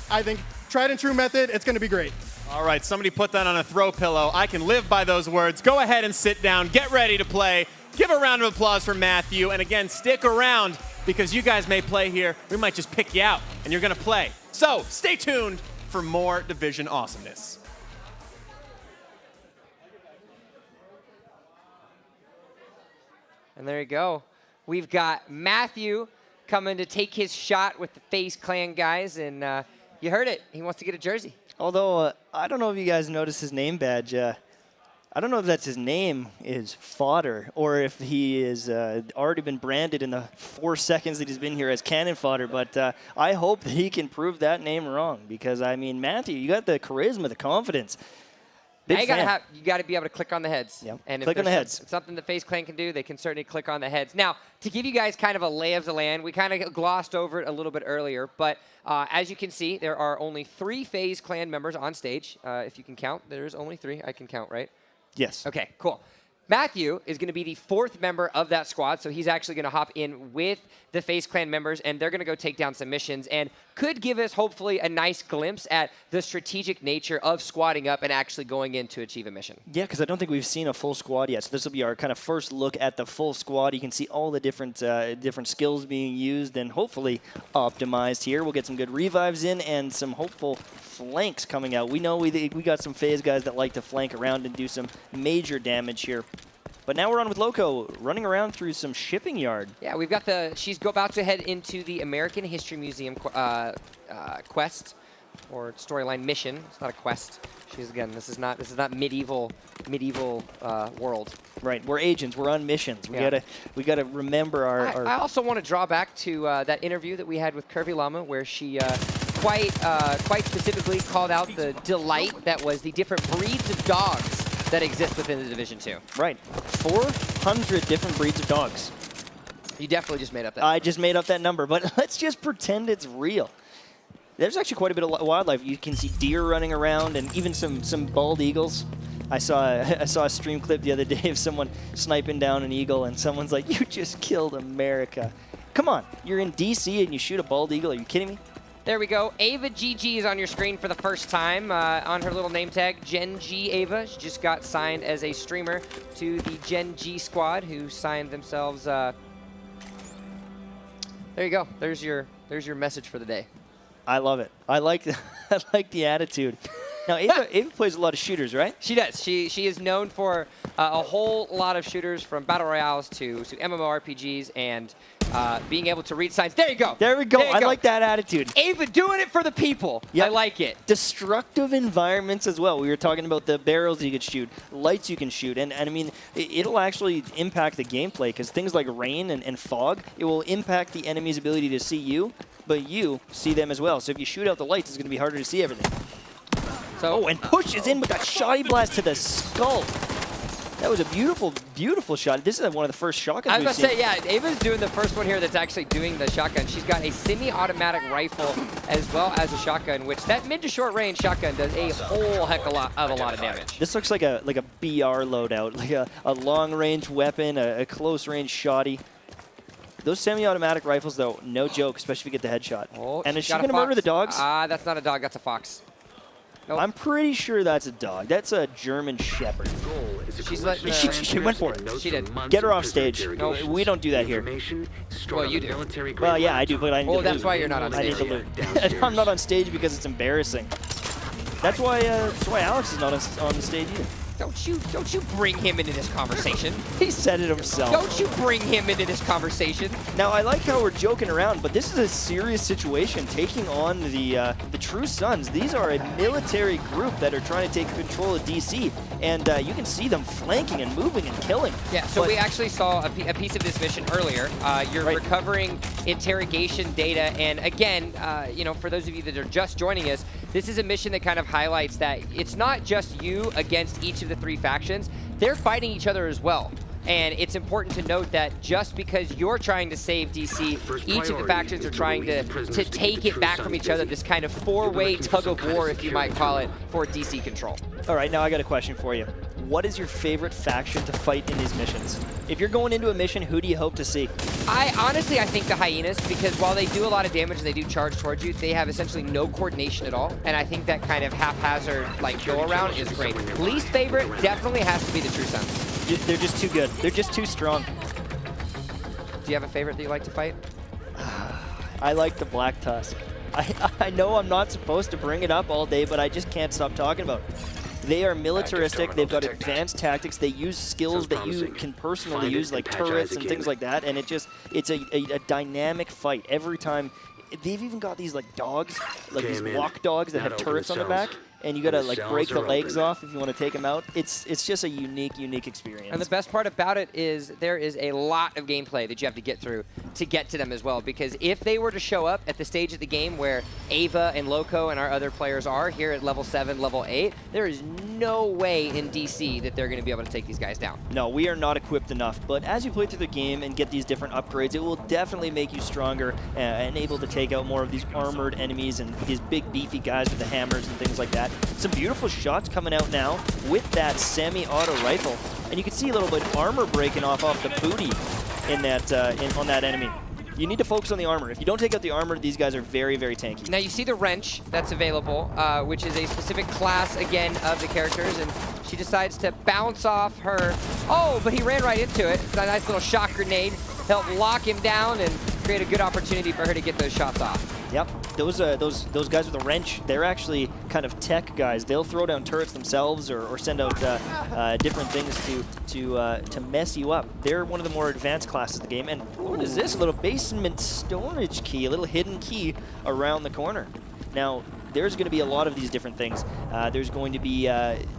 I think tried and true method, it's going to be great. All right, somebody put that on a throw pillow. I can live by those words. Go ahead and sit down. Get ready to play. Give a round of applause for Matthew. And again, stick around because you guys may play here. We might just pick you out and you're going to play. So stay tuned for more Division awesomeness. And there you go. We've got Matthew coming to take his shot with the FaZe Clan guys. And you heard it. He wants to get a jersey. Although, I don't know if you guys noticed his name badge. I don't know if that's his name is fodder or if he is already been branded in the 4 seconds that he's been here as cannon fodder, but I hope that he can prove that name wrong because, I mean, Matthew, you got the charisma, the confidence. Now you got to be able to click on the heads. Yep. And click on the heads. Something that FaZe Clan can do, they can certainly click on the heads. Now, to give you guys kind of a lay of the land, we kind of glossed over it a little bit earlier, but as you can see, there are only 3 FaZe Clan members on stage. If you can count, there's only 3. I can count, right? Yes. Okay, cool. Matthew is going to be the 4th member of that squad, so he's actually going to hop in with the FaZe Clan members, and they're going to go take down some missions, and could give us, hopefully, a nice glimpse at the strategic nature of squadding up and actually going in to achieve a mission. Yeah, because I don't think we've seen a full squad yet, so this will be our kind of first look at the full squad. You can see all the different skills being used and hopefully optimized here. We'll get some good revives in and some hopeful flanks coming out. We know we got some FaZe guys that like to flank around and do some major damage here. But now we're on with Loco, running around through some shipping yard. Yeah, we've got she's about to head into the American History Museum quest, or storyline mission. It's not a quest. This is not medieval world. Right, we're agents, we're on missions. We gotta remember our I also want to draw back to that interview that we had with Curvy Llama, where she quite specifically called out the delight that was the different breeds of dogs that exist within the Division 2. Right. 400 different breeds of dogs. You definitely just made up that I just made up that number, but let's just pretend it's real. There's actually quite a bit of wildlife. You can see deer running around and even some bald eagles. I saw a stream clip the other day of someone sniping down an eagle, and someone's like, "You just killed America." Come on, you're in DC and you shoot a bald eagle. Are you kidding me? There we go. Ava GG is on your screen for the first time on her little name tag, Gen G Ava. She just got signed as a streamer to the Gen G squad, who signed themselves. There you go. There's your message for the day. I love it. I like the attitude. Now, Ava plays a lot of shooters, right? She does. She is known for a whole lot of shooters, from battle royales to MMORPGs and being able to read signs. There you go. There we go. I like that attitude. Ava doing it for the people. Yep. I like it. Destructive environments as well. We were talking about the barrels you could shoot, lights you can shoot, and I mean, it'll actually impact the gameplay, because things like rain and fog, it will impact the enemy's ability to see you, but you see them as well. So if you shoot out the lights, it's going to be harder to see everything. So, and pushes in with that shoddy blast to the skull. That was a beautiful, beautiful shot. This is one of the first shotguns I was about to say, yeah, Ava's doing the first one here that's actually doing the shotgun. She's got a semi-automatic rifle as well as a shotgun, which that mid to short range shotgun does a whole heck of a lot of damage. This looks like a BR loadout, like a long range weapon, a close range shoddy. Those semi-automatic rifles, though, no joke, especially if you get the headshot. Oh, and is she going to murder the dogs? That's not a dog, that's a fox. Nope. I'm pretty sure that's a dog. That's a German Shepherd. She's like, she went for it. She did. Get her off stage. No, we don't do that here. Well, you do. Well, yeah, I do, but I need to loot. That's why you're not on stage. I need to loot. I'm not on stage because it's embarrassing. That's why Alex is not on the stage either. Don't you bring him into this conversation. He said it himself. Don't you bring him into this conversation. Now, I like how we're joking around, but this is a serious situation, taking on the True Sons. These are a military group that are trying to take control of DC, and you can see them flanking and moving and killing. Yeah, so we actually saw a piece of this mission earlier. You're recovering interrogation data, and again, for those of you that are just joining us, this is a mission that kind of highlights that it's not just you against each of the 3 factions. They're fighting each other as well. And it's important to note that just because you're trying to save DC, each of the factions are trying to take it back from each other, this kind of 4-way tug of war, if you might call it, for DC control. All right, now I got a question for you. What is your favorite faction to fight in these missions? If you're going into a mission, who do you hope to see? I think the Hyenas, because while they do a lot of damage and they do charge towards you, they have essentially no coordination at all. And I think that kind of haphazard go around is great. Least favorite definitely has to be the True Sons. They're just too good. They're just too strong. Do you have a favorite that you like to fight? I like the Black Tusk. I know I'm not supposed to bring it up all day, but I just can't stop talking about it. They are militaristic. They've got advanced tactics. They use skills that you can personally use, like turrets and things like that. And it's a dynamic fight every time. They've even got these dogs, these walk dogs that have turrets on the back. and you gotta like break the legs off if you want to take them out. It's just a unique experience. And the best part about it is there is a lot of gameplay that you have to get through to get to them as well. Because if they were to show up at the stage of the game where Ava and Loco and our other players are here at level 7, level 8, there is no way in DC that they're going to be able to take these guys down. No, we are not equipped enough. But as you play through the game and get these different upgrades, it will definitely make you stronger and able to take out more of these armored enemies and these big beefy guys with the hammers and things like that. Some beautiful shots coming out now with that semi-auto rifle. And you can see a little bit of armor breaking off the booty in that on that enemy. You need to focus on the armor. If you don't take out the armor, these guys are very tanky. Now you see the wrench that's available, which is a specific class, again, of the characters, and she decides to bounce off her. Oh, but he ran right into it. It's a nice little shock grenade. Help lock him down and create a good opportunity for her to get those shots off. Yep, those guys with a wrench, they're actually kind of tech guys. They'll throw down turrets themselves or send out different things to mess you up. They're one of the more advanced classes of the game. And what is this? A little basement storage key, a little hidden key around the corner. Now, there's going to be a lot of these different things. There's going to be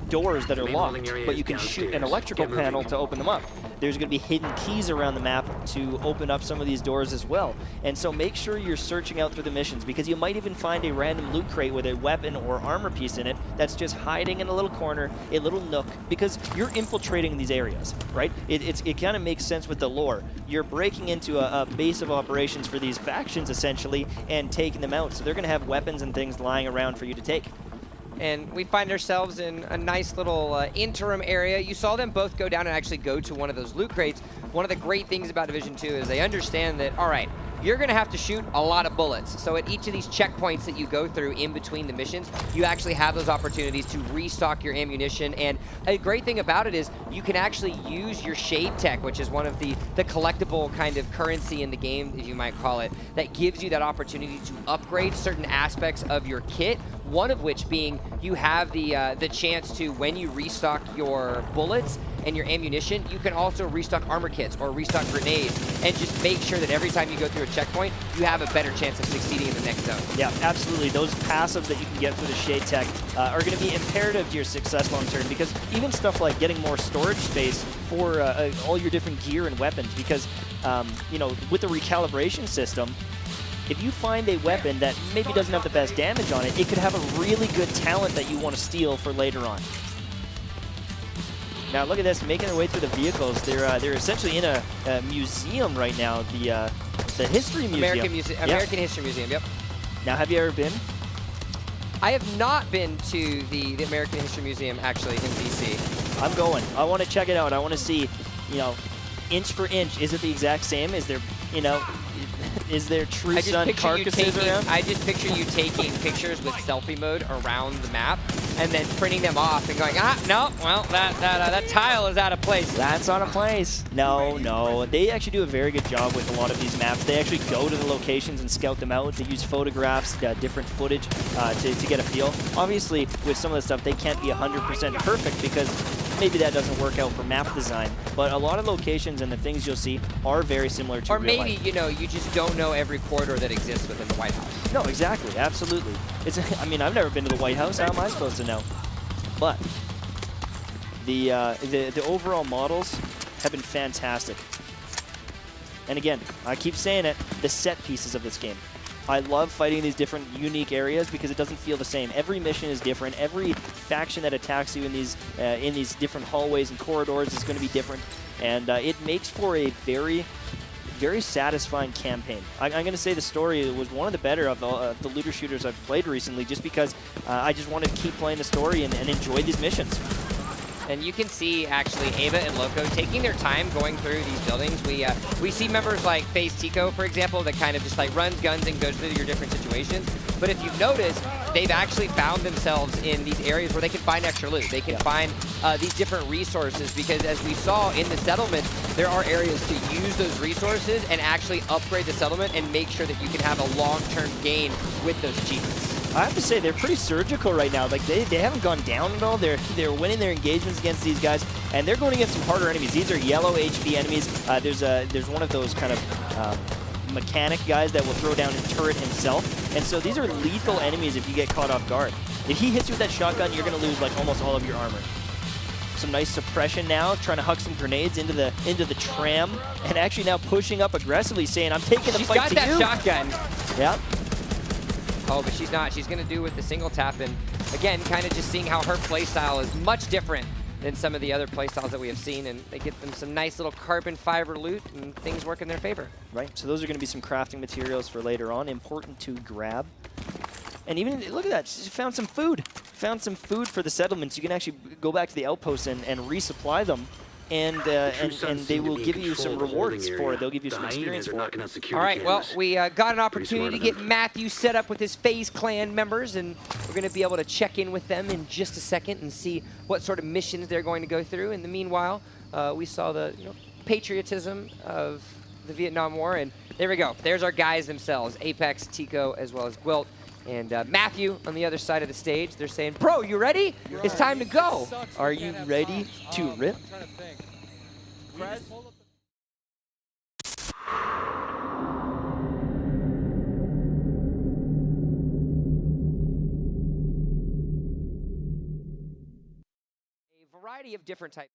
doors that are locked, but you can shoot an electrical panel to open them up. There's going to be hidden keys around the map to open up some of these doors as well. And so make sure you're searching out through the missions, because you might even find a random loot crate with a weapon or armor piece in it that's just hiding in a little corner, a little nook, because you're infiltrating these areas, right? It kind of makes sense with the lore. You're breaking into a base of operations for these factions, essentially, and taking them out. So they're going to have weapons and things lying around for you to take. And we find ourselves in a nice little interim area. You saw them both go down and actually go to one of those loot crates. One of the great things about Division 2 is they understand that, all right, you're going to have to shoot a lot of bullets. So at each of these checkpoints that you go through in between the missions, you actually have those opportunities to restock your ammunition. And a great thing about it is you can actually use your shade tech, which is one of the collectible kind of currency in the game, as you might call it, that gives you that opportunity to upgrade certain aspects of your kit. One of which being you have the chance to, when you restock your bullets and your ammunition, you can also restock armor kits or restock grenades, and just make sure that every time you go through a checkpoint, you have a better chance of succeeding in the next zone. Yeah, absolutely. Those passives that you can get through the shade tech are going to be imperative to your success long term, because even stuff like getting more storage space for all your different gear and weapons, because you know, with the recalibration system, if you find a weapon that maybe doesn't have the best damage on it, it could have a really good talent that you want to steal for later on. Now look at this, making their way through the vehicles. They're essentially in a museum right now, the History Museum. American History Museum, yep. Now, have you ever been? I have not been to the American History Museum, actually, in DC. I'm going. I want to check it out. I want to see, you know, inch for inch, is it the exact same? Is there, you know, is there true sun carcasses around? I just picture you taking pictures with selfie mode around the map and then printing them off and going, no, well, that tile is out of place. That's out of place. No. They actually do a very good job with a lot of these maps. They actually go to the locations and scout them out. They use photographs, different footage to get a feel. Obviously, with some of the stuff, they can't be 100% perfect because maybe that doesn't work out for map design, but a lot of locations and the things you'll see are very similar to real life. Or maybe, you know, you just don't know every corridor that exists within the White House. No, exactly, absolutely. I mean, I've never been to the White House. How am I supposed to know? But the overall models have been fantastic. And again, I keep saying it, the set pieces of this game. I love fighting these different unique areas because it doesn't feel the same. Every mission is different. Every faction that attacks you in these different hallways and corridors is going to be different, and it makes for a very satisfying campaign. I'm going to say the story was one of the better of the looter shooters I've played recently, just because I just wanted to keep playing the story and enjoy these missions. And you can see, actually, Ava and Loco taking their time going through these buildings. We see members like FaZe Tico, for example, that kind of just like runs guns and goes through your different situations. But if you've noticed, they've actually found themselves in these areas where they can find extra loot. They can find these different resources, because as we saw in the settlement, there are areas to use those resources and actually upgrade the settlement and make sure that you can have a long-term gain with those achievements. I have to say, they're pretty surgical right now. Like, they haven't gone down at all. They're winning their engagements against these guys, and they're going against some harder enemies. These are yellow HP enemies. There's one of those kind of mechanic guys that will throw down a turret himself. And so these are lethal enemies if you get caught off guard. If he hits you with that shotgun, you're going to lose like almost all of your armor. Some nice suppression now, trying to huck some grenades into the tram, and actually now pushing up aggressively, saying, I'm taking the fight to you. She's got that shotgun. Yep. Oh, but she's not. She's going to do with the single tap, and again, kind of just seeing how her playstyle is much different than some of the other playstyles that we have seen, and they get them some nice little carbon fiber loot, and things work in their favor. Right, so those are going to be some crafting materials for later on, important to grab. And even, look at that, she found some food. Found some food for the settlements. You can actually go back to the outposts and resupply them. And they will give you some rewards for it. They'll give you some experience for it. All right, well, we got an opportunity to get Matthew set up with his FaZe clan members, and we're going to be able to check in with them in just a second and see what sort of missions they're going to go through. In the meanwhile, we saw the patriotism of the Vietnam War, and there we go. There's our guys themselves, Apex, Tico, as well as Gwilt. And Matthew on the other side of the stage, they're saying, bro, you ready? It's time to go. Are you ready to rip? A variety of different types.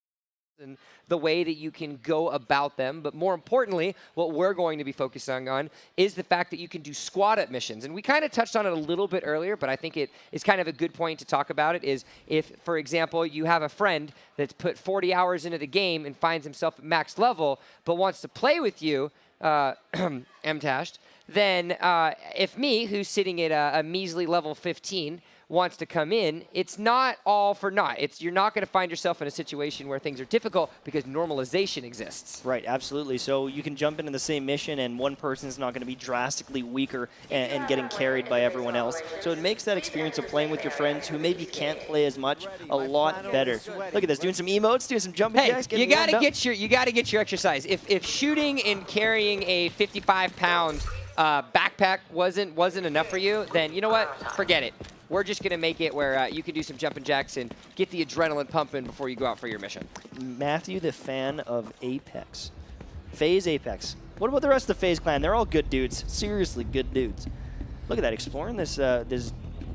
And the way that you can go about them, but more importantly, what we're going to be focusing on is the fact that you can do squad up missions. And we kind of touched on it a little bit earlier, but I think it is kind of a good point to talk about it, is if, for example, you have a friend that's put 40 hours into the game and finds himself at max level, but wants to play with you, M-Tashed, then if me, who's sitting at a measly level 15, wants to come in, it's not all for naught. You're not going to find yourself in a situation where things are difficult because normalization exists. Right, absolutely. So you can jump into the same mission and one person's not going to be drastically weaker and getting carried by everyone else. So it makes that experience of playing with your friends who maybe can't play as much a lot better. Look at this, doing some emotes, doing some jumping jacks. You got to get your exercise. If shooting and carrying a 55-pound backpack wasn't enough for you, then you know what? Forget it. We're just going to make it where you can do some jumping jacks and get the adrenaline pumping before you go out for your mission. Matthew, the fan of Apex. FaZe Apex. What about the rest of the FaZe clan? They're all good dudes. Seriously good dudes. Look at that, exploring this this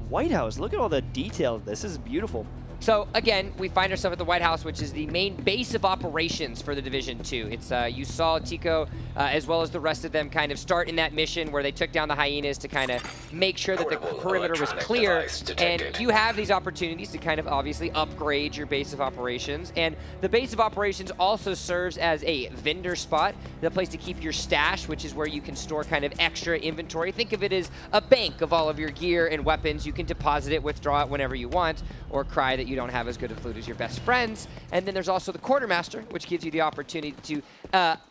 White House. Look at all the detail of this. This is beautiful. So again, we find ourselves at the White House, which is the main base of operations for the Division 2. It's you saw Tico as well as the rest of them kind of start in that mission where they took down the hyenas to kind of make sure that the perimeter was clear. And you have these opportunities to kind of obviously upgrade your base of operations. And the base of operations also serves as a vendor spot, the place to keep your stash, which is where you can store kind of extra inventory. Think of it as a bank of all of your gear and weapons. You can deposit it, withdraw it whenever you want, or cry that you don't have as good of loot as your best friends. And then there's also the Quartermaster, which gives you the opportunity to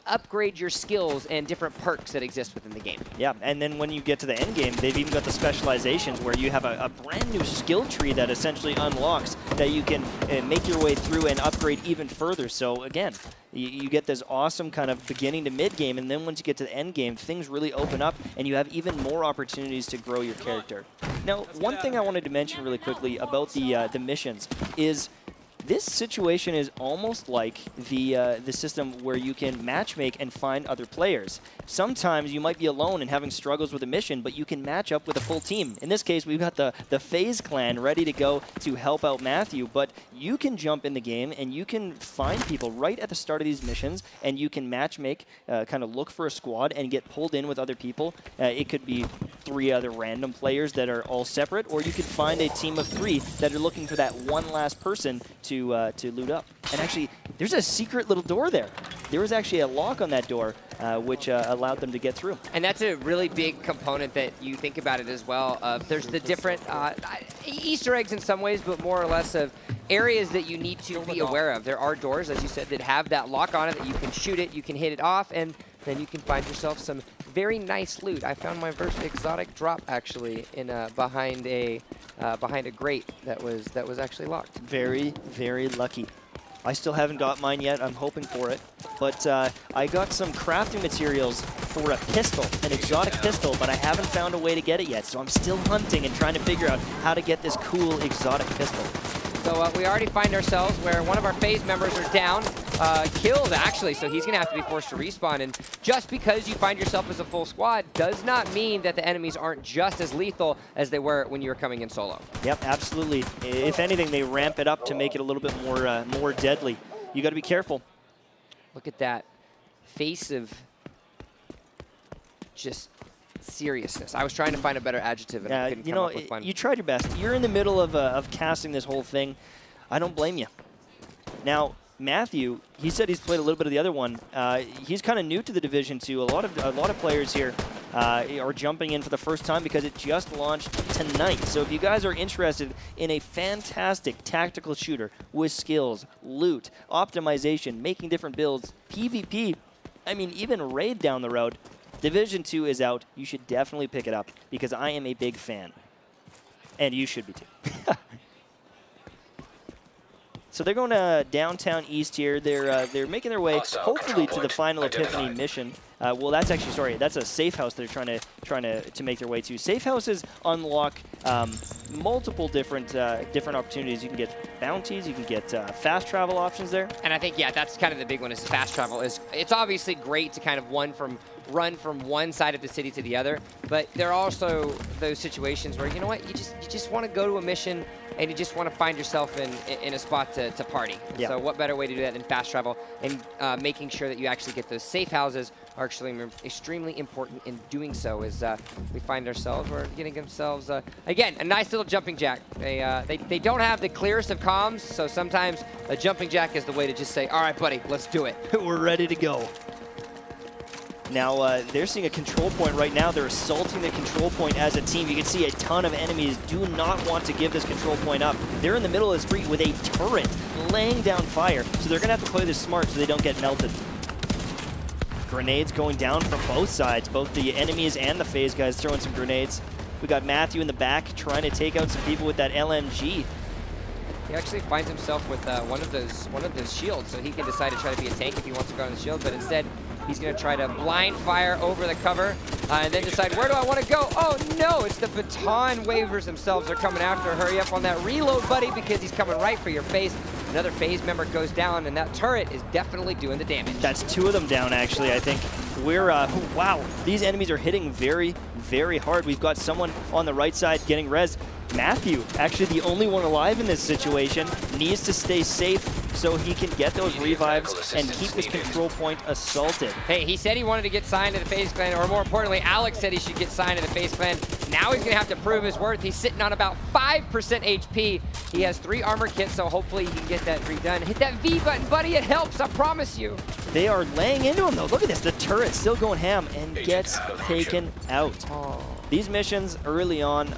upgrade your skills and different perks that exist within the game. Yeah, and then when you get to the end game, they've even got the specializations where you have a brand new skill tree that essentially unlocks that you can make your way through and upgrade even further. So again, you get this awesome kind of beginning to mid game, and then once you get to the end game, things really open up and you have even more opportunities to grow your character. Now, one thing I wanted to mention really quickly about the missions is this situation is almost like the system where you can matchmake and find other players. Sometimes you might be alone and having struggles with a mission, but you can match up with a full team. In this case, we've got the FaZe clan ready to go to help out Matthew, but you can jump in the game and you can find people right at the start of these missions, and you can matchmake, kind of look for a squad and get pulled in with other people. It could be 3 other random players that are all separate, or you could find a team of 3 that are looking for that one last person to loot up. And actually, there's a secret little door there. There was actually a lock on that door, which allowed them to get through. And that's a really big component that you think about it as well. There's the different Easter eggs in some ways, but more or less of areas that you need to be aware of. There are doors, as you said, that have that lock on it that you can shoot it, you can hit it off, and then you can find yourself some very nice loot. I found my first exotic drop actually in behind a grate that was actually locked. Very, very lucky. I still haven't got mine yet. I'm hoping for it. But I got some crafting materials for a pistol, an exotic pistol, but I haven't found a way to get it yet. So I'm still hunting and trying to figure out how to get this cool exotic pistol. So we already find ourselves where one of our FaZe members are down. kills, actually, so he's going to have to be forced to respawn. And just because you find yourself as a full squad does not mean that the enemies aren't just as lethal as they were when you were coming in solo. Yep, absolutely. If anything, they ramp it up to make it a little bit more deadly. You got to be careful. Look at that face of just seriousness. I was trying to find a better adjective, and I couldn't come up with one. You tried your best. You're in the middle of casting this whole thing. I don't blame you. Now, Matthew, he said he's played a little bit of the other one. He's kind of new to the Division 2. A lot of players here are jumping in for the first time because it just launched tonight. So if you guys are interested in a fantastic tactical shooter with skills, loot, optimization, making different builds, PvP, I mean, even raid down the road, Division 2 is out. You should definitely pick it up because I am a big fan. And you should be too. So they're going to downtown east here. They're making their way, hopefully, to the final Epiphany mission. Well, that's actually, sorry, that's a safe house they're trying to make their way to. Safe houses unlock multiple different opportunities. You can get bounties, you can get fast travel options there. And I think, yeah, that's kind of the big one is fast travel. It's obviously great to kind of run from one side of the city to the other, but there are also those situations where, you know what, you just want to go to a mission and you just want to find yourself in a spot to party. Yeah. So what better way to do that than fast travel, and making sure that you actually get those safe houses are actually extremely important in doing so. Is we find ourselves, we're getting ourselves, again, a nice little jumping jack. They don't have the clearest of comms, so sometimes a jumping jack is the way to just say, all right, buddy, let's do it. We're ready to go. Now, they're seeing a control point right now. They're assaulting the control point as a team. You can see a ton of enemies do not want to give this control point up. They're in the middle of the street with a turret laying down fire, so they're going to have to play this smart so they don't get melted. Grenades going down from both sides, both the enemies and the FaZe guys throwing some grenades. We got Matthew in the back trying to take out some people with that LMG. He actually finds himself with one of those shields, so he can decide to try to be a tank if he wants to go on the shield, but instead he's going to try to blind fire over the cover and then decide, where do I want to go? Oh no, it's the baton wavers themselves. They're coming after. Hurry up on that reload, buddy, because he's coming right for your face. Another FaZe member goes down, and that turret is definitely doing the damage. That's two of them down, actually, I think. We're, wow, these enemies are hitting very, very hard. We've got someone on the right side getting res. Matthew, actually the only one alive in this situation, needs to stay safe so he can get those revives and keep this control point assaulted. Hey, he said he wanted to get signed to the FaZe clan, or more importantly, Alex said he should get signed to the FaZe clan. Now he's going to have to prove his worth. He's sitting on about 5% HP. He has 3 armor kits, so hopefully he can get that redone. Hit that V button, buddy. It helps, I promise you. They are laying into him, though. Look at this. The turret still going ham and gets taken out. Oh. These missions early on,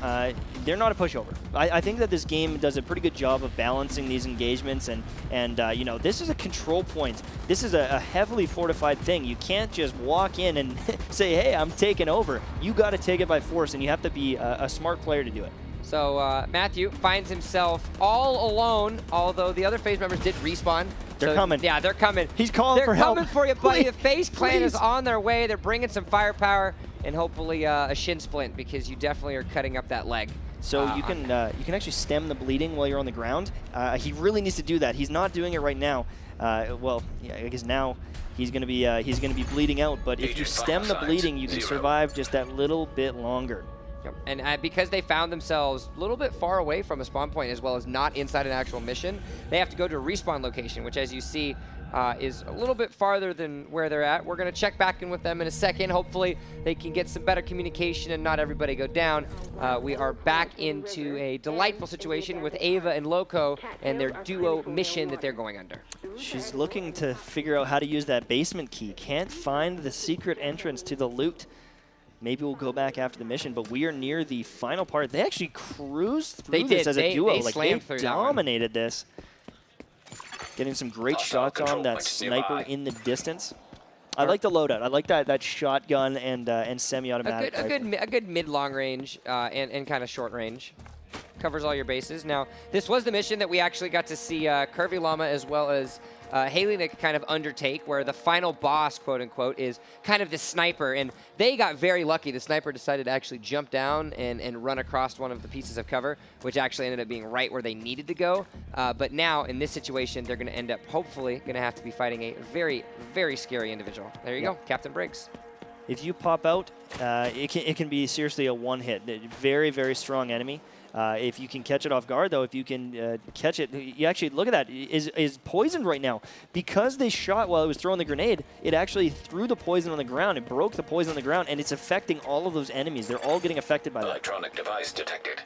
they're not a pushover. I think that this game does a pretty good job of balancing these engagements, and you know, this is a control point. This is a heavily fortified thing. You can't just walk in and say, hey, I'm taking over. You got to take it by force, and you have to be a smart player to do it. So Matthew finds himself all alone, although the other FaZe members did respawn. They're coming. Yeah, they're coming. He's calling for help. They're coming for you, buddy. The FaZe clan please. is on their way. They're bringing some firepower and hopefully a shin splint, because you definitely are cutting up that leg. So you can actually stem the bleeding while you're on the ground. He really needs to do that. He's not doing it right now. Well, yeah, I guess now he's gonna be bleeding out. But if you stem the bleeding, you can survive just that little bit longer. Yep. And because they found themselves a little bit far away from a spawn point, as well as not inside an actual mission, they have to go to a respawn location, which, as you see, is a little bit farther than where they're at. We're going to check back in with them in a second. Hopefully they can get some better communication and not everybody go down. We are back into a delightful situation with Ava and Loco and their duo mission that they're going under. She's looking to figure out how to use that basement key. Can't find the secret entrance to the loot. Maybe we'll go back after the mission, but we are near the final part. They actually cruised through this as a duo. They dominated this. Getting some great shots on that sniper in the distance. I like the loadout. I like that shotgun and semi-automatic. A good mid-long range and kind of short range. covers all your bases. Now, this was the mission that we actually got to see Curvy Llama as well as Haley Nick kind of undertake, where the final boss, quote unquote, is kind of the sniper. And they got very lucky. The sniper decided to actually jump down and run across one of the pieces of cover, which actually ended up being right where they needed to go. But now, in this situation, they're going to end up, hopefully, going to have to be fighting a very, very scary individual. There you go, Captain Briggs. If you pop out, it can be seriously a one-hit. Very, very strong enemy. If you can catch it off guard, though, if you can catch it, you actually, look at that, is poisoned right now. Because they shot while it was throwing the grenade, it actually threw the poison on the ground. It broke the poison on the ground, and it's affecting all of those enemies. They're all getting affected by that. Electronic device detected.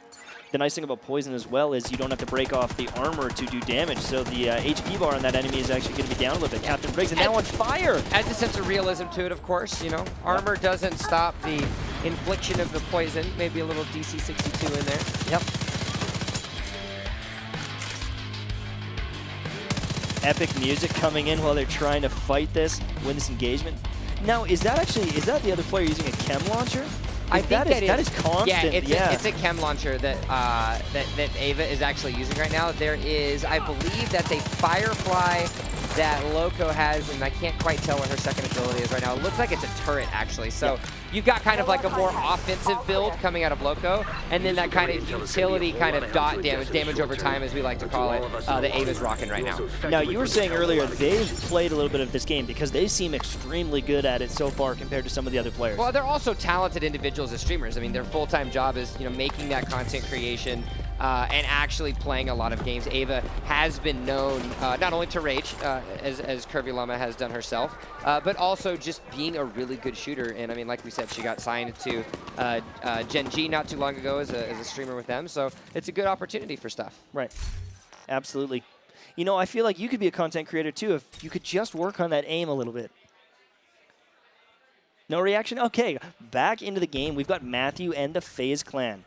The nice thing about poison as well is you don't have to break off the armor to do damage, so the HP bar on that enemy is actually going to be down a little bit. Captain Briggs is now on fire! Adds a sense of realism to it, of course, you know. Armor doesn't stop the infliction of the poison. Maybe a little DC 62 in there. Yep. Epic music coming in while they're trying to fight this, win this engagement. Now, is that the other player using a chem launcher? I think that is constant. Yeah, it's a chem launcher that that Ava is actually using right now. There is, I believe, that's a Firefly that Loco has, and I can't quite tell what her second ability is right now. It looks like it's a turret, actually. So you've got kind of like a more offensive build coming out of Loco, and then that kind of utility kind of dot damage over time, as we like to call it, that Ava's rocking right now. Now, you were saying earlier they've played a little bit of this game because they seem extremely good at it so far compared to some of the other players. Well, they're also talented individuals as streamers. I mean, their full-time job is, you know, making that content creation and actually playing a lot of games. Ava has been known not only to rage, as Curvy Llama has done herself, but also just being a really good shooter. And I mean, like we said, she got signed to Gen G not too long ago as a streamer with them. So it's a good opportunity for stuff. Right. Absolutely. You know, I feel like you could be a content creator too if you could just work on that aim a little bit. No reaction? Okay, back into the game. We've got Matthew and the FaZe clan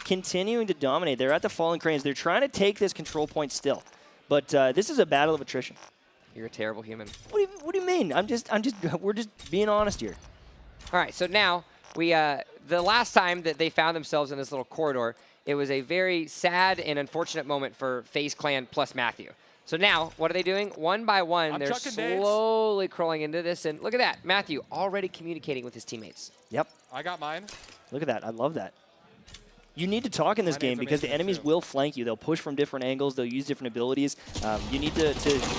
continuing to dominate. They're at the Fallen Cranes. They're trying to take this control point still. But this is a battle of attrition. You're a terrible human. What do you mean? We're just being honest here. All right, so now the last time that they found themselves in this little corridor, it was a very sad and unfortunate moment for FaZe clan plus Matthew. So now, what are they doing? One by one, they're slowly crawling into this. And look at that. Matthew already communicating with his teammates. Yep. I got mine. Look at that. I love that. You need to talk in this game because the enemies will flank you. They'll push from different angles. They'll use different abilities. You need to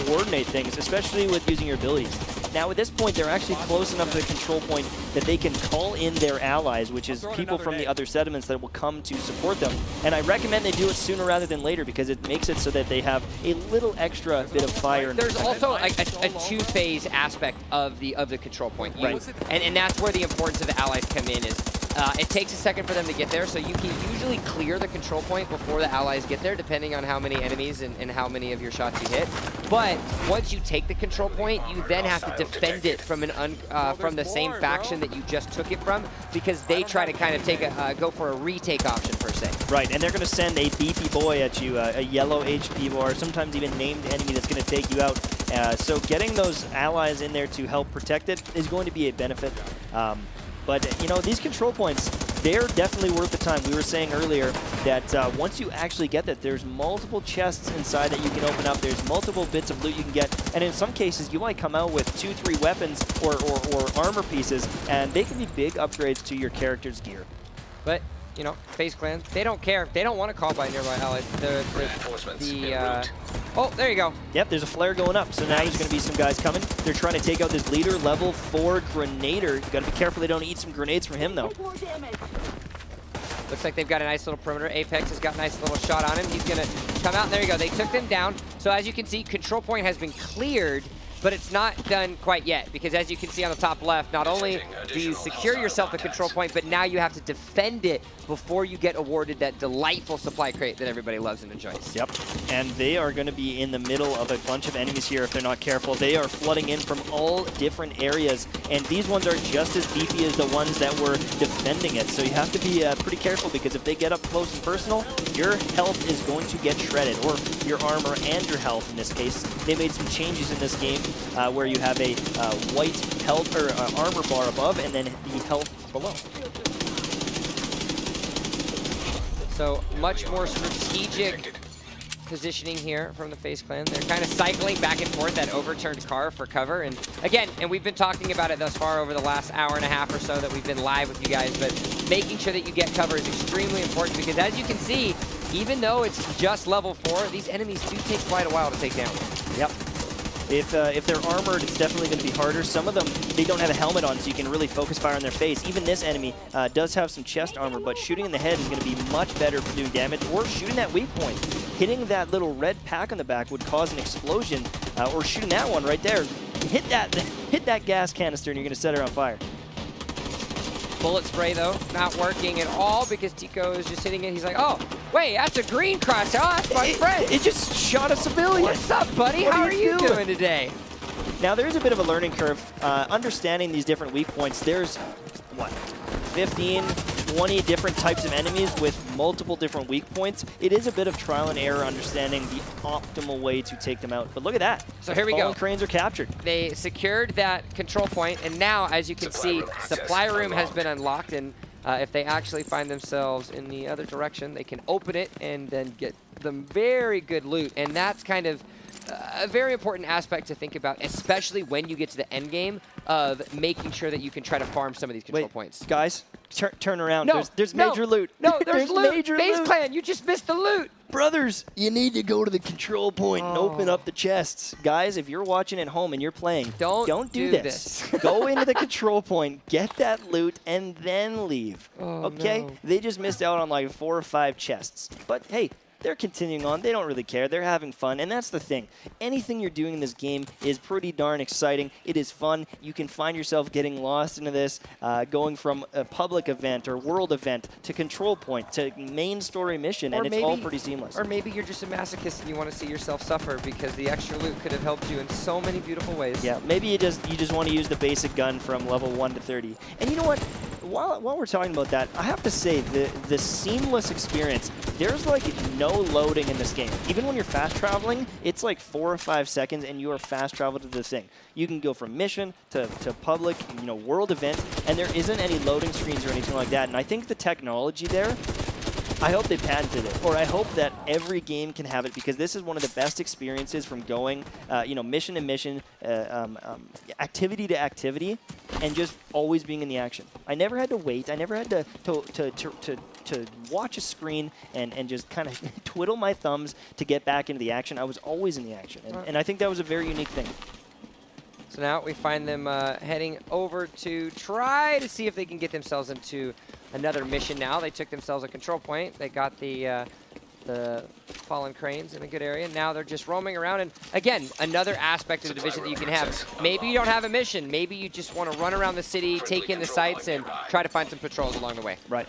coordinate things, especially with using your abilities. Now, at this point, they're actually close enough to the control point that they can call in their allies, which is people from the other sediments that will come to support them. And I recommend they do it sooner rather than later because it makes it so that they have a little extra bit of fire. There's also a two-phase aspect of the control point. Right. And that's where the importance of the allies come in is it takes a second for them to get there, so you can usually clear the control point before the allies get there, depending on how many enemies and how many of your shots you hit. But once you take the control point, you then have to defend it from from the same faction that you just took it from, because they try to kind of go for a retake option per se. Right, and they're going to send a beefy boy at you, a yellow HP bar, sometimes even named enemy that's going to take you out. So getting those allies in there to help protect it is going to be a benefit. But, you know, these control points, they're definitely worth the time. We were saying earlier that once you actually get that, there's multiple chests inside that you can open up. There's multiple bits of loot you can get. And in some cases, you might come out with 2-3 weapons or armor pieces, and they can be big upgrades to your character's gear. But, you know, FaZe clan, they don't care. They don't want to call by nearby allies. Oh, there you go. Yep, there's a flare going up. So now there's going to be some guys coming. They're trying to take out this leader, level 4 Grenader. You got to be careful they don't eat some grenades from him, though. Looks like they've got a nice little perimeter. Apex has got a nice little shot on him. He's going to come out. There you go. They took them down. So as you can see, control point has been cleared, but it's not done quite yet, because as you can see on the top left, not only do you secure yourself the control point, but now you have to defend it before you get awarded that delightful supply crate that everybody loves and enjoys. Yep, and they are going to be in the middle of a bunch of enemies here if they're not careful. They are flooding in from all different areas, and these ones are just as beefy as the ones that were defending it. So you have to be pretty careful, because if they get up close and personal, your health is going to get shredded, or your armor and your health in this case. They made some changes in this game where you have a white health or armor bar above and then the health below. So much more strategic positioning here from the FaZe Clan. They're kind of cycling back and forth that overturned car for cover. And again, and we've been talking about it thus far over the last hour and a half or so that we've been live with you guys, but making sure that you get cover is extremely important because as you can see, even though it's just level 4, these enemies do take quite a while to take down. Yep. If they're armored, it's definitely going to be harder. Some of them, they don't have a helmet on, so you can really focus fire on their face. Even this enemy does have some chest armor, but shooting in the head is going to be much better for doing damage, or shooting that weak point. Hitting that little red pack on the back would cause an explosion, or shooting that one right there. Hit that gas canister, and you're going to set her on fire. Bullet spray, though, not working at all because Tico is just hitting it. He's like, oh, wait, that's a green cross. Oh, that's my friend. It just shot a civilian. What's up, buddy? How are you doing today? Now, there's a bit of a learning curve. Understanding these different weak points, there's, what, 15, 20 different types of enemies with multiple different weak points. It is a bit of trial and error understanding the optimal way to take them out. But look at that. So here we go. Fallen cranes are captured. They secured that control point, and now, as you can see, supply room has been unlocked, and if they actually find themselves in the other direction, they can open it and then get them very good loot. And that's kind of a very important aspect to think about, especially when you get to the end game of making sure that you can try to farm some of these control points. Guys, turn around. No, there's major loot. No, there's loot. Major FaZe loot. Clan, you just missed the loot. Brothers, you need to go to the control point and open up the chests. Guys, if you're watching at home and you're playing, don't do this. Go into the control point, get that loot, and then leave. Okay? No. They just missed out on like 4 or 5 chests. But hey, they're continuing on. They don't really care. They're having fun, and that's the thing. Anything you're doing in this game is pretty darn exciting. It is fun. You can find yourself getting lost into this, going from a public event or world event to control point to main story mission, and it's all pretty seamless. Or maybe you're just a masochist and you want to see yourself suffer because the extra loot could have helped you in so many beautiful ways. Yeah, maybe you just want to use the basic gun from level 1 to 30. And you know what? While we're talking about that, I have to say the seamless experience, there's like no loading in this game. Even when you're fast traveling, it's like 4 or 5 seconds and you are fast traveled to the thing. You can go from mission to public, world event, and there isn't any loading screens or anything like that. And I think the technology there, I hope they patented it, or I hope that every game can have it, because this is one of the best experiences from going, mission to mission, activity to activity, and just always being in the action. I never had to wait. I never had to watch a screen and just kind of twiddle my thumbs to get back into the action. I was always in the action, and I think that was a very unique thing. So now we find them heading over to try to see if they can get themselves into another mission now. They took themselves a control point. They got the fallen cranes in a good area. Now they're just roaming around. And again, another aspect of the division that you can have. Maybe you don't have a mission. Maybe you just want to run around the city, take in the sights, and try to find some patrols along the way. Right.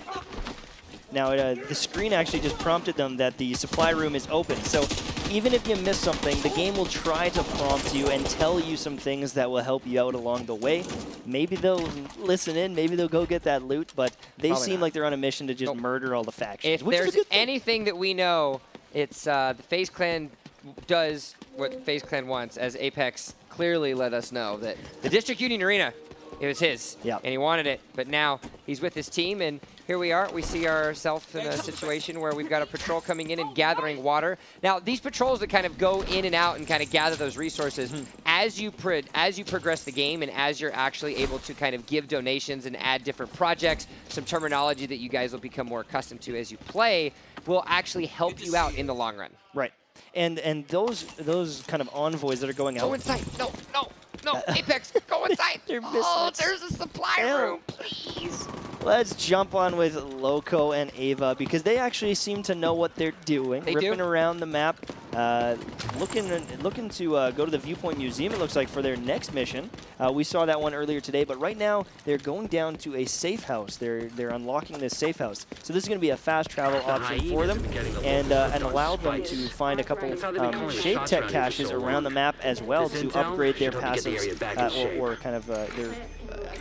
Now, the screen actually just prompted them that the supply room is open. So even if you miss something, the game will try to prompt you and tell you some things that will help you out along the way. Maybe they'll listen in, maybe they'll go get that loot, but they seem like they're on a mission to just murder all the factions. If there's anything that we know, it's the FaZe Clan does what FaZe Clan wants, as Apex clearly let us know that the District Union Arena, it was his, and he wanted it, but now he's with his team, and here we are. We see ourselves in a situation where we've got a patrol coming in and gathering water. Now, these patrols that kind of go in and out and kind of gather those resources, as you progress the game and as you're actually able to kind of give donations and add different projects, some terminology that you guys will become more accustomed to as you play, will actually help you out in the long run. Right. And those kind of envoys that are going out. Go inside. No, Apex, go inside. There's a supply room, please. Let's jump on with Loco and Ava, because they actually seem to know what they're doing. They ripping do. around the map, looking to go to the Viewpoint Museum, it looks like, for their next mission. We saw that one earlier today, but right now they're going down to a safe house. They're unlocking this safe house. So this is going to be a fast travel option for them, and allow them to find a couple Shade Tech caches around the map as well to upgrade their passives or kind of their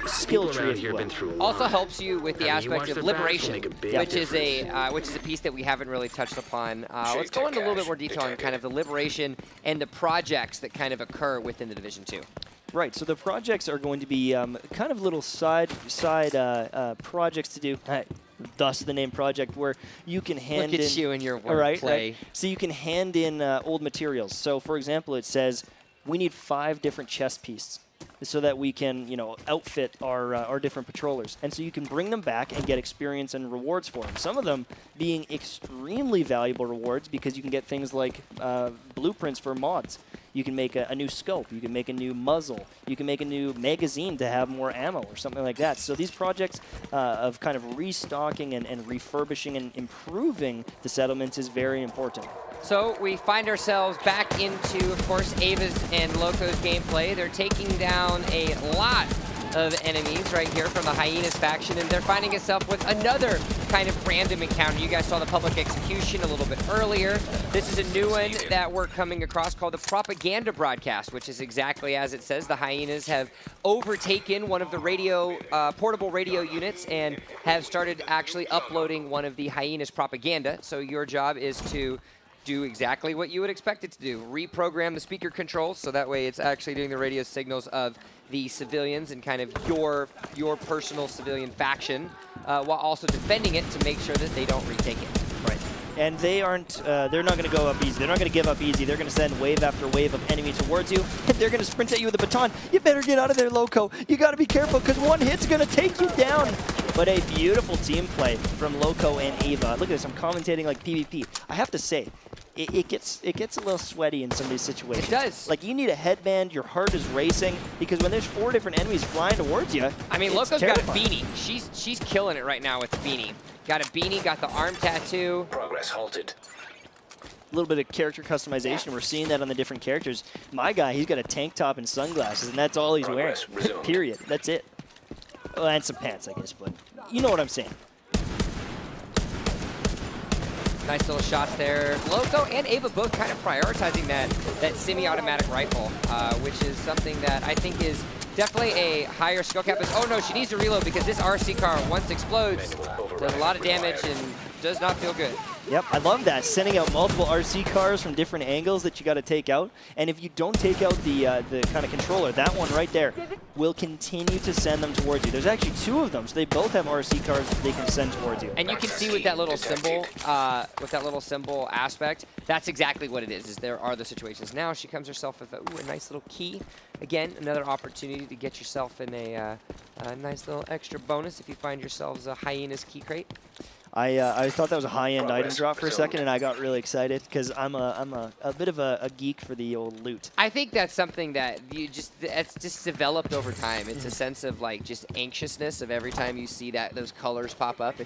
skill tree, if you will. Also helps you with the aspect of liberation, which is a piece that we haven't really touched upon. Let's go into a little bit more detail on kind of the liberation and the projects that kind of occur within the Division 2. Right, so the projects are going to be kind of little side projects to do. thus the name project, where you can hand Look in. at you and your Right. wordplay. So you can hand in old materials. So for example, it says we need 5 different chest pieces so that we can, outfit our different patrollers. And so you can bring them back and get experience and rewards for them. Some of them being extremely valuable rewards because you can get things like blueprints for mods. You can make a new scope. You can make a new muzzle. You can make a new magazine to have more ammo or something like that. So these projects of kind of restocking and refurbishing and improving the settlements is very important. So we find ourselves back into, of course, Ava's and Loco's gameplay. They're taking down a lot of enemies right here from the Hyenas faction, and they're finding itself with another kind of random encounter. You guys saw the public execution a little bit earlier. This is a new one that we're coming across called the Propaganda Broadcast, which is exactly as it says. The Hyenas have overtaken one of the radio, portable radio units and have started actually uploading one of the Hyenas propaganda. So your job is to do exactly what you would expect it to do. Reprogram the speaker controls so that way it's actually doing the radio signals of the civilians and kind of your personal civilian faction while also defending it to make sure that they don't retake it. Right. And they aren't, they're not going to go up easy. They're not going to give up easy. They're going to send wave after wave of enemies towards you, and they're going to sprint at you with a baton. You better get out of there, Loco. You got to be careful because one hit's going to take you down. But a beautiful team play from Loco and Ava. Look at this. I'm commentating like PvP. I have to say, it gets a little sweaty in some of these situations. It does. Like, you need a headband. Your heart is racing because when there's 4 different enemies flying towards you, I mean, it's Loco's terrifying. got a beanie. She's killing it right now with the beanie. Got a beanie, got the arm tattoo. Progress halted. A little bit of character customization. We're seeing that on the different characters. My guy, he's got a tank top and sunglasses, and that's all he's wearing. Period. That's it. Well, and some pants, I guess, but you know what I'm saying. Nice little shots there. Loco and Ava both kind of prioritizing that semi-automatic rifle, which is something that I think is definitely a higher skill cap. Oh no, she needs to reload because this RC car, once explodes, does a lot of damage and does not feel good. Yep, I love that. Sending out multiple RC cars from different angles that you got to take out. And if you don't take out the kind of controller, that one right there will continue to send them towards you. There's actually 2 of them, so they both have RC cars that they can send towards you. And you can see with that little symbol, aspect, that's exactly what it is there are the situations. Now she comes herself with a nice little key. Again, another opportunity to get yourself in a nice little extra bonus if you find yourselves a Hyenas key crate. I thought that was a high-end item drop for a second, and I got really excited because I'm a bit of a geek for the old loot. I think that's something that it's just developed over time. It's a sense of like just anxiousness of every time you see those colors pop up.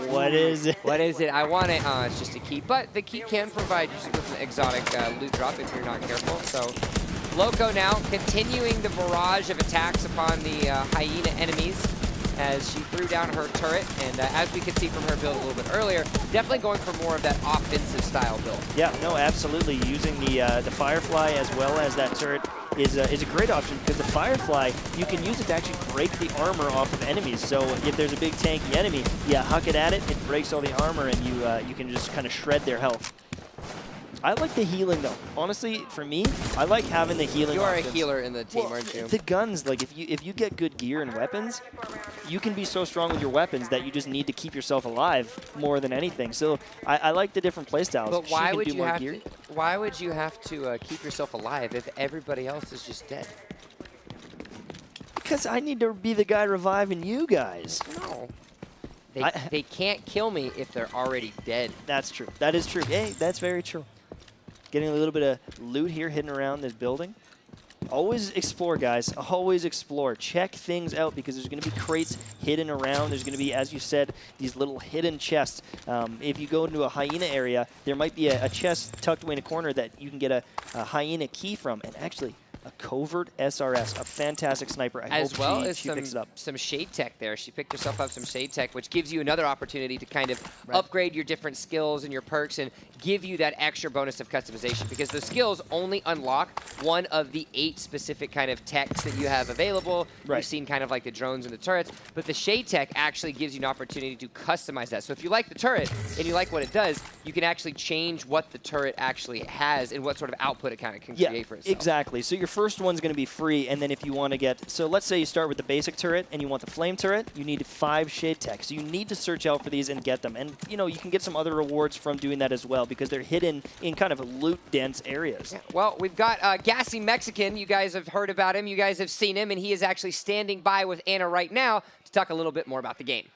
What is it? What is it? I want it. It's just a key, but the key can provide you with an exotic loot drop if you're not careful. So Loco now continuing the barrage of attacks upon the hyena enemies, as she threw down her turret, and as we could see from her build a little bit earlier, definitely going for more of that offensive style build. Yeah, no, absolutely. Using the Firefly as well as that turret is a great option because the Firefly, you can use it to actually break the armor off of enemies. So if there's a big tanky enemy, you huck it at it, it breaks all the armor, and you can just kind of shred their health. I like the healing, though. Honestly, for me, I like having the healing You are options. a healer in the team, aren't you? The guns, like if you get good gear and weapons, you can be so strong with your weapons that you just need to keep yourself alive more than anything. So I like the different playstyles. But why would would you have to keep yourself alive if everybody else is just dead? Because I need to be the guy reviving you guys. No. They can't kill me if they're already dead. That's true. That is true. Hey, that's very true. Getting a little bit of loot here hidden around this building. Always explore, guys. Always explore. Check things out because there's going to be crates hidden around. There's going to be, as you said, these little hidden chests. If you go into a hyena area, there might be a chest tucked away in a corner that you can get a hyena key from. And actually, a covert SRS, a fantastic sniper. I As hope well she as picks it up. some shade tech there. She picked herself up some shade tech, which gives you another opportunity to kind of upgrade your different skills and your perks and give you that extra bonus of customization, because the skills only unlock one of the 8 specific kind of techs that you have available. Right. You've seen kind of like the drones and the turrets, but the shade tech actually gives you an opportunity to customize that. So if you like the turret and you like what it does, you can actually change what the turret actually has and what sort of output it kind of can create for itself. Exactly. So your first first one's going to be free, and then if you want to get, so let's say you start with the basic turret and you want the flame turret, you need 5 shade tech. So you need to search out for these and get them. And you know, you can get some other rewards from doing that as well because they're hidden in kind of loot dense areas. Yeah, well, we've got Gassy Mexican. You guys have heard about him. You guys have seen him, and he is actually standing by with Anna right now to talk a little bit more about the game.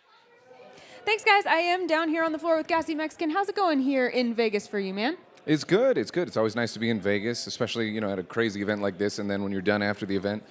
Thanks, guys. I am down here on the floor with Gassy Mexican. How's it going here in Vegas for you, man? It's good. It's good. It's always nice to be in Vegas, especially, you know, at a crazy event like this. And then when you're done after the event,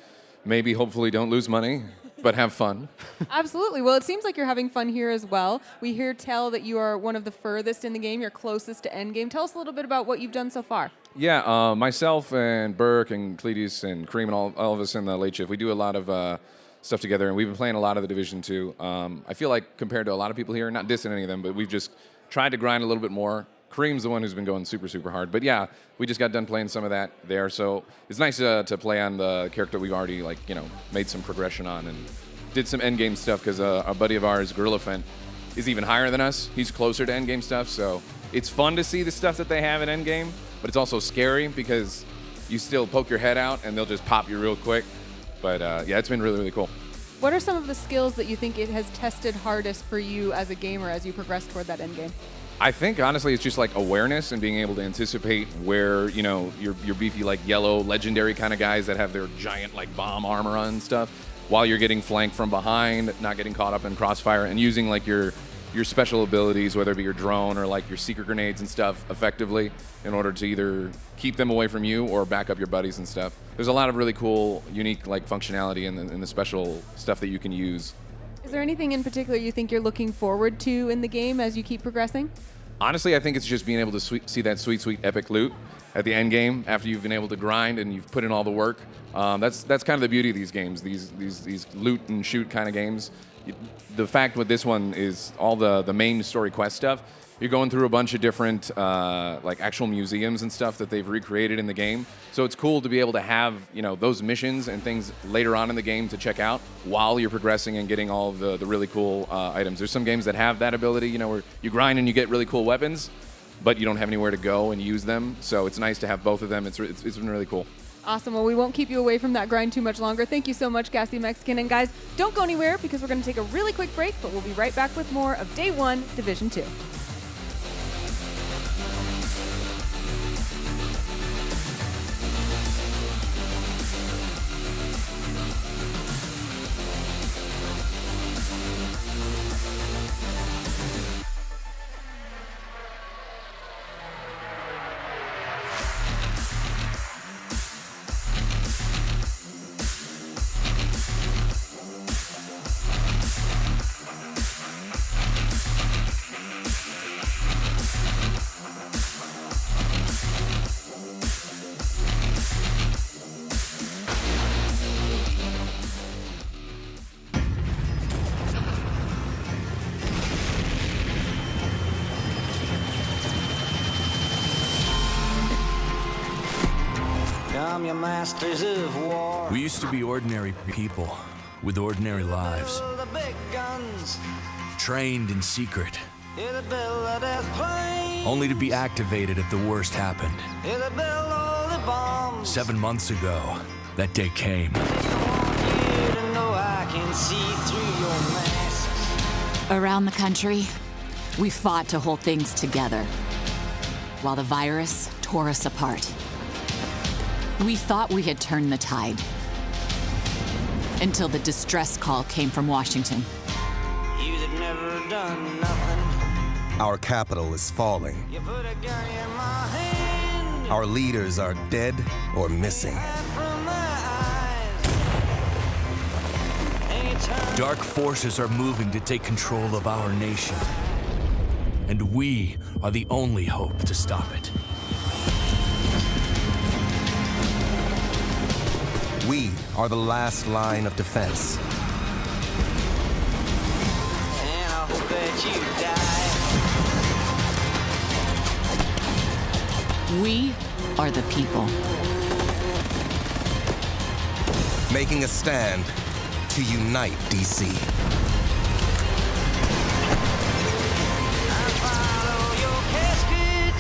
maybe hopefully don't lose money, but have fun. Absolutely. Well, it seems like you're having fun here as well. We hear tell that you are one of the furthest in the game. You're closest to endgame. Tell us a little bit about what you've done so far. Yeah, myself and Burke and Cletus and Cream and all of us in the late shift, we do a lot of stuff together, and we've been playing a lot of the Division 2. I feel like compared to a lot of people here, not dissing any of them, but we've just tried to grind a little bit more. Kareem's the one who's been going super, super hard. But yeah, we just got done playing some of that there. So it's nice to play on the character we've already, like, you know, made some progression on and did some endgame stuff because a buddy of ours, Gorilla Fent, is even higher than us. He's closer to endgame stuff. So it's fun to see the stuff that they have in endgame, but it's also scary because you still poke your head out and they'll just pop you real quick. But yeah, it's been really, really cool. What are some of the skills that you think it has tested hardest for you as a gamer as you progress toward that endgame? I think, honestly, it's just like awareness and being able to anticipate where, you know, your beefy, like, yellow, legendary kind of guys that have their giant, like, bomb armor on and stuff, while you're getting flanked from behind, not getting caught up in crossfire, and using, like, your special abilities, whether it be your drone or, like, your secret grenades and stuff, effectively in order to either keep them away from you or back up your buddies and stuff. There's a lot of really cool, unique, like, functionality in the special stuff that you can use. Is there anything in particular you think you're looking forward to in the game as you keep progressing? Honestly, I think it's just being able to see that sweet, sweet epic loot at the end game after you've been able to grind and you've put in all the work. That's kind of the beauty of these games, these loot and shoot kind of games. The fact with this one is all the main story quest stuff. You're going through a bunch of different like actual museums and stuff that they've recreated in the game. So it's cool to be able to have, you know, those missions and things later on in the game to check out while you're progressing and getting all of the really cool items. There's some games that have that ability, you know, where you grind and you get really cool weapons, but you don't have anywhere to go and use them. So it's nice to have both of them. It's been really cool. Awesome. Well, we won't keep you away from that grind too much longer. Thank you so much, Gassy Mexican. And guys, don't go anywhere because we're going to take a really quick break, but we'll be right back with more of Day 1, Division 2. Come, your masters of war. We used to be ordinary people with ordinary lives, The big guns. trained in secret, Hear the bell of death plane. only to be activated if the worst happened. Hear the bell of the bombs. 7 months ago, that day came. You to know I can see through your masks. Around the country, we fought to hold things together, while the virus tore us apart. We thought we had turned the tide, until the distress call came from Washington. You that never done nothing. Our capital is falling. You put a gun in my hand. Our leaders are dead or missing. From my eyes. Anytime. Dark forces are moving to take control of our nation, and we are the only hope to stop it. We are the last line of defense. And I hope that you die. We are the people. Making a stand to unite DC. I follow your casket.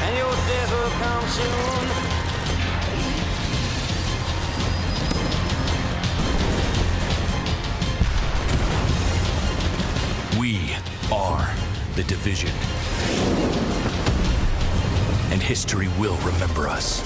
And your death will come soon. division. And history will remember us.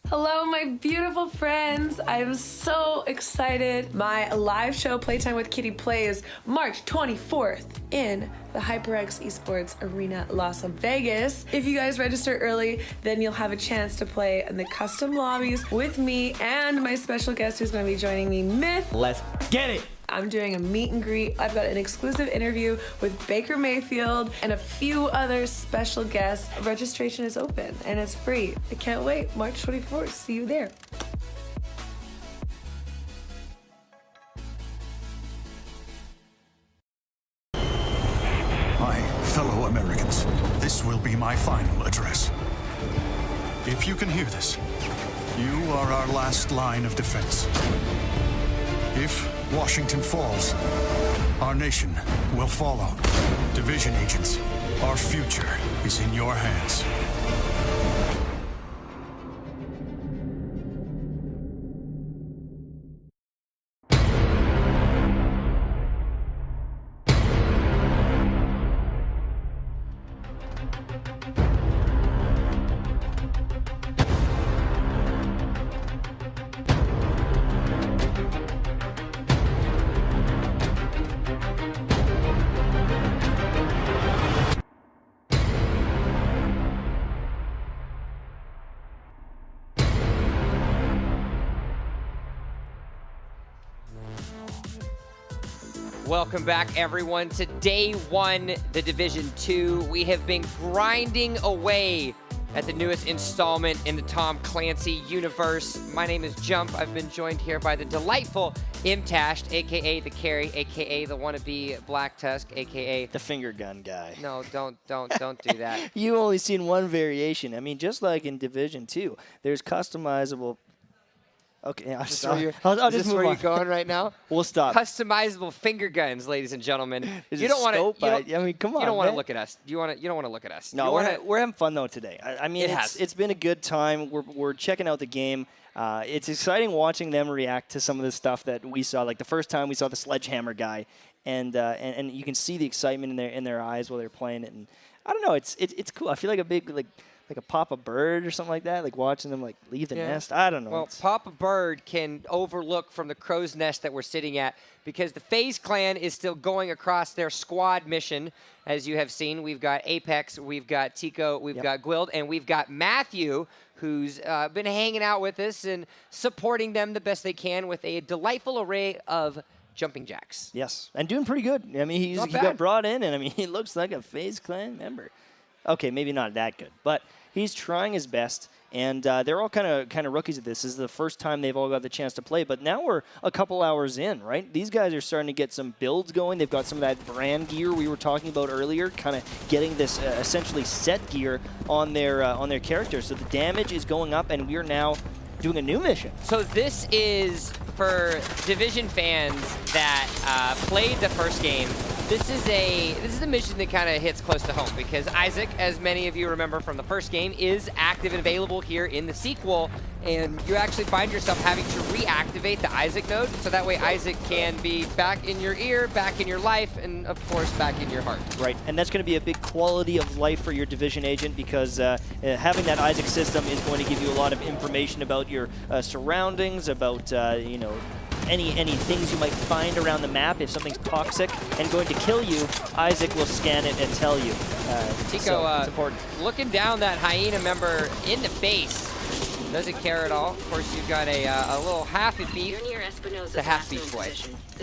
Hello, my beautiful friends. I'm so excited. My live show, Playtime with Kitty Plays, March 24th in the HyperX Esports Arena, Las Vegas. If you guys register early, then you'll have a chance to play in the custom lobbies with me and my special guest who's going to be joining me, Myth. Let's get it. I'm doing a meet and greet. I've got an exclusive interview with Baker Mayfield and a few other special guests. Registration is open and it's free. I can't wait. March 24th. See you there. My fellow Americans, this will be my final address. If you can hear this, you are our last line of defense. If Washington falls, our nation will follow. Division agents, our future is in your hands. Welcome back, everyone, to day one, the Division 2. We have been grinding away at the newest installment in the Tom Clancy universe. My name is Jump. I've been joined here by the delightful Imtashed, a.k.a. the Carry, a.k.a. the wannabe Black Tusk, a.k.a. the finger gun guy. No, don't do that. You only seen one variation. I mean, just like in Division 2, there's customizable. Okay, I'll just move on. Is this where you're going right now? We'll stop. Customizable finger guns, ladies and gentlemen. Is You it don't want scope? to. I mean, come on. You don't want to man. look at us. You don't want to look at us. No, we're having fun though today. I mean, it's been a good time. We're checking out the game. It's exciting watching them react to some of the stuff that we saw. Like the first time we saw the sledgehammer guy, and you can see the excitement in their eyes while they're playing it. And I don't know, it's cool. I feel like a big like a Papa Bird or something like that, like watching them like leave the nest. I don't know. Well, Papa Bird can overlook from the crow's nest that we're sitting at because the FaZe clan is still going across their squad mission. As you have seen, we've got Apex, we've got Tico, we've got Gwild, and we've got Matthew, who's been hanging out with us and supporting them the best they can with a delightful array of jumping jacks. Yes, and doing pretty good. I mean, he got brought in, and I mean, he looks like a FaZe clan member. Okay, maybe not that good, but he's trying his best, and they're all kind of rookies at this. This is the first time they've all got the chance to play, but now we're a couple hours in, right? These guys are starting to get some builds going. They've got some of that brand gear we were talking about earlier, kind of getting this essentially set gear on their characters. So the damage is going up, and we are now doing a new mission. So this is for Division fans that played the first game. This is a mission that kind of hits close to home because Isaac, as many of you remember from the first game, is active and available here in the sequel, and you actually find yourself having to reactivate the Isaac node, so that way Isaac can be back in your ear, back in your life, and of course back in your heart. Right, and that's going to be a big quality of life for your Division agent because having that Isaac system is going to give you a lot of information about your surroundings, about you know, any things you might find around the map. If something's toxic and going to kill you, Isaac will scan it and tell you. Tico, so it's important. Looking down that Hyena member in the face. Doesn't care at all. Of course, you've got a little half beef. The half beef boy,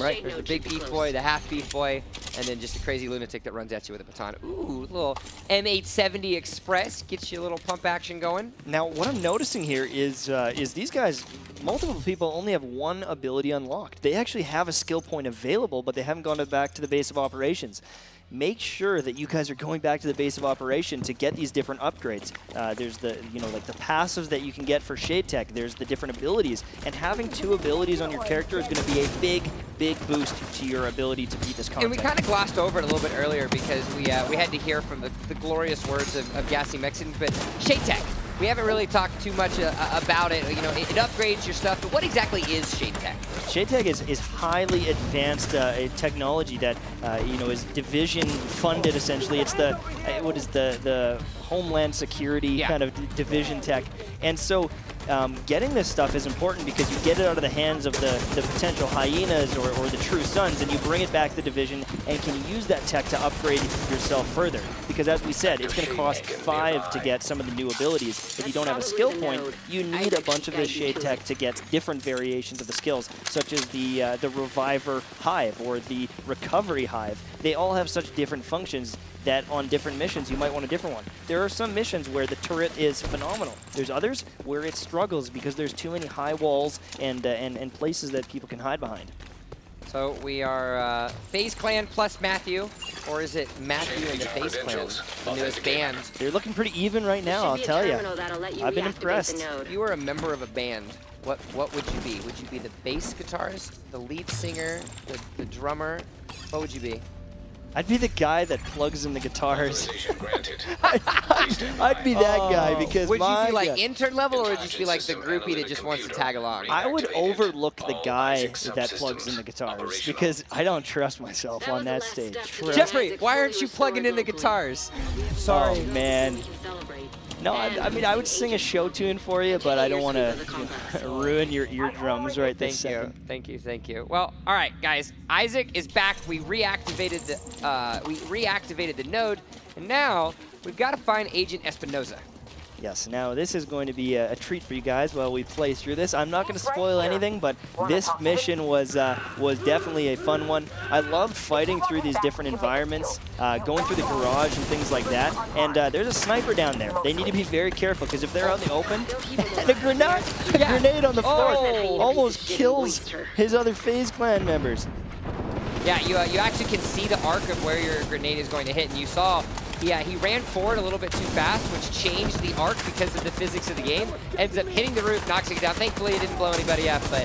right? There's the big beef boy, the half beef boy, and then just a crazy lunatic that runs at you with a baton. Ooh, little M870 Express gets you a little pump action going. Now, what I'm noticing here is these guys, multiple people only have one ability unlocked. They actually have a skill point available, but they haven't gone back to the base of operations. make sure that you guys are going back to the base of operation to get these different upgrades. There's the, like the passives that you can get for Shade Tech. There's the different abilities. And having 2 abilities on your character is going to be a big boost to your ability to beat this content. And we kind of glossed over it a little bit earlier because we had to hear from the glorious words of Gassy Mexican, but Shade Tech. We haven't really talked too much about it. You know, it upgrades your stuff, but what exactly is Shade Tech? Shade Tech is highly advanced technology that is Division funded essentially. It's the the Homeland Security kind of Division tech, and so getting this stuff is important because you get it out of the hands of the potential hyenas or the true sons, and you bring it back to the Division and can use that tech to upgrade yourself further. Because as we said, it's going to cost 5 to get some of the new abilities. If you don't have a skill point, you need a bunch of this Shade Tech to get different variations of the skills, such as the Reviver Hive or the Recovery Hive. They all have such different functions that on different missions you might want a different one. There are some missions where the turret is phenomenal. There's others where it struggles because there's too many high walls and places that people can hide behind. So we are FaZe Clan plus Matthew, or is it Matthew and the FaZe Clan, the newest band? They're looking pretty even right now, I'll tell you. I've been impressed. If you were a member of a band, what would you be? Would you be the bass guitarist, the lead singer, the drummer? What would you be? I'd be the guy that plugs in the guitars. I'd be that guy because would you be like intern level, or would you just be like the groupie that just wants to tag along? I would overlook the guy that plugs in the guitars because I don't trust myself on that stage. Jeffrey, why aren't you plugging in the guitars? Sorry, man. No, I mean, I would sing a show tune for you, but I don't want to ruin your eardrums right this second. Thank you. Well, all right, guys. Isaac is back. We reactivated the node, and now we've got to find Agent Espinoza. Yes, now this is going to be a treat for you guys while we play through this. I'm not going to spoil anything, but this mission was definitely a fun one. I loved fighting through these different environments, going through the garage and things like that. And there's a sniper down there. They need to be very careful because if they're out in the open, and a grenade on the floor almost kills his other FaZe Clan members. Yeah, you actually can see the arc of where your grenade is going to hit, and you saw. Yeah, he ran forward a little bit too fast, which changed the arc because of the physics of the game. Ends up hitting the roof, knocks it down. Thankfully, it didn't blow anybody up, but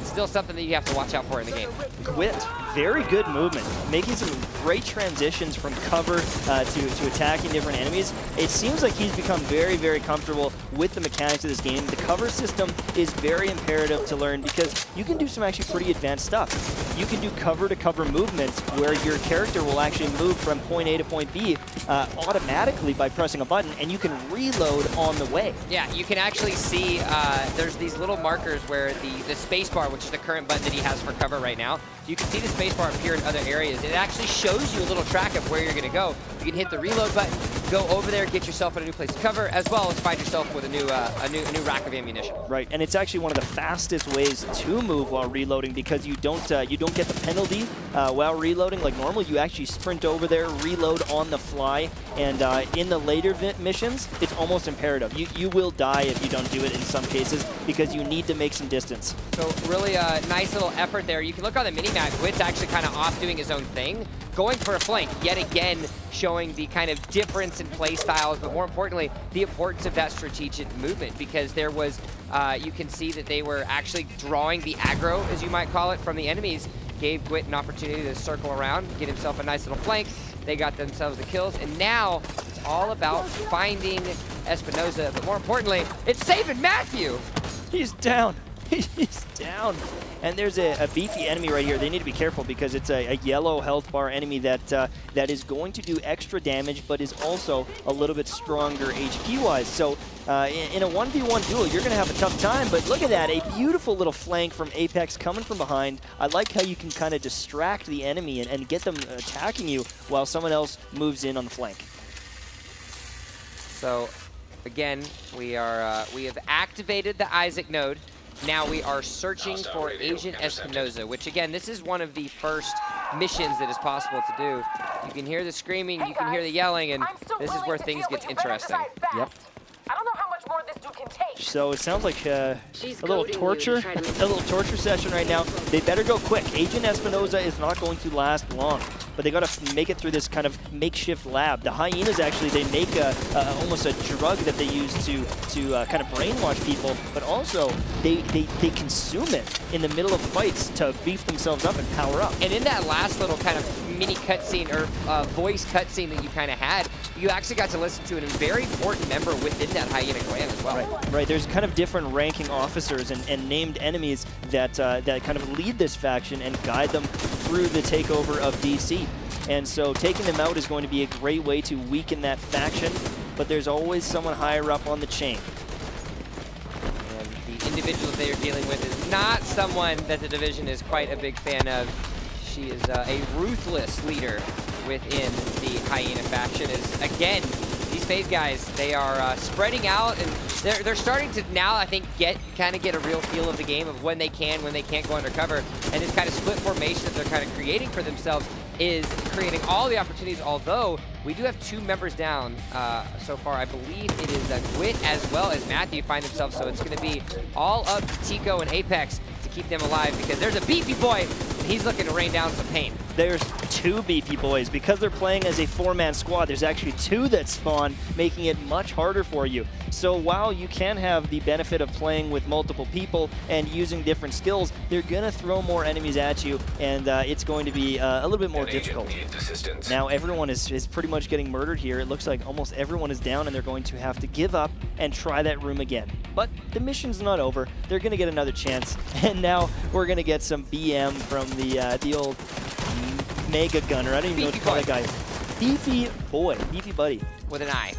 it's still something that you have to watch out for in the game. Gwit, very good movement, making some great transitions from cover to attacking different enemies. It seems like he's become very, very comfortable with the mechanics of this game. The cover system is very imperative to learn because you can do some actually pretty advanced stuff. You can do cover-to-cover movements where your character will actually move from point A to point B automatically by pressing a button, and you can reload on the way. Yeah, you can actually see there's these little markers where the spacebar, which is the current button that he has for cover right now, you can see the spacebar appear in other areas. It actually shows you a little track of where you're going to go. You can hit the reload button, go over there, get yourself in a new place to cover, as well as find yourself with a new rack of ammunition. Right, and it's actually one of the fastest ways to move while reloading because you don't get the penalty while reloading like normal. You actually sprint over there, reload on the fly, and in the later missions, it's almost imperative. You will die if you don't do it in some cases because you need to make some distance. So really a nice little effort there. You can look on the minimap. Gwit's actually kind of off doing his own thing, going for a flank, yet again showing the kind of difference in play styles, but more importantly, the importance of that strategic movement because there was, you can see that they were actually drawing the aggro, as you might call it, from the enemies, gave Gwit an opportunity to circle around, get himself a nice little flank. They got themselves the kills, and now it's all about finding Espinoza, but more importantly, it's saving Matthew. He's down. He's down. And there's a beefy enemy right here. They need to be careful because it's a yellow health bar enemy that is going to do extra damage, but is also a little bit stronger HP-wise. So in a 1v1 duel, you're going to have a tough time, but look at that. A beautiful little flank from Apex coming from behind. I like how you can kind of distract the enemy and get them attacking you while someone else moves in on the flank. So, again, we have activated the Isaac node. Now we are searching for Agent Espinoza, which again, this is one of the first missions that is possible to do. You can hear the screaming, you can hear the yelling, and this is where things get interesting. Yep. I don't know how much more this dude can take. So it sounds like a little torture session right now. They better go quick. Agent Espinoza is not going to last long. but they got to make it through this kind of makeshift lab. The hyenas actually, they make almost a drug that they use to kind of brainwash people, but also they consume it in the middle of fights to beef themselves up and power up. And in that last little kind of mini cutscene or voice cutscene that you kind of had, you actually got to listen to a very important member within that hyena clan as well. Right. There's kind of different ranking officers and named enemies that that kind of lead this faction and guide them through the takeover of DC. And so taking them out is going to be a great way to weaken that faction, but there's always someone higher up on the chain. And the individual they are dealing with is not someone that the Division is quite a big fan of. She is a ruthless leader within the Hyena faction. Is again, these FaZe guys, they are spreading out, and they're starting to now, I think, kind of get a real feel of the game of when they can't go undercover. And this kind of split formation that they're kind of creating for themselves is creating all the opportunities, although we do have 2 members down so far. I believe it is Gwit as well as Matthew find themselves, so it's going to be all up to Tico and Apex to keep them alive, because there's a beefy boy, and he's looking to rain down some pain. There's 2 beefy boys. Because they're playing as a 4-man squad, there's actually 2 that spawn, making it much harder for you. So while you can have the benefit of playing with multiple people and using different skills, they're going to throw more enemies at you, and it's going to be a little bit more difficult. Now everyone is pretty much getting murdered here. It looks like almost everyone is down, and they're going to have to give up and try that room again. But the mission's not over. They're going to get another chance, and now we're going to get some BM from the old Mega Gunner. I don't even know what to call that guy. Beefy boy, beefy buddy. With an eye.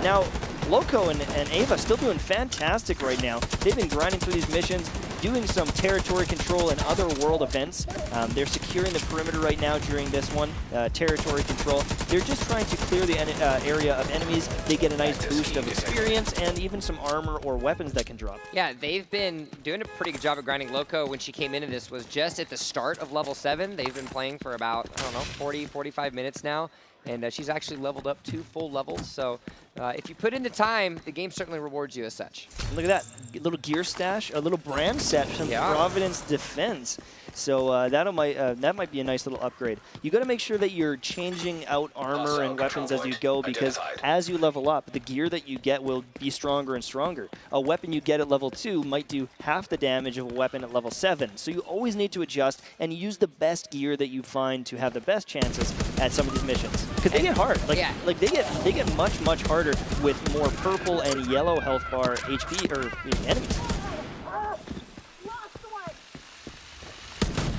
Now, Loco and Ava still doing fantastic right now. They've been grinding through these missions, doing some territory control and other world events. They're securing the perimeter right now during this one, territory control. They're just trying to clear the area of enemies. They get a nice boost of experience and even some armor or weapons that can drop. Yeah, they've been doing a pretty good job of grinding. Loco, when she came into this, was just at the start of level 7. They've been playing for about, I don't know, 40, 45 minutes now. And she's actually leveled up 2 full levels. So if you put in the time, the game certainly rewards you as such. Look at that. A little gear stash, a little brand set from Providence Defense. So that might be a nice little upgrade. You got to make sure that you're changing out armor and weapons as you go, because as you level up, the gear that you get will be stronger and stronger. A weapon you get at level 2 might do half the damage of a weapon at level 7. So you always need to adjust and use the best gear that you find to have the best chances at some of these missions, because they get hard. Like they get much harder with more purple and yellow health bar HP or enemies.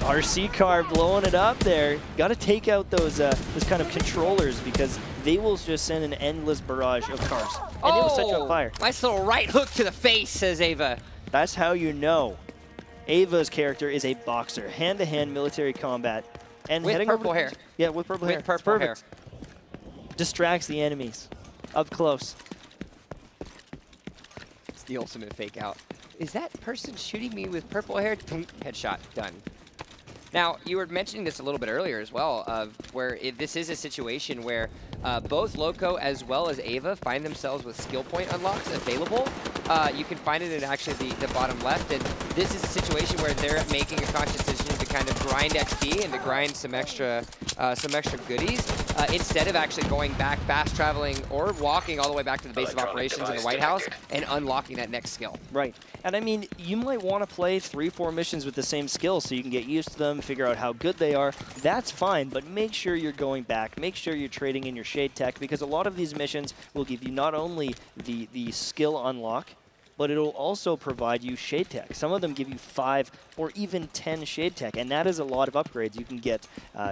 RC car blowing it up there. Got to take out those kind of controllers, because they will just send an endless barrage of cars, and they will set you on fire. Nice little right hook to the face, says Ava. That's how you know. Ava's character is a boxer, hand-to-hand military combat, and with heading purple over hair. Yeah, with purple hair. With purple hair. Distracts the enemies up close. It's the ultimate fake out. Is that person shooting me with purple hair? Headshot, done. Now, you were mentioning this a little bit earlier as well, of where this is a situation where both Loco as well as Ava find themselves with skill point unlocks available. You can find it in actually the bottom left, and this is a situation where they're making a conscious decision to kind of grind XP and to grind some extra goodies instead of actually going back, fast traveling, or walking all the way back to the base of operations in the White House and unlocking that next skill. Right. And I mean, you might want to play 3-4 missions with the same skills so you can get used to them, figure out how good they are. That's fine, but make sure you're going back. Make sure you're trading in your shade tech, because a lot of these missions will give you not only the skill unlock, but it'll also provide you shade tech. Some of them give you 5 or even 10 shade tech, and that is a lot of upgrades. You can get,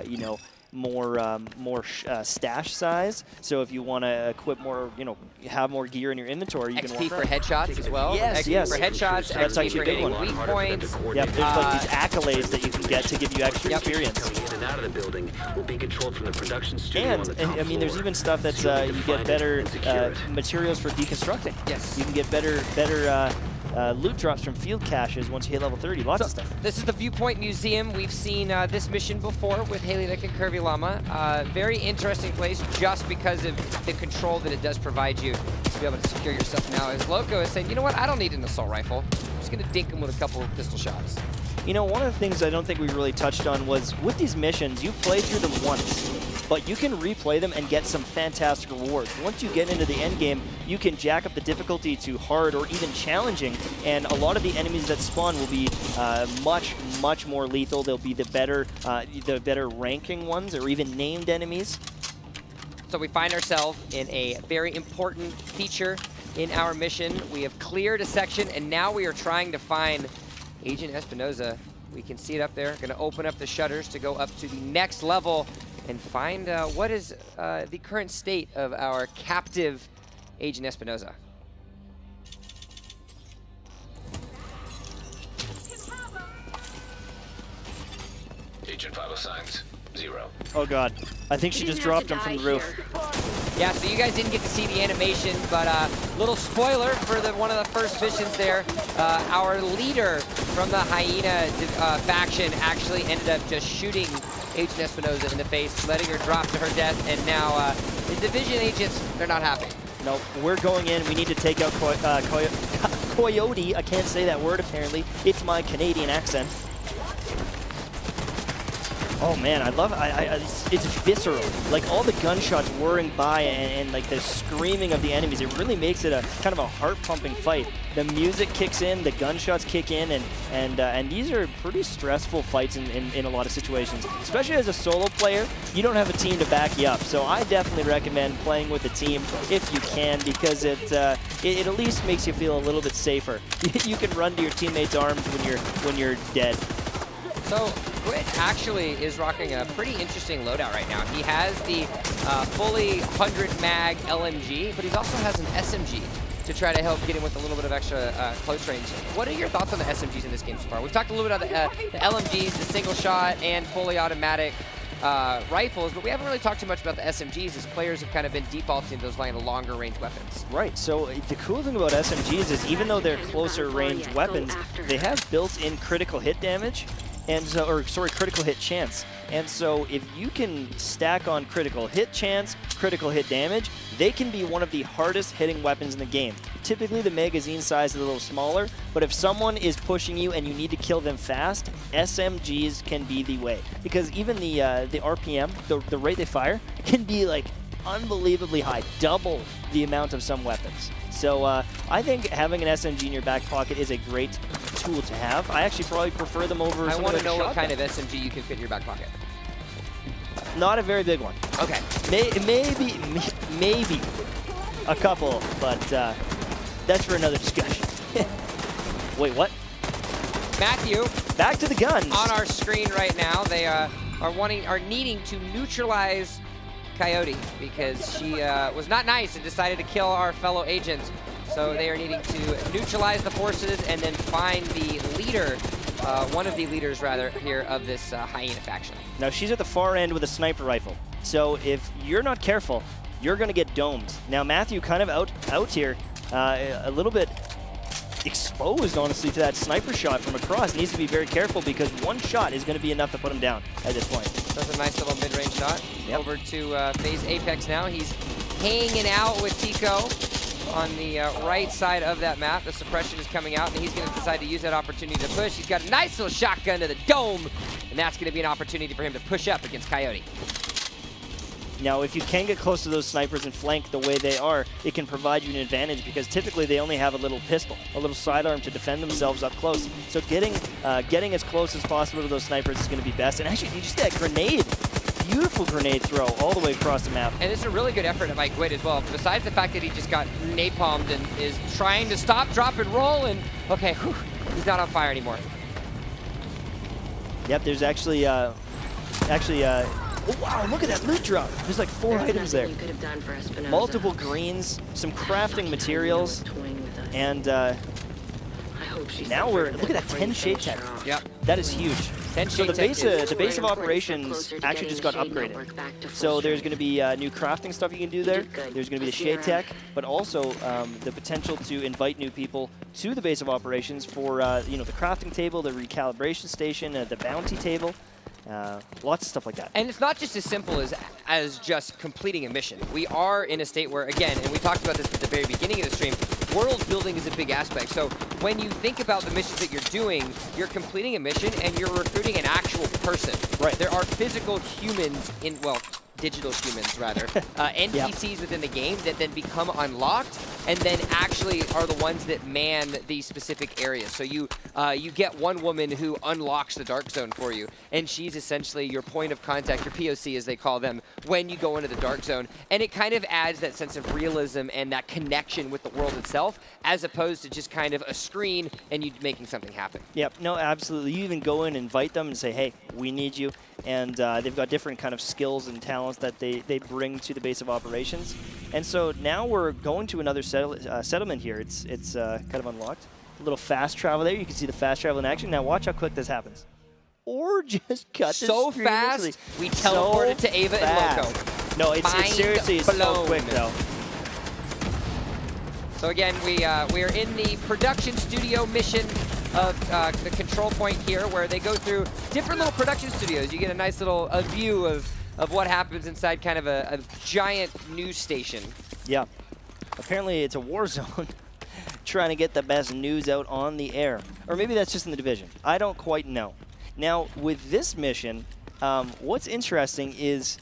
you know, more stash size. So if you want to equip more, you know, have more gear in your inventory, you XP can for headshots as well. Yes, XP for headshots. That's XP actually for a good getting one. weak points. Yep, there's like these accolades that you can get to give you extra experience. Coming in and out of the building will be controlled from the production studio on the top I mean, there's floor. even stuff that's you get better materials for deconstructing. Yes. You can get better loot drops from field caches once you hit level 30. Lots of stuff. This is the Viewpoint Museum. We've seen this mission before with Haley Nick and Curvy Llama. Very interesting place just because of the control that it does provide you to be able to secure yourself now. As Loco is saying, you know what, I don't need an assault rifle. I'm just going to dink him with a couple of pistol shots. You know, one of the things I don't think we really touched on was with these missions, you play through them once, but you can replay them and get some fantastic rewards. Once you get into the end game, you can jack up the difficulty to hard or even challenging, and a lot of the enemies that spawn will be much more lethal. They'll be the better ranking ones, or even named enemies. So we find ourselves in a very important feature in our mission. We have cleared a section, and now we are trying to find Agent Espinoza. We can see it up there. Going to open up the shutters to go up to the next level and find what is the current state of our captive Agent Espinoza. Agent Vital Signs, 0. Oh god, I think she just dropped him from the roof. Yeah, so you guys didn't get to see the animation, but little spoiler for one of the first missions there. Our leader from the Hyena faction actually ended up just shooting Agent Espinoza in the face, letting her drop to her death, and now the Division agents, they're not happy. Nope, we're going in. We need to take out Coyote. I can't say that word, apparently. It's my Canadian accent. Oh man, I love it. It's visceral. Like all the gunshots whirring by and like the screaming of the enemies, it really makes it a kind of a heart-pumping fight. The music kicks in, the gunshots kick in, and these are pretty stressful fights in a lot of situations. Especially as a solo player, you don't have a team to back you up. So I definitely recommend playing with a team if you can, because it at least makes you feel a little bit safer. You can run to your teammates' arms when you're dead. So Gwit actually is rocking a pretty interesting loadout right now. He has the fully 100 mag LMG, but he also has an SMG to try to help get him with a little bit of extra close range. What are your thoughts on the SMGs in this game so far? We've talked a little bit about the LMGs, the single shot and fully automatic rifles, but we haven't really talked too much about the SMGs, as players have kind of been defaulting to those longer range weapons. Right, so the cool thing about SMGs is even though they're closer range weapons, they have built-in critical hit damage, and critical hit chance. And so if you can stack on critical hit chance, critical hit damage, they can be one of the hardest hitting weapons in the game. Typically the magazine size is a little smaller, but if someone is pushing you and you need to kill them fast, SMGs can be the way. Because even the RPM, the rate they fire, can be like unbelievably high, double the amount of some weapons. So I think having an SMG in your back pocket is a great tool to have. I actually probably prefer them over. I want to know what kind of SMG you can fit in your back pocket. Not a very big one. Okay. Maybe a couple, but that's for another discussion. Wait, what? Matthew. Back to the guns. On our screen right now, they are needing to neutralize Coyote because she was not nice and decided to kill our fellow agents. So they are needing to neutralize the forces and then find the leader, one of the leaders rather, here of this Hyena faction. Now she's at the far end with a sniper rifle. So if you're not careful, you're gonna get domed. Now Matthew kind of out here, a little bit exposed, honestly, to that sniper shot from across. Needs to be very careful because one shot is going to be enough to put him down at this point. That's a nice little mid-range shot. Yep. Over to FaZe Apex now. He's hanging out with Tico on the right side of that map. The suppression is coming out, and he's going to decide to use that opportunity to push. He's got a nice little shotgun to the dome, and that's going to be an opportunity for him to push up against Coyote. Now, if you can get close to those snipers and flank the way they are, it can provide you an advantage because typically they only have a little pistol, a little sidearm to defend themselves up close. So getting as close as possible to those snipers is going to be best. And actually, you just that grenade, beautiful grenade throw all the way across the map. And it's a really good effort by Gwit as well. Besides the fact that he just got napalmed and is trying to stop, drop, and roll, and okay, whew, he's not on fire anymore. Yep, there's actually oh, wow, look at that loot drop. There's like 4 items there. You could have done for Espinoza. Multiple greens, some crafting materials, and now look at that 10 shape tech. Yep. That is huge. So the base of operations actually just got upgraded. So there's going to be new crafting stuff you can do there. There's going to be the shade tech, but also the potential to invite new people to the base of operations for you know, the crafting table, the recalibration station, the bounty table. Lots of stuff like that. And it's not just as simple as just completing a mission. We are in a state where, again, and we talked about this at the very beginning of the stream, world building is a big aspect. So when you think about the missions that you're doing, you're completing a mission and you're recruiting an actual person. Right. There are physical humans in, well, digital humans rather, NPCs within the game that then become unlocked and then actually are the ones that man these specific areas. So you get one woman who unlocks the dark zone for you, and she's essentially your point of contact, your POC as they call them, when you go into the dark zone. And it kind of adds that sense of realism and that connection with the world itself, as opposed to just kind of a screen and you making something happen. Yep, no, absolutely. You even go in and invite them and say, hey, we need you. And they've got different kind of skills and talents that they bring to the base of operations. And so now we're going to another settlement here. It's kind of unlocked. A little fast travel there. You can see the fast travel in action. Now watch how quick this happens. Or just cut so the fast, initially. we teleported to Ava and Loco. No, it's seriously it's so quick though. So again, we are in the production studio mission of the control point here, where they go through different little production studios. You get a nice little view of what happens inside kind of a giant news station. Yeah. Apparently it's a war zone trying to get the best news out on the air. Or maybe that's just in the Division. I don't quite know. Now, with this mission, what's interesting is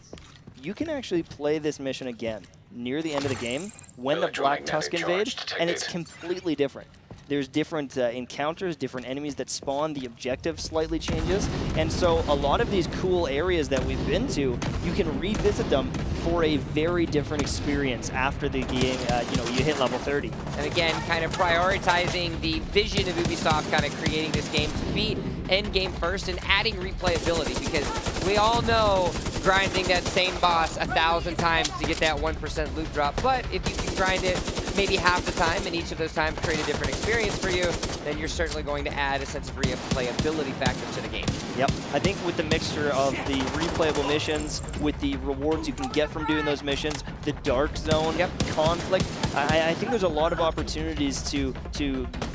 you can actually play this mission again near the end of the game when the Black Tusk invade, and it's completely different. There's different encounters, different enemies that spawn, the objective slightly changes, and so a lot of these cool areas that we've been to, you can revisit them for a very different experience after the game, you know, you hit level 30. And again, kind of prioritizing the vision of Ubisoft, kind of creating this game to be end game first and adding replayability, because we all know grinding that same boss 1,000 times to get that 1% loot drop, but if you can grind it maybe half the time, and each of those times create a different experience for you, then you're certainly going to add a sense of replayability factor to the game. Yep, I think with the mixture of the replayable missions, with the rewards you can get from doing those missions, the dark zone, conflict, I think there's a lot of opportunities to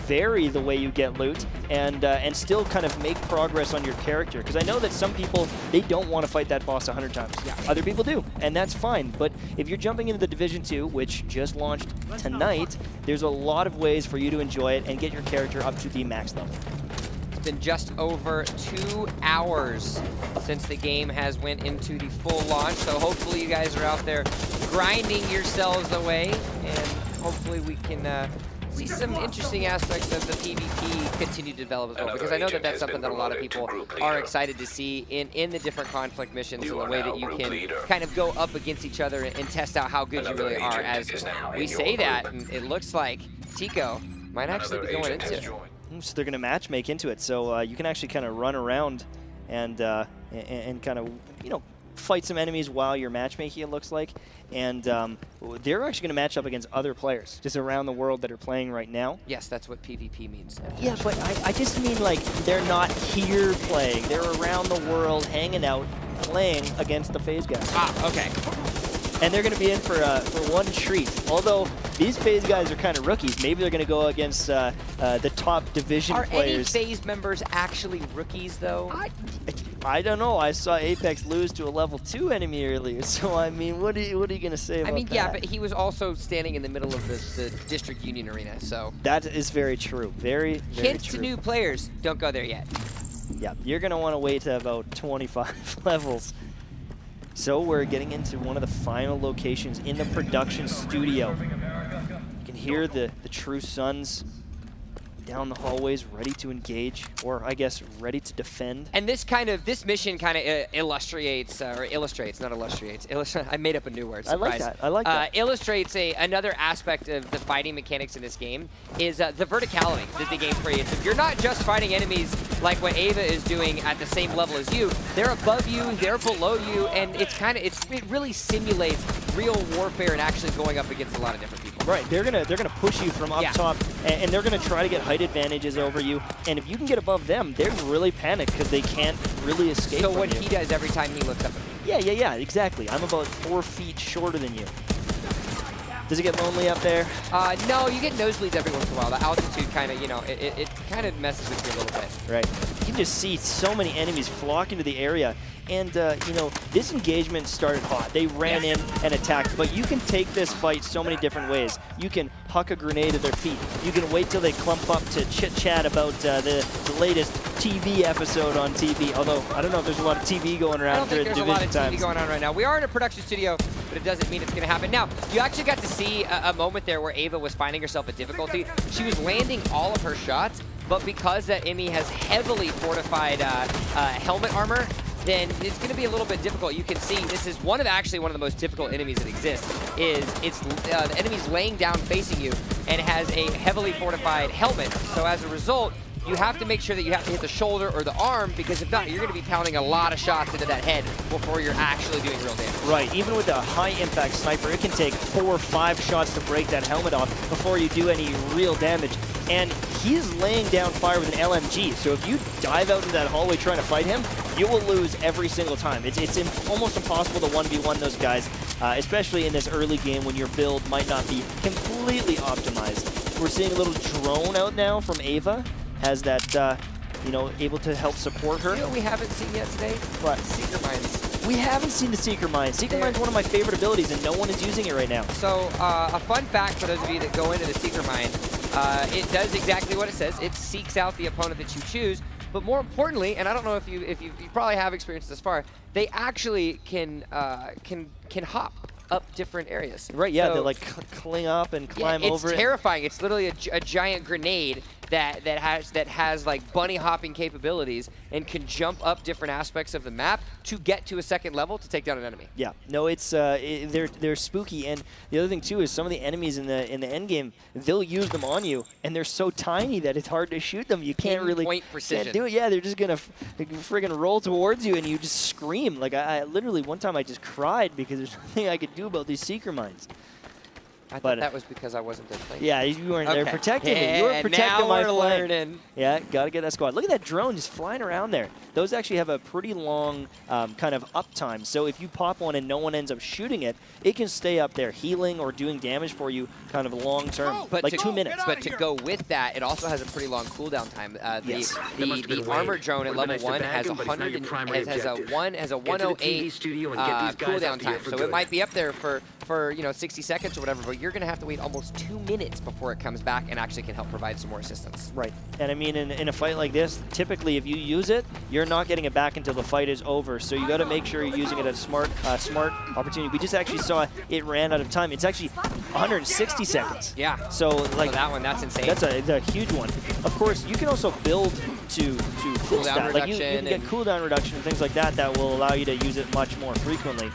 vary the way you get loot and still kind of make progress on your character. Because I know that some people, they don't want to fight that boss 100 times. Yeah. Other people do, and that's fine. But if you're jumping into the Division 2, which just launched tonight, there's a lot of ways for you to enjoy it and get your character up to the max level. It's been just over 2 hours since the game has went into the full launch, so hopefully you guys are out there grinding yourselves away, and hopefully we can see some interesting aspects of the PvP continue to develop as well, because I know that that's something that a lot of people are excited to see in the different conflict missions, and the way that you can kind of go up against each other and test out how good you really are. As we say that, and it looks like Tico might actually be going into it. So they're going to matchmake into it, so you can actually kind of run around and kind of, you know, fight some enemies while you're matchmaking, it looks like. And they're actually going to match up against other players just around the world that are playing right now. Yes, that's what PvP means. Yeah, but I just mean, like, they're not here playing. They're around the world hanging out, playing against the FaZe guys. Ah, okay. And they're going to be in for one treat. Although these FaZe guys are kind of rookies. Maybe they're going to go against the top Division players. Are any FaZe members actually rookies, though? I don't know. I saw Apex lose to a level 2 enemy earlier. So, I mean, what are you going to say about that? I mean, yeah, but he was also standing in the middle of the District Union Arena, so. That is very true. Very, very Hint true. to new players, don't go there yet. Yeah, you're going to want to wait to about 25 levels. So we're getting into one of the final locations in the production studio. You can hear the True Sons down the hallways, ready to engage, or I guess ready to defend. And this mission kind of illustrates, not illustrates. I made up a new word. Surprise. I like that. I like that. Illustrates another aspect of the fighting mechanics in this game is the verticality that the game creates. If you're not just fighting enemies like what Ava is doing at the same level as you, they're above you, they're below you, and it really simulates real warfare and actually going up against a lot of different people. Right, they're gonna push you from up Yeah. top, and they're gonna try to get height advantages over you. And if you can get above them, they're really panicked because they can't really escape. So from what you. he does every time he looks up at me. Yeah, exactly. I'm about 4 feet shorter than you. Does it get lonely up there? No, you get nosebleeds every once in a while. The altitude kind of, it kind of messes with you a little bit. Right. You can just see so many enemies flock into the area. And, this engagement started hot. They ran in and attacked. But you can take this fight so many different ways. You can huck a grenade at their feet. You can wait till they clump up to chit-chat about the latest TV episode on TV. Although, I don't know if there's a lot of TV going around. I don't think there's a lot of TV times. going on right now. We are in a production studio, but it doesn't mean it's going to happen. Now, you actually got to see a moment there where Ava was finding herself a difficulty. She was landing all of her shots, but because that Emmy has heavily fortified helmet armor, then it's going to be a little bit difficult. You can see this is one of the most difficult enemies that exists. The enemy's laying down facing you and has a heavily fortified helmet. So as a result, you have to make sure that you have to hit the shoulder or the arm, because if not, you're going to be pounding a lot of shots into that head before you're actually doing real damage. Right, even with a high-impact sniper, it can take 4 or 5 shots to break that helmet off before you do any real damage. And he's laying down fire with an LMG, so if you dive out into that hallway trying to fight him, you will lose every single time. It's almost impossible to 1v1 those guys, especially in this early game when your build might not be completely optimized. We're seeing a little drone out now from Ava. Has that, able to help support her. You know what we haven't seen yet today? What? Seeker Mines. We haven't seen the Seeker Mine. Seeker Mine's one of my favorite abilities, and no one is using it right now. So, a fun fact for those of you that go into the Seeker Mine, it does exactly what it says. It seeks out the opponent that you choose, but more importantly, and I don't know if you probably have experienced this far, they actually can hop up different areas. Right, yeah, so, they like cling up and climb over it. It's terrifying. It's literally a giant grenade that has like bunny hopping capabilities and can jump up different aspects of the map to get to a second level to take down an enemy. Yeah, no, they're spooky, and the other thing too is some of the enemies in the end game, they'll use them on you, and they're so tiny that it's hard to shoot them. You can't really point precision. Can't do it. Yeah, they're just gonna friggin' roll towards you, and you just scream. Like I literally one time I just cried because there's nothing I could do about these Seeker Mines. I thought that was because I wasn't there playing. Yeah, you weren't there protecting me. You were protecting now my we're flank. learning. Yeah, got to get that squad. Look at that drone just flying around there. Those actually have a pretty long kind of uptime. So if you pop one and no one ends up shooting it, it can stay up there healing or doing damage for you kind of long term, like 2 minutes. But to go with that, it also has a pretty long cooldown time. Yes. The armor drone at level 1 has 108 cooldown time. So it might be up there for 60 seconds or whatever, but you're going to have to wait almost 2 minutes before it comes back and actually can help provide some more assistance. Right. And I mean, in a fight like this, typically if you use it, you're not getting it back until the fight is over. So you got to make sure you're using it at a smart opportunity. We just actually saw it ran out of time. It's actually 160 seconds. Yeah. So like that's insane. That's a huge one. Of course, you can also build to cooldown reduction. Like you can get cooldown reduction and things like that will allow you to use it much more frequently.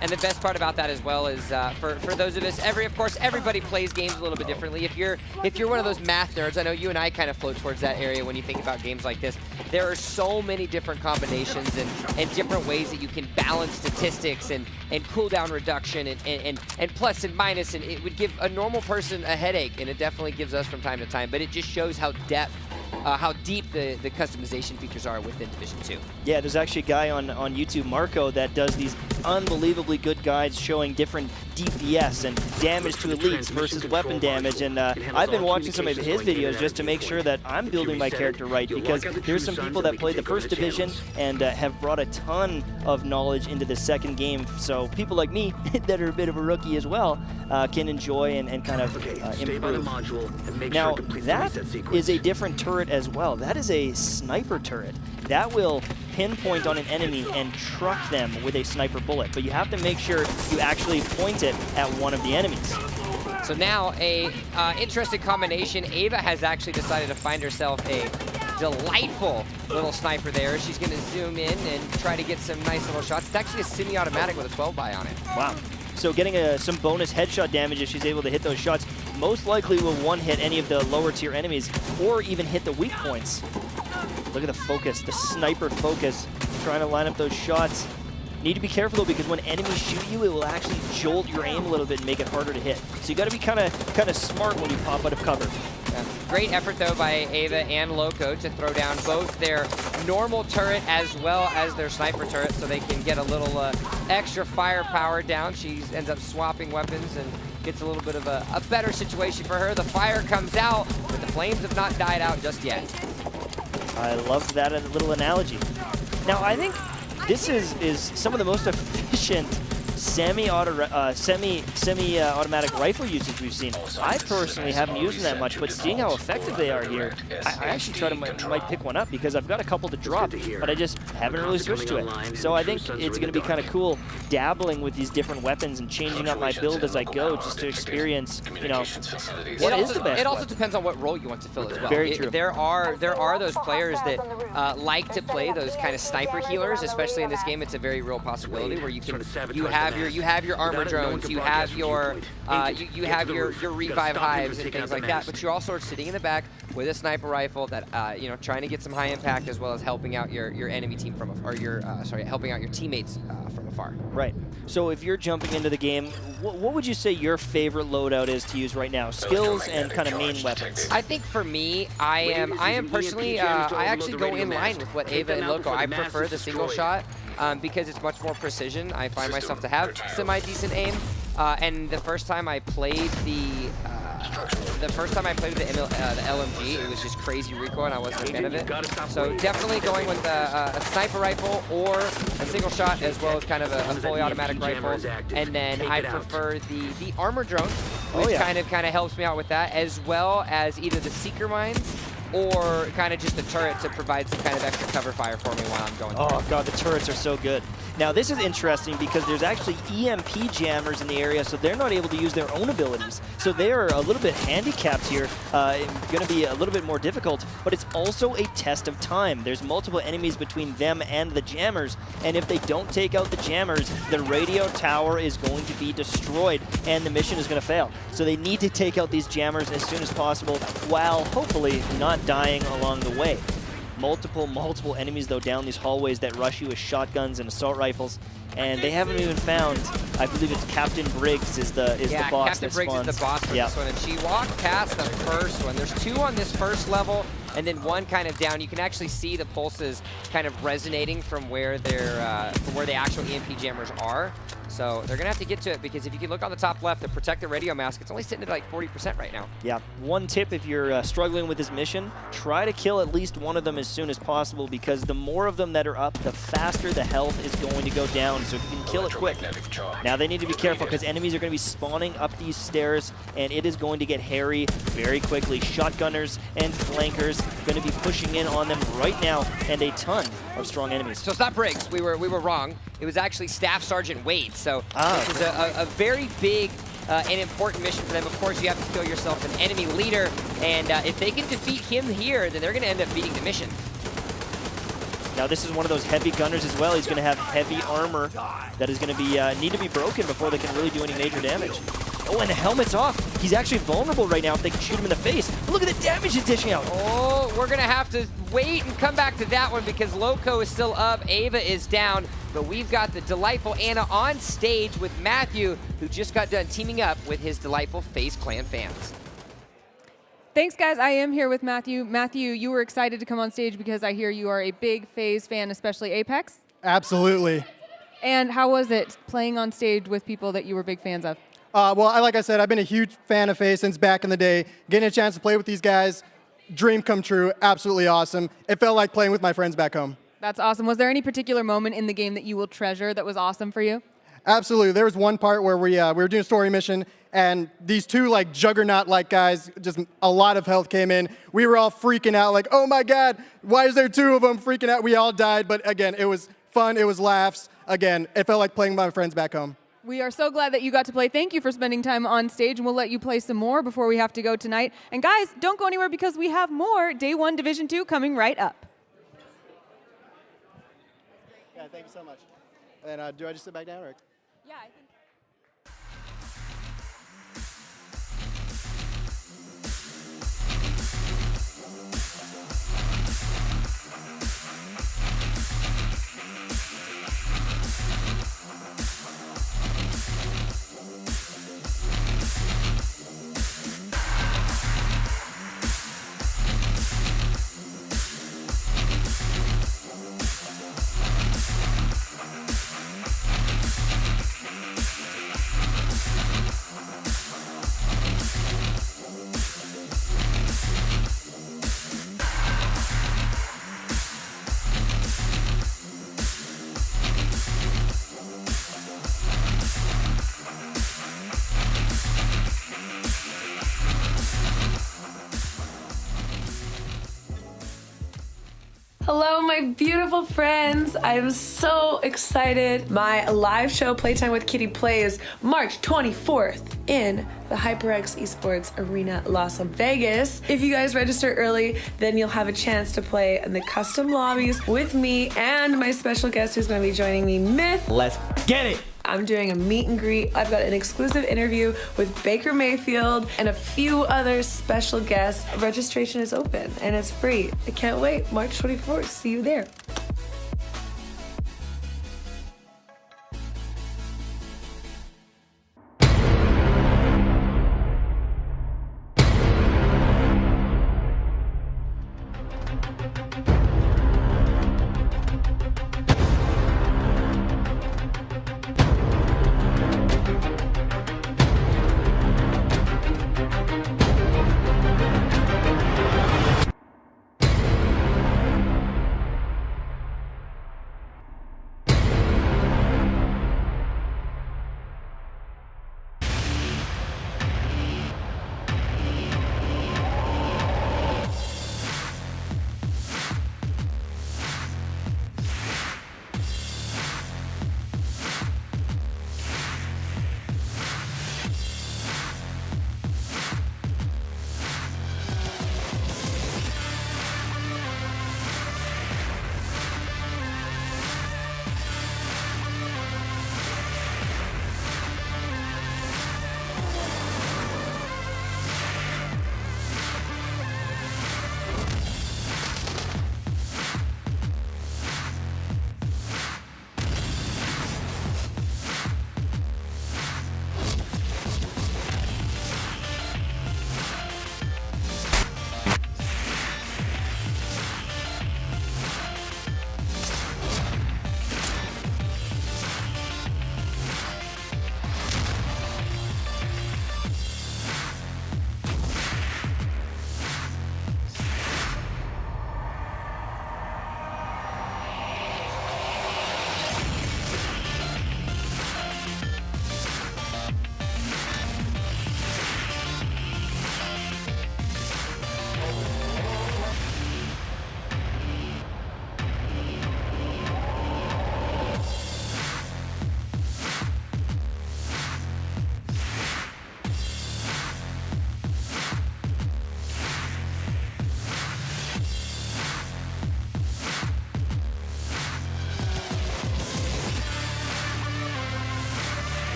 And the best part about that as well is for those of us, of course, everybody plays games a little bit differently. If you're one of those math nerds, I know you and I kind of float towards that area when you think about games like this. There are so many different combinations and different ways that you can balance statistics and cooldown reduction and plus and minus, and it would give a normal person a headache, and it definitely gives us from time to time. But it just shows how deep the customization features are within Division 2. Yeah, there's actually a guy on YouTube, Marco, that does these unbelievably good guides showing different DPS and damage to elites versus weapon damage, and I've been watching some of his videos just to make sure that I'm building my character right, because there's some people that played the first division and have brought a ton of knowledge into the second game, so people like me that are a bit of a rookie as well can enjoy and kind of improve. Now, that is a different turret as well. That is a sniper turret. That will pinpoint on an enemy and truck them with a sniper bullet, but you have to make sure you actually point it at one of the enemies. So now a interesting combination. Ava has actually decided to find herself a delightful little sniper there. She's going to zoom in and try to get some nice little shots. It's actually a semi-automatic with a 12-buy on it. Wow. So getting some bonus headshot damage if she's able to hit those shots most likely will one-hit any of the lower tier enemies or even hit the weak points. Look at the focus, the sniper focus, trying to line up those shots. Need to be careful though, because when enemies shoot you, it will actually jolt your aim a little bit and make it harder to hit. So you got to be kind of smart when you pop out of cover. Yeah. Great effort though by Ava and Loco to throw down both their normal turret as well as their sniper turret, so they can get a little extra firepower down. She ends up swapping weapons and gets a little bit of a better situation for her. The fire comes out, but the flames have not died out just yet. I love that little analogy. Now I think this is some of the most efficient semi-automatic rifle usage we've seen. I personally haven't used them that much, but seeing how effective they are here, I actually might pick one up because I've got a couple to drop, but I just haven't really switched to it. So I think it's going to be kind of cool dabbling with these different weapons and changing up my build as I go, just to experience, you know, what is the best. It also depends on what role you want to fill as well. Very true. There are those players that like to play those kind of sniper healers, especially in this game. It's a very real possibility where you have your armor drones, you have your your revive hives and things like that, but you're also sitting in the back with a sniper rifle that you know, trying to get some high impact as well as helping out your enemy team from or your helping out your teammates from afar. Right. So if you're jumping into the game, what would you say your favorite loadout is to use right now? Skills and kind of main weapons. I think for me, I am personally I actually go in line with what Ava and Loco. I prefer the single shot. Because it's much more precision. I find myself to have semi-decent aim, and the first time I played the LMG, it was just crazy recoil, and I wasn't a fan of it. So definitely going with a sniper rifle or a single shot, as well as kind of a fully automatic rifle. And then I prefer the armor drone, which kind of helps me out with that, as well as either the seeker mines or kind of just the turret to provide some kind of extra cover fire for me while I'm going through. Oh god, the turrets are so good. Now this is interesting because there's actually EMP jammers in the area, so they're not able to use their own abilities. So they are a little bit handicapped here, going to be a little bit more difficult, but it's also a test of time. There's multiple enemies between them and the jammers, and if they don't take out the jammers, the radio tower is going to be destroyed, and the mission is going to fail. So they need to take out these jammers as soon as possible, while hopefully not dying along the way. Multiple enemies though down these hallways that rush you with shotguns and assault rifles, and they haven't even found, I believe it's Captain Briggs is the boss. Captain Briggs is the boss for this one, and she walked past the first one. There's two on this first level, and then one kind of down. You can actually see the pulses kind of resonating from where the actual EMP jammers are. So they're gonna have to get to it, because if you can look on the top left, the protected radio mask, it's only sitting at like 40% right now. Yeah, one tip if you're struggling with this mission, try to kill at least one of them as soon as possible, because the more of them that are up, the faster the health is going to go down. So if you can kill it quick. Now they need to be careful, because enemies are going to be spawning up these stairs, and it is going to get hairy very quickly. Shotgunners and flankers going to be pushing in on them right now, and a ton of strong enemies. So it's not Briggs, we were wrong. It was actually Staff Sergeant Wade. So this is a very big and important mission for them. Of course, you have to kill yourself an enemy leader, and if they can defeat him here, then they're going to end up beating the mission. Now this is one of those heavy gunners as well. He's going to have heavy armor that is going to be need to be broken before they can really do any major damage. Oh, and the helmet's off. He's actually vulnerable right now if they can shoot him in the face. Look at the damage he's dishing out. Oh, we're going to have to wait and come back to that one, because Loco is still up, Ava is down, but we've got the delightful Anna on stage with Matthew, who just got done teaming up with his delightful FaZe Clan fans. Thanks, guys. I am here with Matthew. Matthew, you were excited to come on stage because I hear you are a big FaZe fan, especially Apex. Absolutely. And how was it playing on stage with people that you were big fans of? Well, like I said, I've been a huge fan of FaZe since back in the day. Getting a chance to play with these guys, dream come true, absolutely awesome. It felt like playing with my friends back home. That's awesome. Was there any particular moment in the game that you will treasure that was awesome for you? Absolutely. There was one part where we were doing a story mission, and these two like juggernaut-like guys, just a lot of health came in. We were all freaking out, like, oh my God, why is there two of them freaking out? We all died, but again, it was fun, it was laughs. Again, it felt like playing with my friends back home. We are so glad that you got to play. Thank you for spending time on stage, and we'll let you play some more before we have to go tonight. And guys, don't go anywhere, because we have more Day 1 Division 2 coming right up. Yeah, thank you so much. And do I just sit back down? Or? Yeah, I think. Hello, my beautiful friends. I am so excited. My live show, Playtime with Kitty Plays, March 24th in the HyperX Esports Arena, Las Vegas. If you guys register early, then you'll have a chance to play in the custom lobbies with me and my special guest who's going to be joining me, Myth. Let's get it. I'm doing a meet and greet. I've got an exclusive interview with Baker Mayfield and a few other special guests. Registration is open and it's free. I can't wait. March 24th. See you there.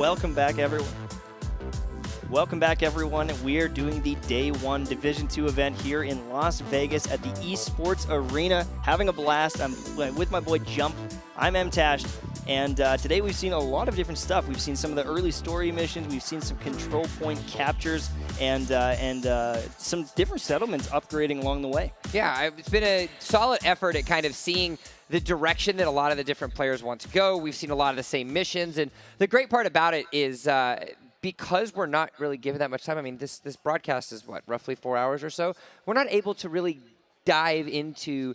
welcome back, everyone. Welcome back, everyone. We are doing the Day 1 Division 2 event here in Las Vegas at the Esports Arena. Having a blast. I'm with my boy Jump. I'm MTash. And today we've seen a lot of different stuff. We've seen some of the early story missions. We've seen some control point captures and some different settlements upgrading along the way. Yeah, it's been a solid effort at kind of seeing the direction that a lot of the different players want to go. We've seen a lot of the same missions. And the great part about it is because we're not really given that much time, I mean, this broadcast is, what, roughly 4 hours or so? We're not able to really dive into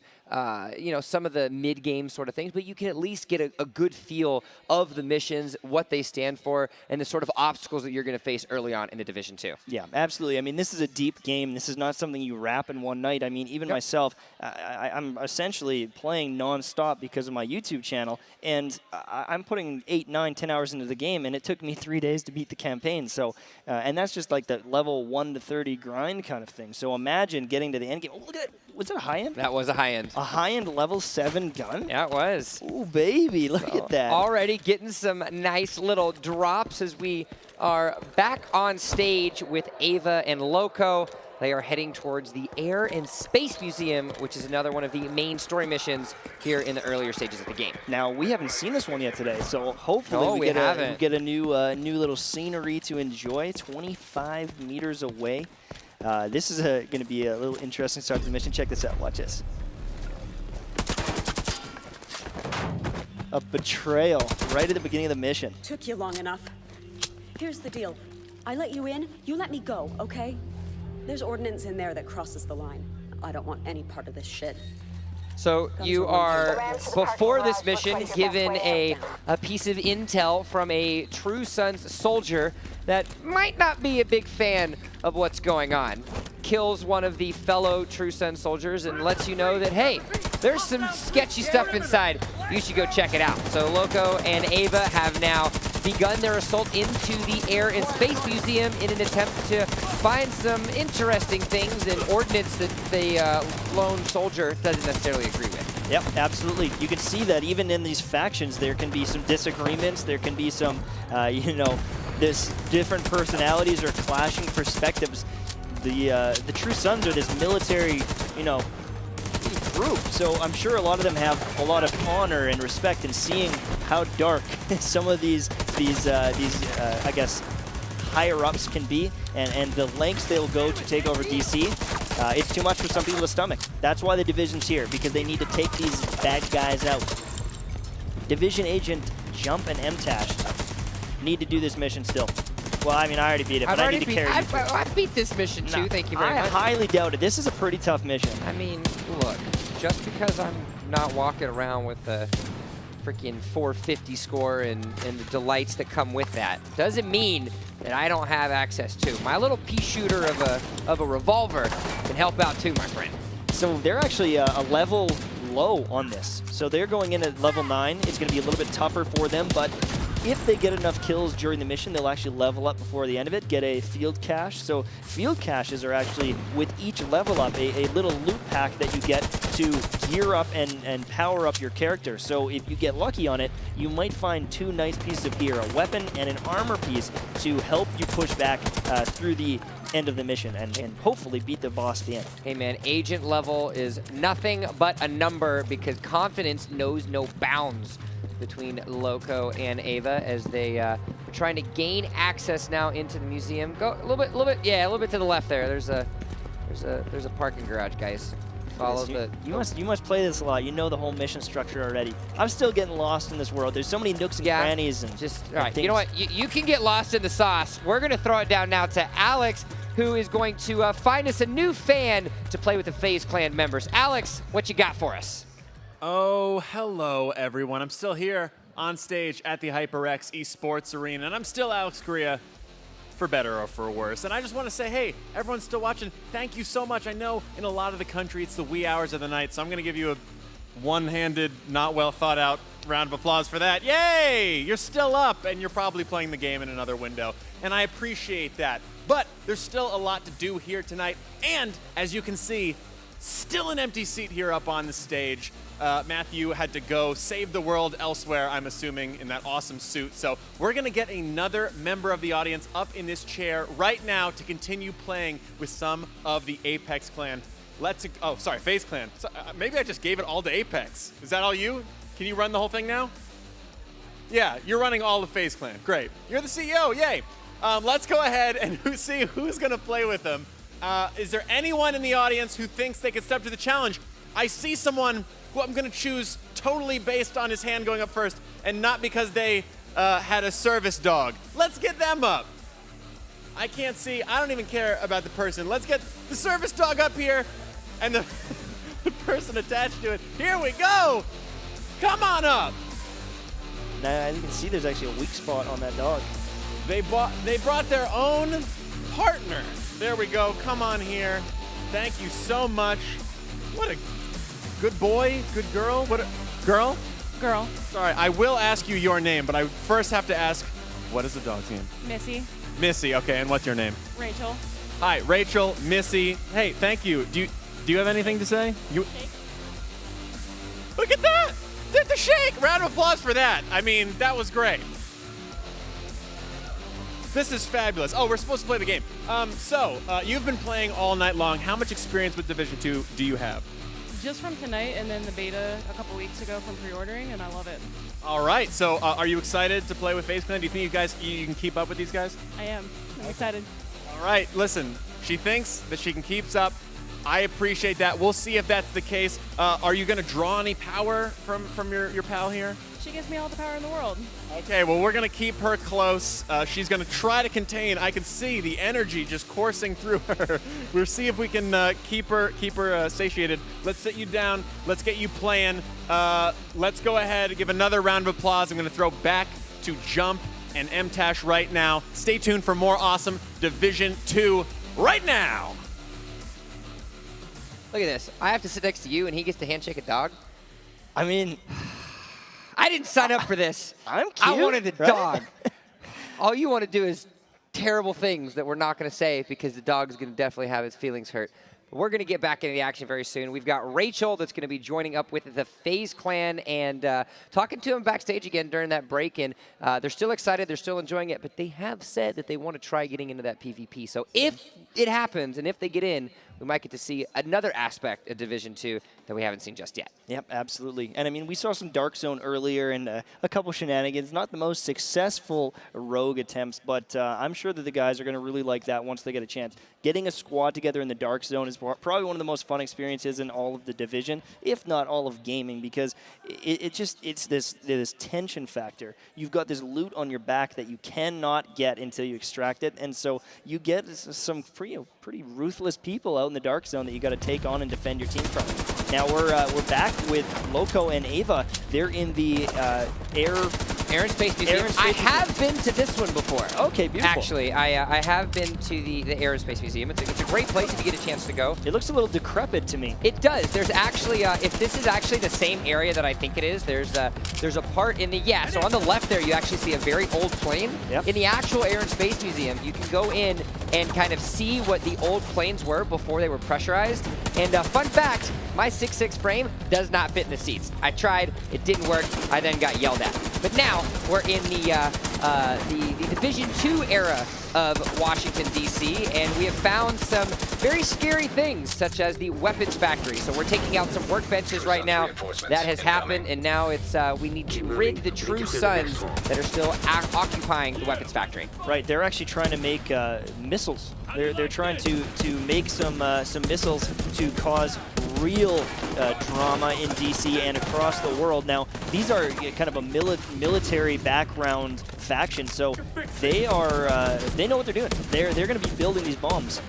some of the mid-game sort of things, but you can at least get a good feel of the missions, what they stand for, and the sort of obstacles that you're going to face early on in the Division 2. Yeah, absolutely. I mean, this is a deep game. This is not something you wrap in one night. I mean, even myself, I'm essentially playing non-stop because of my YouTube channel, and I'm putting 8, 9, 10 hours into the game, and it took me 3 days to beat the campaign. So, and that's just like the level 1 to 30 grind kind of thing. So imagine getting to the end game. Oh, look at that. Was it a high end? That was a high end. A high-end level 7 gun? Yeah, it was. Oh, baby, look at that. Already getting some nice little drops as we are back on stage with Ava and Loco. They are heading towards the Air and Space Museum, which is another one of the main story missions here in the earlier stages of the game. Now, we haven't seen this one yet today, so hopefully we get a new little scenery to enjoy 25 meters away. This is going to be a little interesting start to the mission. Check this out. Watch this. A betrayal right at the beginning of the mission. Took you long enough. Here's the deal. I let you in, you let me go, okay? There's ordnance in there that crosses the line. I don't want any part of this shit. So you are, before this mission, given a piece of intel from a True Sons soldier that might not be a big fan of what's going on. Kills one of the fellow True Sons soldiers and lets you know that, hey, there's some sketchy stuff inside. You should go check it out. So Loco and Ava have now begun their assault into the Air and Space Museum in an attempt to find some interesting things and ordnance that the lone soldier doesn't necessarily agree with. Yep, absolutely. You can see that even in these factions, there can be some disagreements. There can be some, this different personalities or clashing perspectives. The True Sons are this military, group. So I'm sure a lot of them have a lot of honor and respect in seeing how dark some of these I guess, higher-ups can be, and the lengths they'll go to take over DC. It's too much for some people to stomach. That's why the Division's here, because they need to take these bad guys out. Division Agent Jump and MTash need to do this mission still. Well, I mean, I already beat it, but I need to carry it. I beat this mission too, thank you very much. I highly doubt it. This is a pretty tough mission. I mean, look, just because I'm not walking around with a freaking 450 score and the delights that come with that doesn't mean that I don't have access to. My little pea shooter of a revolver can help out too, my friend. So they're actually a level low on this. So they're going in at level 9. It's going to be a little bit tougher for them, but if they get enough kills during the mission, they'll actually level up before the end of it, get a field cache. So field caches are actually, with each level up, a little loot pack that you get to gear up and power up your character. So if you get lucky on it, you might find 2 nice pieces of gear, a weapon and an armor piece, to help you push back through the end of the mission and hopefully beat the boss at the end. Hey man, agent level is nothing but a number because confidence knows no bounds between Loco and Ava as they are trying to gain access now into the museum. Go a little bit to the left there. There's a parking garage, guys. Follow the. You must play this a lot. You know the whole mission structure already. I'm still getting lost in this world. There's so many nooks and crannies and just all right. You know what? You can get lost in the sauce. We're gonna throw it down now to Alex, who is going to find us a new fan to play with the FaZe Clan members. Alex, what you got for us? Oh, hello, everyone. I'm still here on stage at the HyperX Esports Arena, and I'm still Alex Korea, for better or for worse. And I just want to say, hey, everyone's still watching. Thank you so much. I know in a lot of the country it's the wee hours of the night, so I'm going to give you a one-handed, not well thought out round of applause for that. Yay! You're still up, and you're probably playing the game in another window, and I appreciate that. But there's still a lot to do here tonight, and as you can see, Still an empty seat here up on the stage. Matthew had to go save the world elsewhere, I'm assuming, in that awesome suit. So we're going to get another member of the audience up in this chair right now to continue playing with some of the Apex Clan. FaZe Clan. So, maybe I just gave it all to Apex. Is that all you? Can you run the whole thing now? Yeah, you're running all of FaZe Clan. Great. You're the CEO. Yay. Let's go ahead and see who's going to play with them. Is there anyone in the audience who thinks they could step to the challenge? I see someone who I'm going to choose totally based on his hand going up first and not because they had a service dog. Let's get them up. I can't see. I don't even care about the person. Let's get the service dog up here and the person attached to it. Here we go. Come on up. Now you can see there's actually a weak spot on that dog. They brought their own partner. There we go. Come on here. Thank you so much. What a good boy, good girl. What a girl? Girl. Sorry, I will ask you your name, but I first have to ask, what is the dog's name? Missy. Missy. Okay, and what's your name? Rachel. Hi, Rachel, Missy. Hey, thank you. Do you have anything to say? Look at that! Did the shake! Round of applause for that. I mean, that was great. This is fabulous. Oh, we're supposed to play the game. You've been playing all night long. How much experience with Division 2 do you have? Just from tonight and then the beta a couple weeks ago from pre-ordering, and I love it. All right, so are you excited to play with FaZe Clan? Do you think you can keep up with these guys? I am. I'm excited. All right, listen, she thinks that she can keep up. I appreciate that. We'll see if that's the case. Are you going to draw any power from your pal here? She gives me all the power in the world. Okay, well, we're going to keep her close. She's going to try to contain. I can see the energy just coursing through her. We'll see if we can keep her satiated. Let's sit you down. Let's get you playing. Let's go ahead and give another round of applause. I'm going to throw back to Jump and MTash right now. Stay tuned for more awesome Division 2 right now. Look at this. I have to sit next to you, and he gets to handshake a dog. I mean, I didn't sign up for this. I'm cute. I wanted a right? dog. All you want to do is terrible things that we're not going to say because the dog's going to definitely have his feelings hurt. But we're going to get back into the action very soon. We've got Rachel that's going to be joining up with the FaZe Clan and talking to him backstage again during that break. And they're still excited. They're still enjoying it. But they have said that they want to try getting into that PvP. So if it happens and if they get in, we might get to see another aspect of Division 2 that we haven't seen just yet. Yep, absolutely. And I mean, we saw some Dark Zone earlier and a couple shenanigans. Not the most successful rogue attempts, but I'm sure that the guys are going to really like that once they get a chance. Getting a squad together in the Dark Zone is probably one of the most fun experiences in all of the Division, if not all of gaming, because it's this tension factor. You've got this loot on your back that you cannot get until you extract it, and so you get some pretty ruthless people out in the Dark Zone that you got to take on and defend your team from. Now we're back with Loco and Ava. They're in the Air and Space Museum. I have been to this one before. Okay, beautiful. Actually, I have been to the Air and Space Museum. It's a great place if you get a chance to go. It looks a little decrepit to me. It does. There's actually, if this is actually the same area that I think it is, there's a part in the, so on the left there, you actually see a very old plane. Yep. In the actual Air and Space Museum, you can go in and kind of see what the old planes were before they were pressurized. And fun fact, my 6'6" frame does not fit in the seats. I tried, it didn't work, I then got yelled at. But now we're in the Division 2 era of Washington, D.C., and we have found some very scary things, such as the weapons factory. So we're taking out some workbenches right now. That has happened, and now it's we need to rid the true sons that are still occupying the weapons factory. Right, they're actually trying to make missiles. They're trying to make some missiles to cause real drama in DC and across the world. Now, these are kind of a military background faction, so they know what they're doing. They're going to be building these bombs.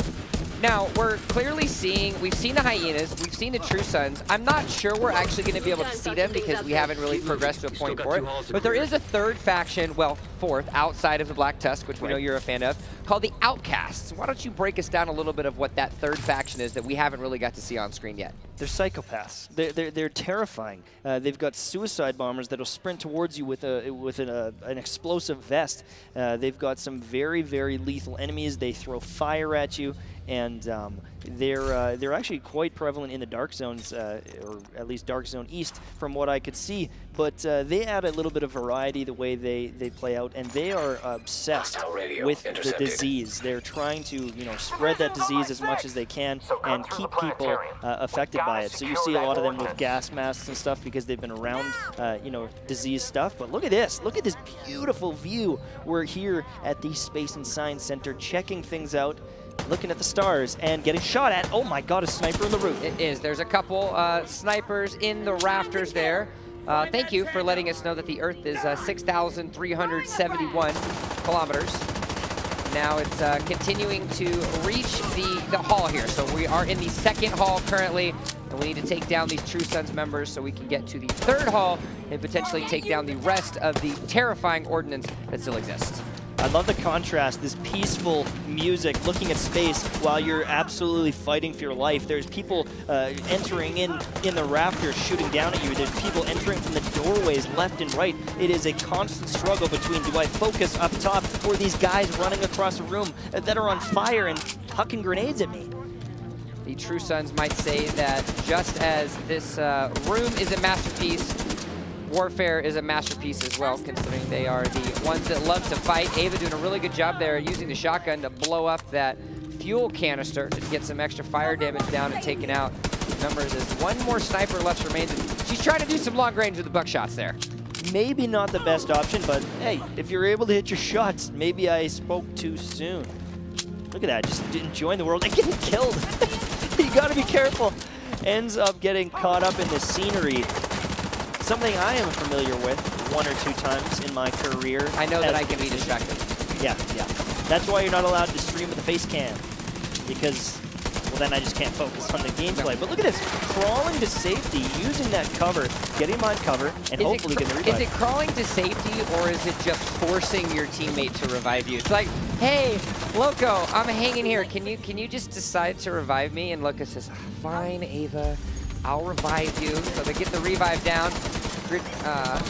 Now, we're clearly seeing, we've seen the hyenas, we've seen the True Sons. I'm not sure we're actually going to be able to see them because we haven't really progressed to a point for it. But there is a third faction, well, fourth, outside of the Black Tusk, which we know you're a fan of, called the Outcasts. Why don't you break us down a little bit of what that third faction is that we haven't really got to see on screen yet? They're psychopaths. They're terrifying. They've got suicide bombers that'll sprint towards you with an explosive vest. They've got some very, very lethal enemies. They throw fire at you. and they're actually quite prevalent in the dark zones, or at least dark zone east, from what I could see. But they add a little bit of variety the way they play out, and they are obsessed with the disease. They're trying to spread that disease as much as they can and keep people affected by it. So you see a lot of them with gas masks and stuff because they've been around disease stuff. But look at this. Look at this beautiful view. We're here at the Space and Science Center checking things out, looking at the stars and getting shot at. Oh my god, a sniper in the roof. It is. There's a couple snipers in the rafters there. Thank you for letting us know that the Earth is 6,371 kilometers. Now it's continuing to reach the hall here. So we are in the second hall currently, and we need to take down these True Sons members so we can get to the third hall and potentially take down the rest of the terrifying ordnance that still exists. I love the contrast, this peaceful music, looking at space while you're absolutely fighting for your life. There's people entering in the rafters, shooting down at you. There's people entering from the doorways left and right. It is a constant struggle between, do I focus up top, or these guys running across a room that are on fire and hucking grenades at me? The True Sons might say that just as this room is a masterpiece, Warfare is a masterpiece as well, considering they are the ones that love to fight. Ava doing a really good job there using the shotgun to blow up that fuel canister to get some extra fire damage down and taken out. Remember, there's one more sniper left remains. She's trying to do some long range with the buckshots there. Maybe not the best option, but hey, if you're able to hit your shots, maybe I spoke too soon. Look at that, just enjoying the world and getting killed. You gotta be careful. Ends up getting caught up in the scenery. Something I am familiar with 1 or 2 times in my career. I know that I can be distracted. Yeah. That's why you're not allowed to stream with a face cam, because, well, then I just can't focus on the gameplay. No. But look at this, crawling to safety, using that cover, getting behind cover, and hopefully getting the revive. Is it crawling to safety, or is it just forcing your teammate to revive you? It's like, hey, Loco, I'm hanging here. Can you just decide to revive me? And Loco says, fine, Ava. I'll revive you. So they get the revive down.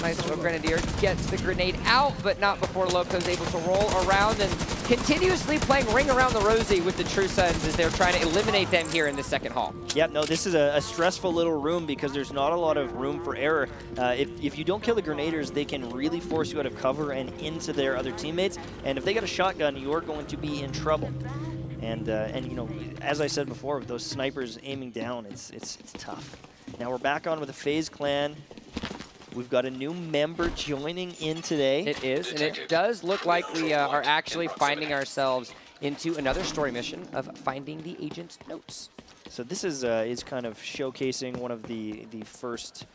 Nice little Grenadier gets the grenade out, but not before Loco's able to roll around and continuously playing Ring Around the Rosie with the True Sons as they're trying to eliminate them here in the second hall. Yep, no, this is a stressful little room because there's not a lot of room for error. If you don't kill the Grenadiers, they can really force you out of cover and into their other teammates. And if they got a shotgun, you're going to be in trouble. And as I said before, with those snipers aiming down, it's tough. Now we're back on with the FaZe clan. We've got a new member joining in today. It is, and it does look like we are actually finding ourselves into another story mission of finding the agent's notes. So this is kind of showcasing one of the first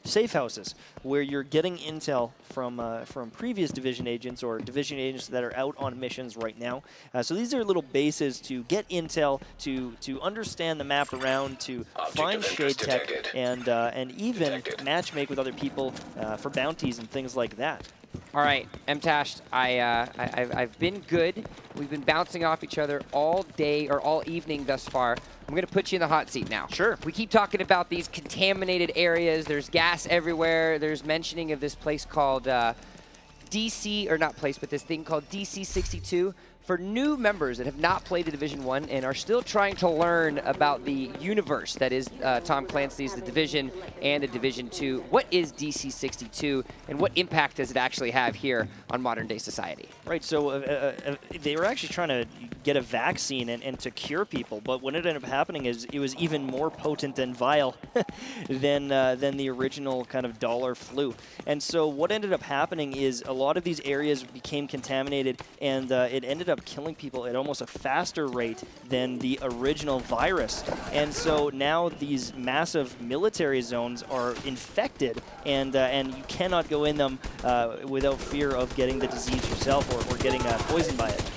safe houses where you're getting intel from previous division agents or division agents that are out on missions right now. So these are little bases to get intel, to understand the map around, to find shade tech, and even matchmake with other people for bounties and things like that. All right, MTashed, I've been good. We've been bouncing off each other all day or all evening thus far. I'm going to put you in the hot seat now. Sure. We keep talking about these contaminated areas. There's gas everywhere. There's mentioning of this place called DC, or not place, but this thing called DC-62. For new members that have not played a Division 1 and are still trying to learn about the universe that is Tom Clancy's The Division and the Division 2, what is DC-62 and what impact does it actually have here on modern day society? Right, so they were actually trying to get a vaccine and to cure people, but what ended up happening is it was even more potent and vile than the original kind of dollar flu. And so what ended up happening is a lot of these areas became contaminated, and it ended up killing people at almost a faster rate than the original virus. And so now these massive military zones are infected, and you cannot go in them without fear of getting the disease yourself or getting poisoned by it.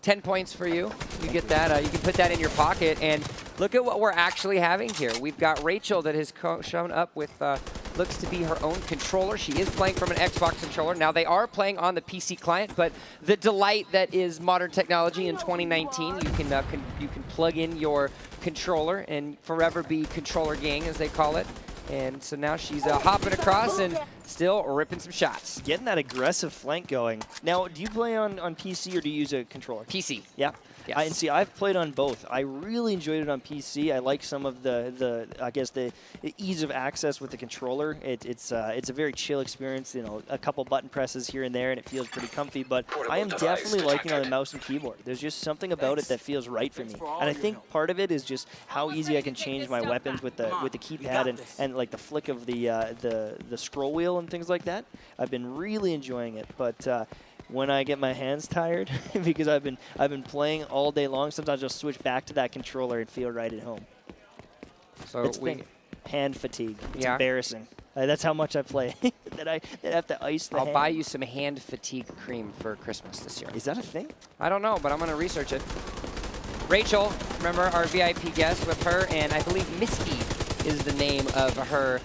10 points for you. You get that. You can put that in your pocket. And look at what we're actually having here. We've got Rachel that has shown up with looks to be her own controller. She is playing from an Xbox controller. Now, they are playing on the PC client, but the delight that is modern technology in 2019, you can plug in your controller and forever be controller gang, as they call it. And so now she's hopping across and still ripping some shots. Getting that aggressive flank going. Now, do you play on PC or do you use a controller? PC. Yeah. Yes. And see, I've played on both. I really enjoyed it on PC. I like some of the I guess the ease of access with the controller. It's a very chill experience. You know, a couple button presses here and there, and it feels pretty comfy. But I am definitely liking on the mouse and keyboard. There's just something about it that feels right for me. And I think part of it is just how easy I can change my weapons with the keypad and like the flick of the scroll wheel and things like that. I've been really enjoying it, but. When I get my hands tired, because I've been playing all day long, sometimes I'll switch back to that controller and feel right at home. So it's hand fatigue. It's embarrassing. That's how much I play. that I have to ice the I'll hand. buy you some hand fatigue cream for Christmas this year. Is that a thing? I don't know, but I'm going to research it. Rachel, remember our VIP guest, with her, and I believe Misty is the name of her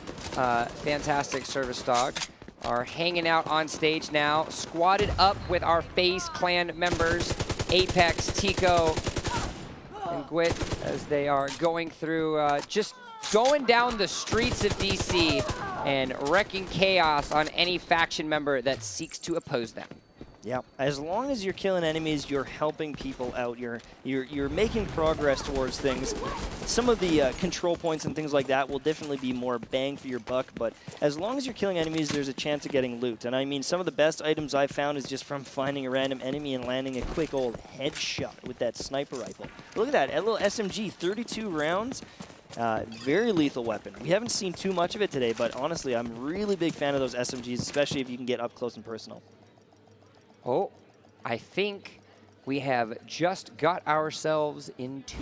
fantastic service dog, are hanging out on stage now, squatted up with our FaZe Clan members, Apex, Tico, and Gwit, as they are going through, just going down the streets of DC and wrecking chaos on any faction member that seeks to oppose them. Yeah, as long as you're killing enemies, you're helping people out. You're making progress towards things. Some of the control points and things like that will definitely be more bang for your buck, but as long as you're killing enemies, there's a chance of getting loot. And I mean, some of the best items I've found is just from finding a random enemy and landing a quick old headshot with that sniper rifle. Look at that, a little SMG, 32 rounds. Very lethal weapon. We haven't seen too much of it today, but honestly, I'm a really big fan of those SMGs, especially if you can get up close and personal. Oh, I think we have just got ourselves into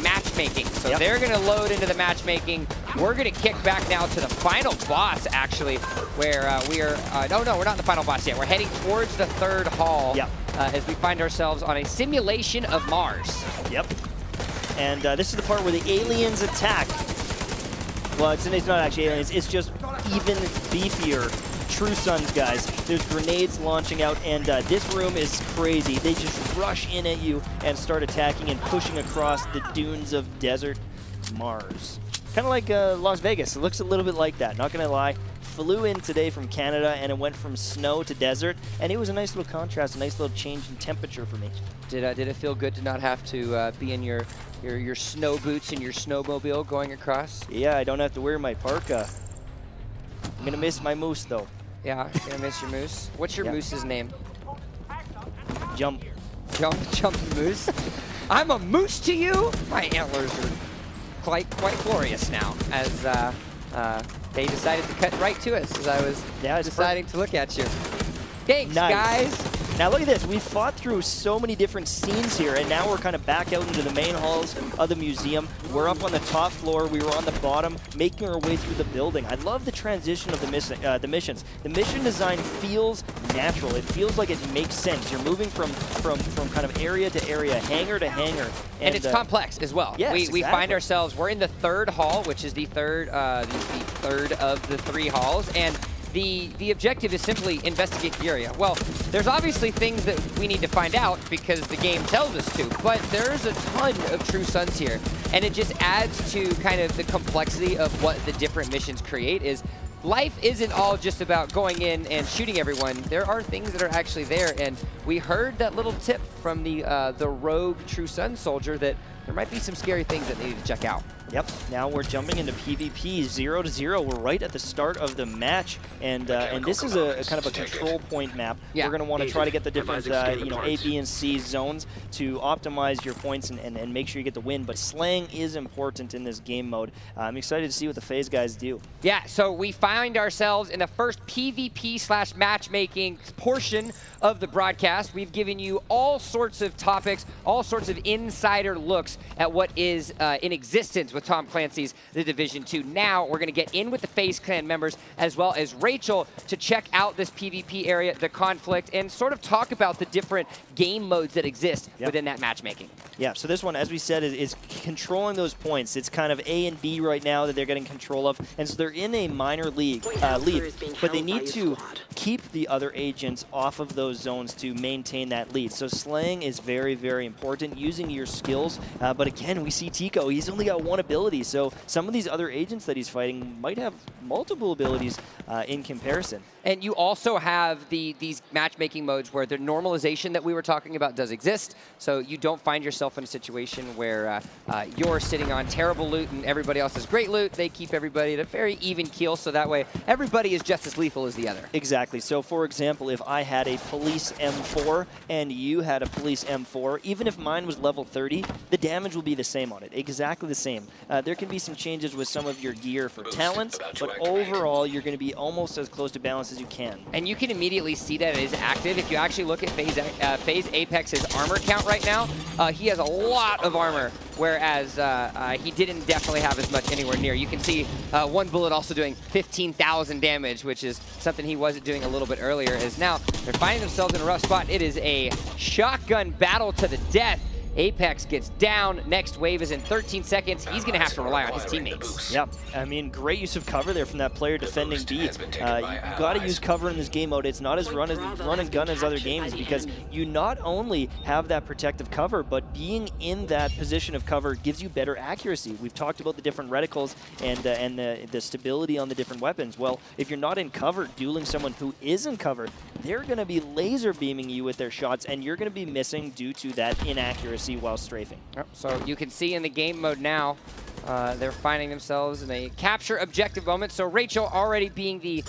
matchmaking. So they're going to load into the matchmaking. We're going to kick back now to the final boss, actually, where we are... no, we're not in the final boss yet. We're heading towards the third hall as we find ourselves on a simulation of Mars. Yep. And this is the part where the aliens attack. Well, it's not actually aliens. It's just even beefier True Suns, guys. There's grenades launching out, and this room is crazy. They just rush in at you and start attacking and pushing across the dunes of desert Mars. Kind of like Las Vegas. It looks a little bit like that, not going to lie. Flew in today from Canada, and it went from snow to desert, and it was a nice little contrast, a nice little change in temperature for me. Did it feel good to not have to be in your snow boots and your snowmobile going across? Yeah, I don't have to wear my parka. I'm going to miss my moose, though. Yeah, you're going to miss your moose? What's your moose's name? Jump. Jump Moose? I'm a moose to you? My antlers are quite glorious now, as they decided to cut right to us as I was deciding to look at you. Thanks, guys. Now look at this. We fought through so many different scenes here, and now we're kind of back out into the main halls of the museum. We're up on the top floor. We were on the bottom, making our way through the building. I love the transition of the missions. The mission design feels natural. It feels like it makes sense. You're moving from kind of area to area, hangar to hangar. And it's complex as well. Yes, we find ourselves, we're in the third hall, which is the third of the three halls, and the objective is simply investigate the area. Well, there's obviously things that we need to find out because the game tells us to, but there's a ton of True Suns here, and it just adds to kind of the complexity of what the different missions create. Is life isn't all just about going in and shooting everyone. There are things that are actually there, and we heard that little tip from the rogue True Sun soldier that there might be some scary things that they need to check out. Yep, now we're jumping into PvP 0-0. We're right at the start of the match, and this is a kind of a control point map. Yeah. We're going to want to try to get the different A, B, and C zones to optimize your points and make sure you get the win, but slaying is important in this game mode. I'm excited to see what the FaZe guys do. Yeah, so we find ourselves in the first PvP/matchmaking portion of the broadcast. We've given you all sorts of topics, all sorts of insider looks at what is in existence with Tom Clancy's The Division 2. Now we're going to get in with the FaZe Clan members as well as Rachel to check out this PvP area, the conflict, and sort of talk about the different game modes that exist within that matchmaking. Yeah, so this one, as we said, is controlling those points. It's kind of A and B right now that they're getting control of, and so they're in a minor lead, but they need to keep the other agents off of those zones to maintain that lead. So slaying is very, very important, using your skills. But again, we see Tico, he's only got one ability. So some of these other agents that he's fighting might have multiple abilities in comparison. And you also have these matchmaking modes where the normalization that we were talking about does exist. So you don't find yourself in a situation where you're sitting on terrible loot and everybody else has great loot. They keep everybody at a very even keel, so that way everybody is just as lethal as the other. Exactly. So for example, if I had a police M4 and you had a police M4, even if mine was level 30, the damage will be the same on it. Exactly the same. There can be some changes with some of your gear for talents, but overall you're going to be almost as close to balance as you can. And you can immediately see that it is active. If you actually look at FaZe Apex's armor count right now, he has a lot of armor, whereas he didn't definitely have as much anywhere near. You can see one bullet also doing 15,000 damage, which is something he wasn't doing a little bit earlier, as now they're finding themselves in a rough spot. It is a shotgun battle to the death. Apex gets down. Next wave is in 13 seconds. He's going to have to rely on his teammates. Yep. I mean, great use of cover there from that player defending B. You've got to use cover in this game mode. It's not as run and gun as other games because you not only have that protective cover, but being in that position of cover gives you better accuracy. We've talked about the different reticles and the stability on the different weapons. Well, if you're not in cover, dueling someone who is in cover, they're going to be laser beaming you with their shots, and you're going to be missing due to that inaccuracy while strafing. Yep. So you can see in the game mode now, they're finding themselves in a capture objective moment. So Rachel already being the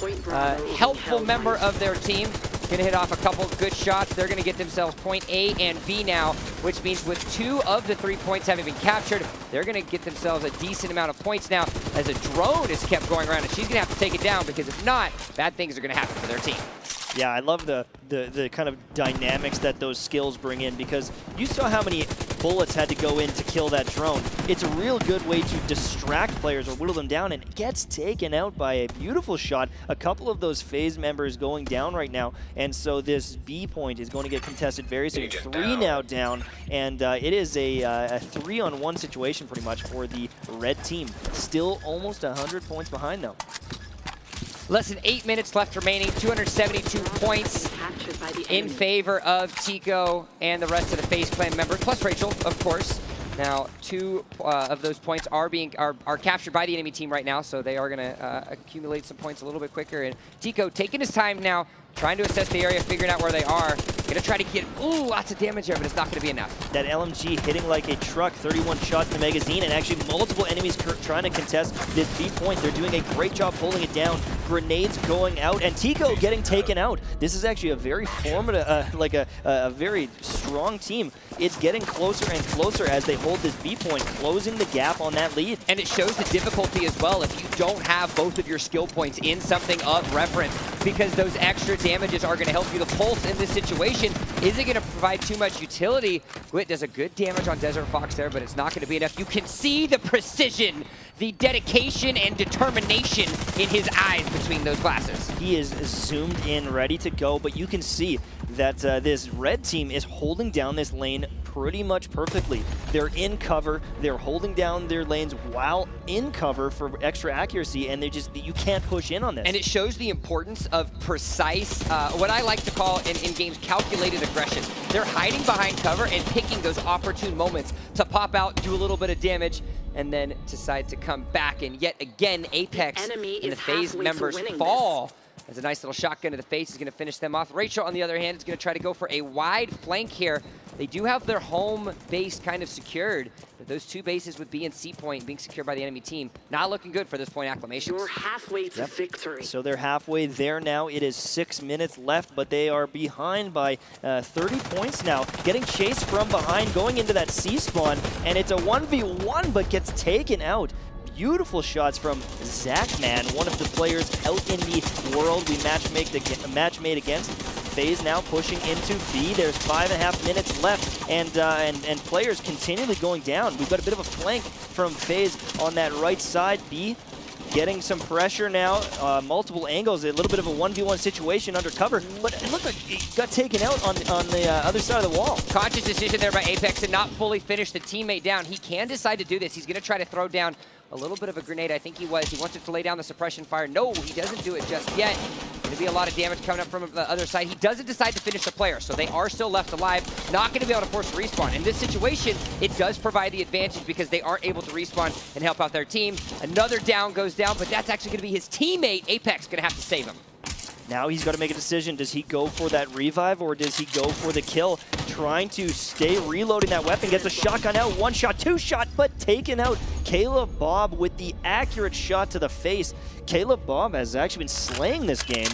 helpful member of their team, going to hit off a couple good shots. They're going to get themselves point A and B now, which means with 2 of the 3 points having been captured, they're going to get themselves a decent amount of points now as a drone is kept going around, and she's going to have to take it down because if not, bad things are going to happen for their team. Yeah, I love the kind of dynamics that those skills bring in because you saw how many bullets had to go in to kill that drone. It's a real good way to distract players or whittle them down, and it gets taken out by a beautiful shot. A couple of those FaZe members going down right now, and so this B point is going to get contested very soon. 3 now down, and it is a 3-on-1 situation pretty much for the red team. Still almost 100 points behind though. Less than 8 minutes left remaining, 272 points in favor of Tico and the rest of the FaZe clan members, plus Rachel, of course. Now, 2 of those points are captured by the enemy team right now, so they are going to accumulate some points a little bit quicker. And Tico taking his time now, trying to assess the area, figuring out where they are. Going to try to get, lots of damage there, but it's not going to be enough. That LMG hitting like a truck, 31 shots in the magazine, and actually multiple enemies trying to contest this B point. They're doing a great job holding it down. Grenades going out, and Tico getting taken out. This is actually a very formative, a very strong team. It's getting closer and closer as they hold this B point, closing the gap on that lead. And it shows the difficulty as well if you don't have both of your skill points in something of reference, because those extra damages are going to help you. The pulse in this situation isn't going to provide too much utility. Gwit does a good damage on Desert Fox there, but it's not going to be enough. You can see the precision, the dedication and determination in his eyes between those glasses. He is zoomed in, ready to go, but you can see that this red team is holding down this lane pretty much perfectly. They're in cover, they're holding down their lanes while in cover for extra accuracy, and you can't push in on this. And it shows the importance of precise, what I like to call in games, calculated aggression. They're hiding behind cover and picking those opportune moments to pop out, do a little bit of damage, and then decide to come back. And yet again, Apex and the FaZe members fall. As a nice little shotgun to the face is going to finish them off. Rachel, on the other hand, is going to try to go for a wide flank here. They do have their home base kind of secured, but those 2 bases with B and C point being secured by the enemy team, not looking good for this point acclamations. You're halfway to victory. So they're halfway there now. It is 6 minutes left, but they are behind by 30 points now. Getting chased from behind, going into that C spawn, and it's a 1v1, but gets taken out. Beautiful shots from Zachman, one of the players out in the world we match made against. FaZe now pushing into B. There's 5.5 minutes left, and players continually going down. We've got a bit of a flank from FaZe on that right side. B getting some pressure now, multiple angles, a little bit of a 1v1 situation under cover, but it looked like he got taken out on the other side of the wall. Conscious decision there by Apex to not fully finish the teammate down. He can decide to do this. He's going to try to throw down a little bit of a grenade. I think he wanted to lay down the suppression fire. No, he doesn't do it just yet. Gonna be a lot of damage coming up from the other side. He doesn't decide to finish the player, so they are still left alive. Not gonna be able to force a respawn. In this situation, it does provide the advantage because they aren't able to respawn and help out their team. Another down goes down, but that's actually gonna be his teammate. Apex gonna have to save him. Now he's got to make a decision. Does he go for that revive or does he go for the kill? Trying to stay reloading that weapon. Gets a shotgun out. One shot, two shot, but taken out. Caleb Bob with the accurate shot to the face. Caleb Bob has actually been slaying this game.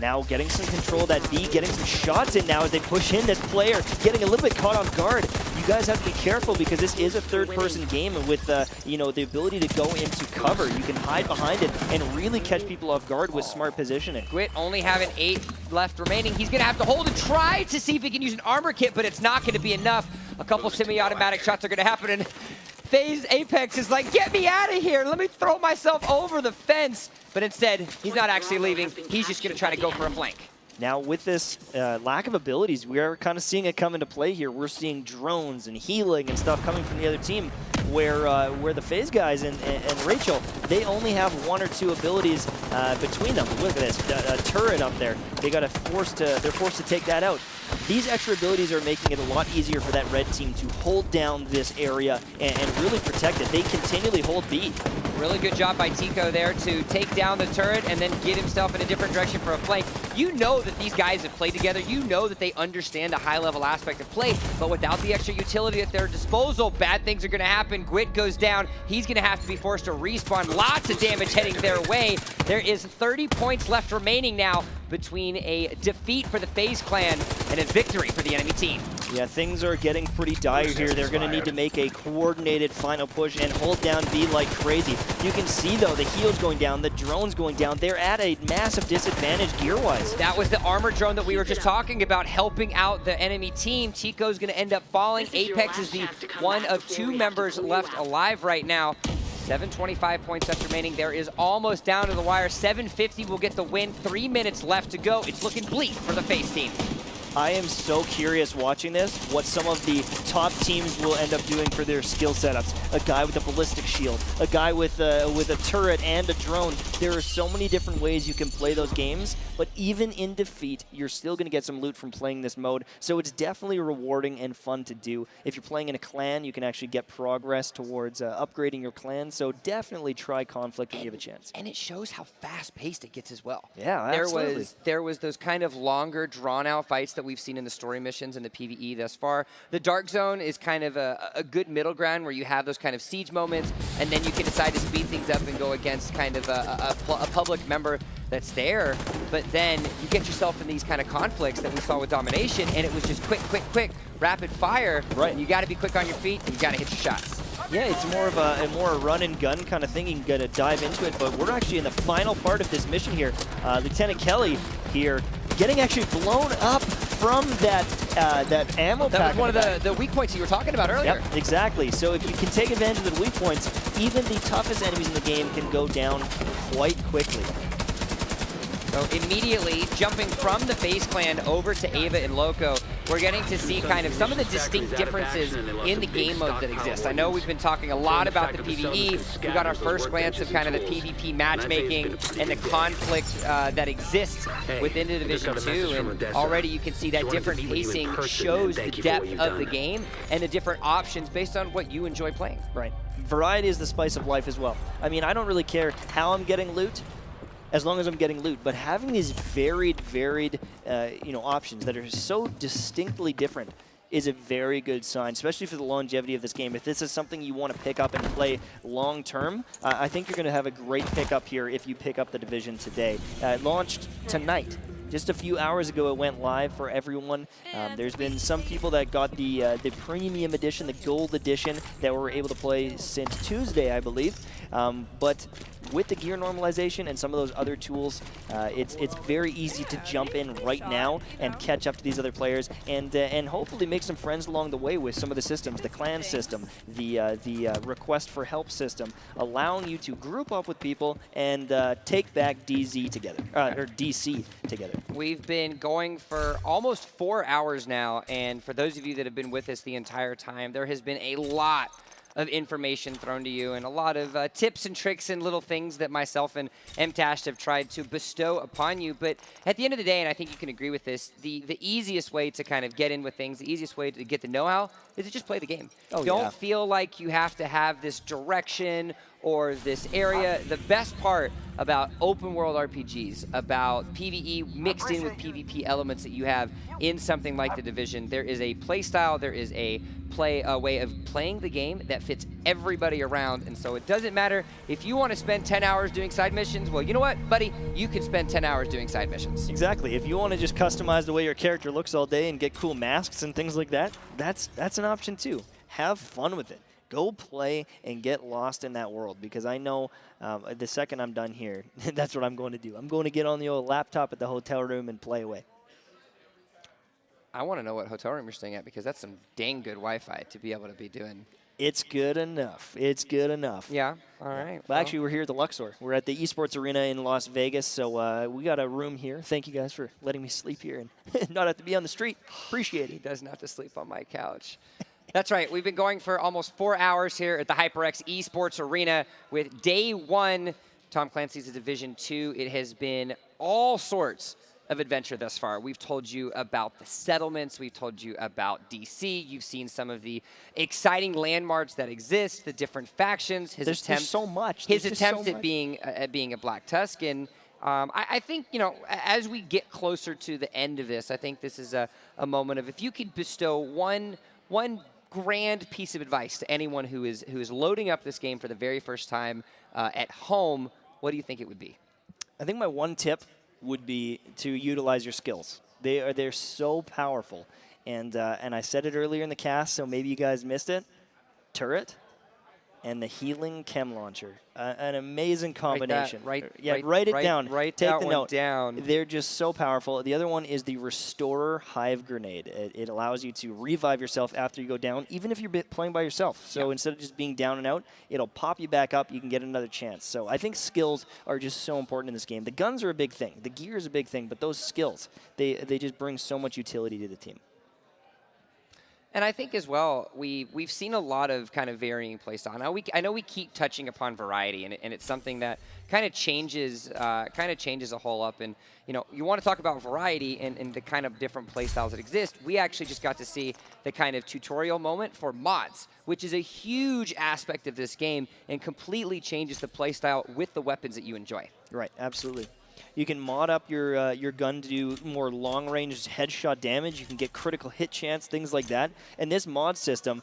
Now getting some control of that B, getting some shots in now as they push in this player, getting a little bit caught off guard. You guys have to be careful because this is a third-person game with you know, the ability to go into cover. You can hide behind it and really catch people off guard with smart positioning. Gwit only having 8 left remaining. He's gonna have to hold and try to see if he can use an armor kit, but it's not gonna be enough. A couple semi-automatic shots are gonna happen, and FaZe Apex is like, get me out of here. Let me throw myself over the fence. But instead, he's not actually leaving. He's just gonna try to go for a flank. Now with this lack of abilities, we are kind of seeing it come into play here. We're seeing drones and healing and stuff coming from the other team where the FaZe guys and Rachel, they only have 1 or 2 abilities between them. Look at this, a turret up there. They're forced to take that out. These extra abilities are making it a lot easier for that red team to hold down this area and really protect it. They continually hold B. Really good job by Tico there to take down the turret and then get himself in a different direction for a flank. You know that these guys have played together. You know that they understand the high-level aspect of play, but without the extra utility at their disposal, bad things are going to happen. Gwit goes down. He's going to have to be forced to respawn. Lots of damage heading their way. There is 30 points left remaining now between a defeat for the FaZe clan and a victory for the enemy team. Yeah, things are getting pretty dire here. They're going to need to make a coordinated final push and hold down B like crazy. You can see, though, the heal's going down, the drone's going down. They're at a massive disadvantage gear-wise. That was the armor drone that we were just talking about, helping out the enemy team. Tico's going to end up falling. Apex is the one of 2 members left alive right now. 725 points left remaining. There is almost down to the wire. 750 will get the win. 3 minutes left to go. It's looking bleak for the FaZe team. I am so curious watching this, what some of the top teams will end up doing for their skill setups. A guy with a ballistic shield, a guy with a turret and a drone. There are so many different ways you can play those games, but even in defeat, you're still going to get some loot from playing this mode. So it's definitely rewarding and fun to do. If you're playing in a clan, you can actually get progress towards upgrading your clan. So definitely try Conflict when you have a chance. And it shows how fast-paced it gets as well. Yeah, absolutely. There was those kind of longer, drawn-out fights that we've seen in the story missions and the PvE thus far. The Dark Zone is kind of a good middle ground where you have those kind of siege moments, and then you can decide to speed things up and go against kind of a public member that's there. But then you get yourself in these kind of conflicts that we saw with Domination, and it was just quick, rapid fire. Right. And you got to be quick on your feet, and you got to hit your shots. Yeah, it's more of a run and gun kind of thing. You can to dive into it, but we're actually in the final part of this mission here. Lieutenant Kelly here getting actually blown up from that ammo pack. That was one of the weak points that you were talking about earlier. Yep, exactly. So if you can take advantage of the weak points, even the toughest enemies in the game can go down quite quickly. So immediately jumping from the FaZe clan over to Ava and Loco, we're getting to see kind of some of the distinct differences in the game modes that exist. I know we've been talking a lot about the PvE. We got our first glance of kind of the PvP matchmaking and the conflict that exists within the Division 2. And already you can see that different pacing shows the depth of the game and the different options based on what you enjoy playing. Right. Variety is the spice of life as well. I mean, I don't really care how I'm getting loot, as long as I'm getting loot, but having these varied options that are so distinctly different is a very good sign, especially for the longevity of this game. If this is something you want to pick up and play long term, I think you're going to have a great pickup here if you pick up the Division today. It launched tonight. Just a few hours ago, it went live for everyone. There's been some people that got the premium edition, the gold edition, that were able to play since Tuesday, I believe. But with the gear normalization and some of those other tools, it's very easy to jump in right now and catch up to these other players and hopefully make some friends along the way with some of the systems, the clan system, the request for help system, allowing you to group up with people and take back DZ together, or DC together. We've been going for almost 4 hours now, and for those of you that have been with us the entire time, there has been a lot of information thrown to you and a lot of tips and tricks and little things that myself and MTash have tried to bestow upon you. But at the end of the day, and I think you can agree with this, the easiest way to kind of get in with things, the easiest way to get the know-how is to just play the game. Don't feel like you have to have this direction or this area. The best part about open world RPGs, about PvE mixed in with PvP elements that you have in something like The Division, there is a play style, there is a way of playing the game that fits everybody around. And so it doesn't matter if you want to spend 10 hours doing side missions. Well, you know what, buddy? You can spend 10 hours doing side missions. Exactly. If you want to just customize the way your character looks all day and get cool masks and things like that, that's an option too. Have fun with it. Go play and get lost in that world, because I know the second I'm done here, that's what I'm going to do. I'm going to get on the old laptop at the hotel room and play away. I want to know what hotel room you're staying at, because that's some dang good Wi-Fi to be able to be doing. It's good enough. It's good enough. Yeah. All right. Well, actually, we're here at the Luxor. We're at the Esports Arena in Las Vegas, so we got a room here. Thank you guys for letting me sleep here and not have to be on the street. Appreciate it. He doesn't have to sleep on my couch. That's right. We've been going for almost 4 hours here at the HyperX Esports Arena with day one. Tom Clancy's Division 2. It has been all sorts of adventure thus far. We've told you about the settlements. We've told you about DC. You've seen some of the exciting landmarks that exist, the different factions. There's so much. His attempt at being a Black Tusk. And I think, you know, as we get closer to the end of this, I think this is a moment of, if you could bestow one grand piece of advice to anyone who is loading up this game for the very first time at home, what do you think it would be? I think my one tip would be to utilize your skills. They're so powerful, and I said it earlier in the cast, so maybe you guys missed it. Turret and the healing chem launcher, an amazing combination. Write it down. Take the one note down. They're just so powerful. The other one is the Restorer Hive Grenade. It allows you to revive yourself after you go down, even if you're playing by yourself. So instead of just being down and out, it'll pop you back up. You can get another chance. So I think skills are just so important in this game. The guns are a big thing. The gear is a big thing, but those skills, they just bring so much utility to the team. And I think as well, we've seen a lot of kind of varying playstyle. Now I know we keep touching upon variety, and it's something that kind of changes a whole up. And you know, you want to talk about variety and the kind of different playstyles that exist. We actually just got to see the kind of tutorial moment for mods, which is a huge aspect of this game and completely changes the playstyle with the weapons that you enjoy. Right, absolutely. You can mod up your gun to do more long-range headshot damage. You can get critical hit chance, things like that. And this mod system,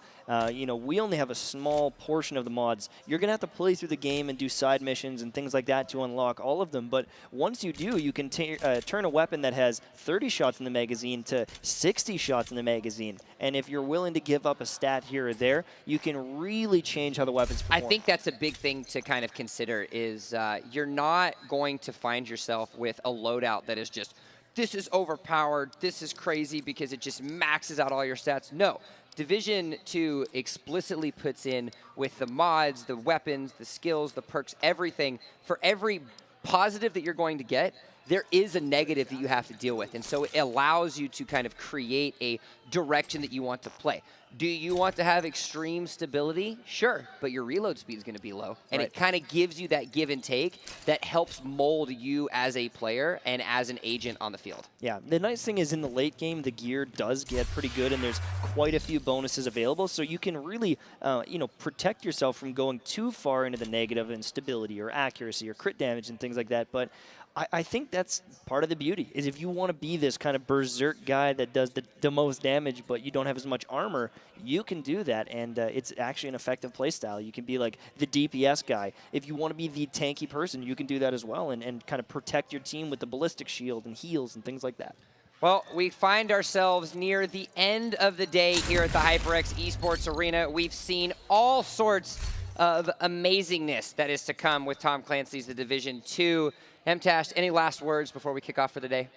you know, we only have a small portion of the mods. You're going to have to play through the game and do side missions and things like that to unlock all of them. But once you do, you can turn a weapon that has 30 shots in the magazine to 60 shots in the magazine. And if you're willing to give up a stat here or there, you can really change how the weapons perform. I think that's a big thing to kind of consider is you're not going to find yourself with a loadout that is just, this is overpowered, this is crazy because it just maxes out all your stats. No. Division 2 explicitly puts in with the mods, the weapons, the skills, the perks, everything. For every positive that you're going to get, there is a negative that you have to deal with. And so it allows you to kind of create a direction that you want to play. Do you want to have extreme stability? Sure, but your reload speed is going to be low. And it kind of gives you that give and take that helps mold you as a player and as an agent on the field. Yeah, the nice thing is in the late game, the gear does get pretty good, and there's quite a few bonuses available, so you can really, you know, protect yourself from going too far into the negative in stability or accuracy or crit damage and things like that. But I think that's part of the beauty, is if you want to be this kind of berserk guy that does the most damage, but you don't have as much armor, you can do that, and it's actually an effective playstyle. You can be like the DPS guy. If you want to be the tanky person, you can do that as well, and kind of protect your team with the ballistic shield and heals and things like that. Well, we find ourselves near the end of the day here at the HyperX Esports Arena. We've seen all sorts of amazingness that is to come with Tom Clancy's The Division 2. MTash, any last words before we kick off for the day?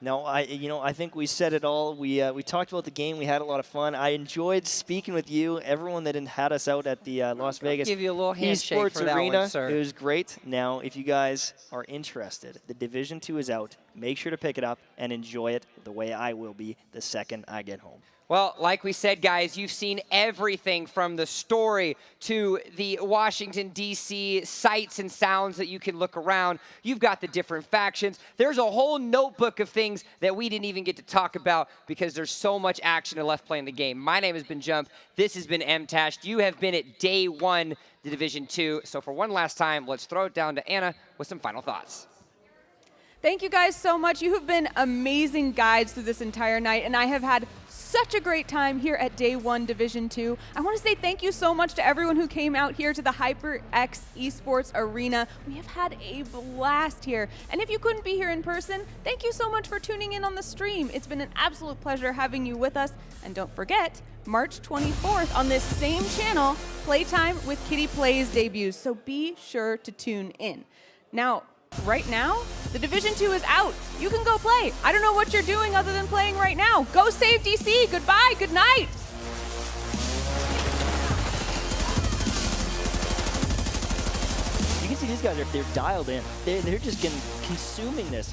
No, I think we said it all. We talked about the game. We had a lot of fun. I enjoyed speaking with you, everyone that had us out at the Las Vegas give you a little handshake Esports for that Arena. one, sir. It was great. Now, if you guys are interested, the Division 2 is out. make sure to pick it up and enjoy it the way I will be the second I get home. Well, like we said, guys, you've seen everything from the story to the Washington, D.C. sights and sounds that you can look around. You've got the different factions. There's a whole notebook of things that we didn't even get to talk about because there's so much action and left play in the game. My name has been Jump. This has been MTash. You have been at day one, the Division 2. So for one last time, let's throw it down to Anna with some final thoughts. Thank you guys so much. You have been amazing guides through this entire night, and I have had such a great time here at Day 1 Division 2. I want to say thank you so much to everyone who came out here to the HyperX Esports Arena. We have had a blast here. And if you couldn't be here in person, thank you so much for tuning in on the stream. It's been an absolute pleasure having you with us. And don't forget, March 24th on this same channel, Playtime with Kitty Plays debuts. So be sure to tune in. Now, right now, the Division 2 is out. You can go play. I don't know what you're doing other than playing right now. Go save DC. Goodbye. Good night. You can see these guys, they're dialed in. They're just consuming this.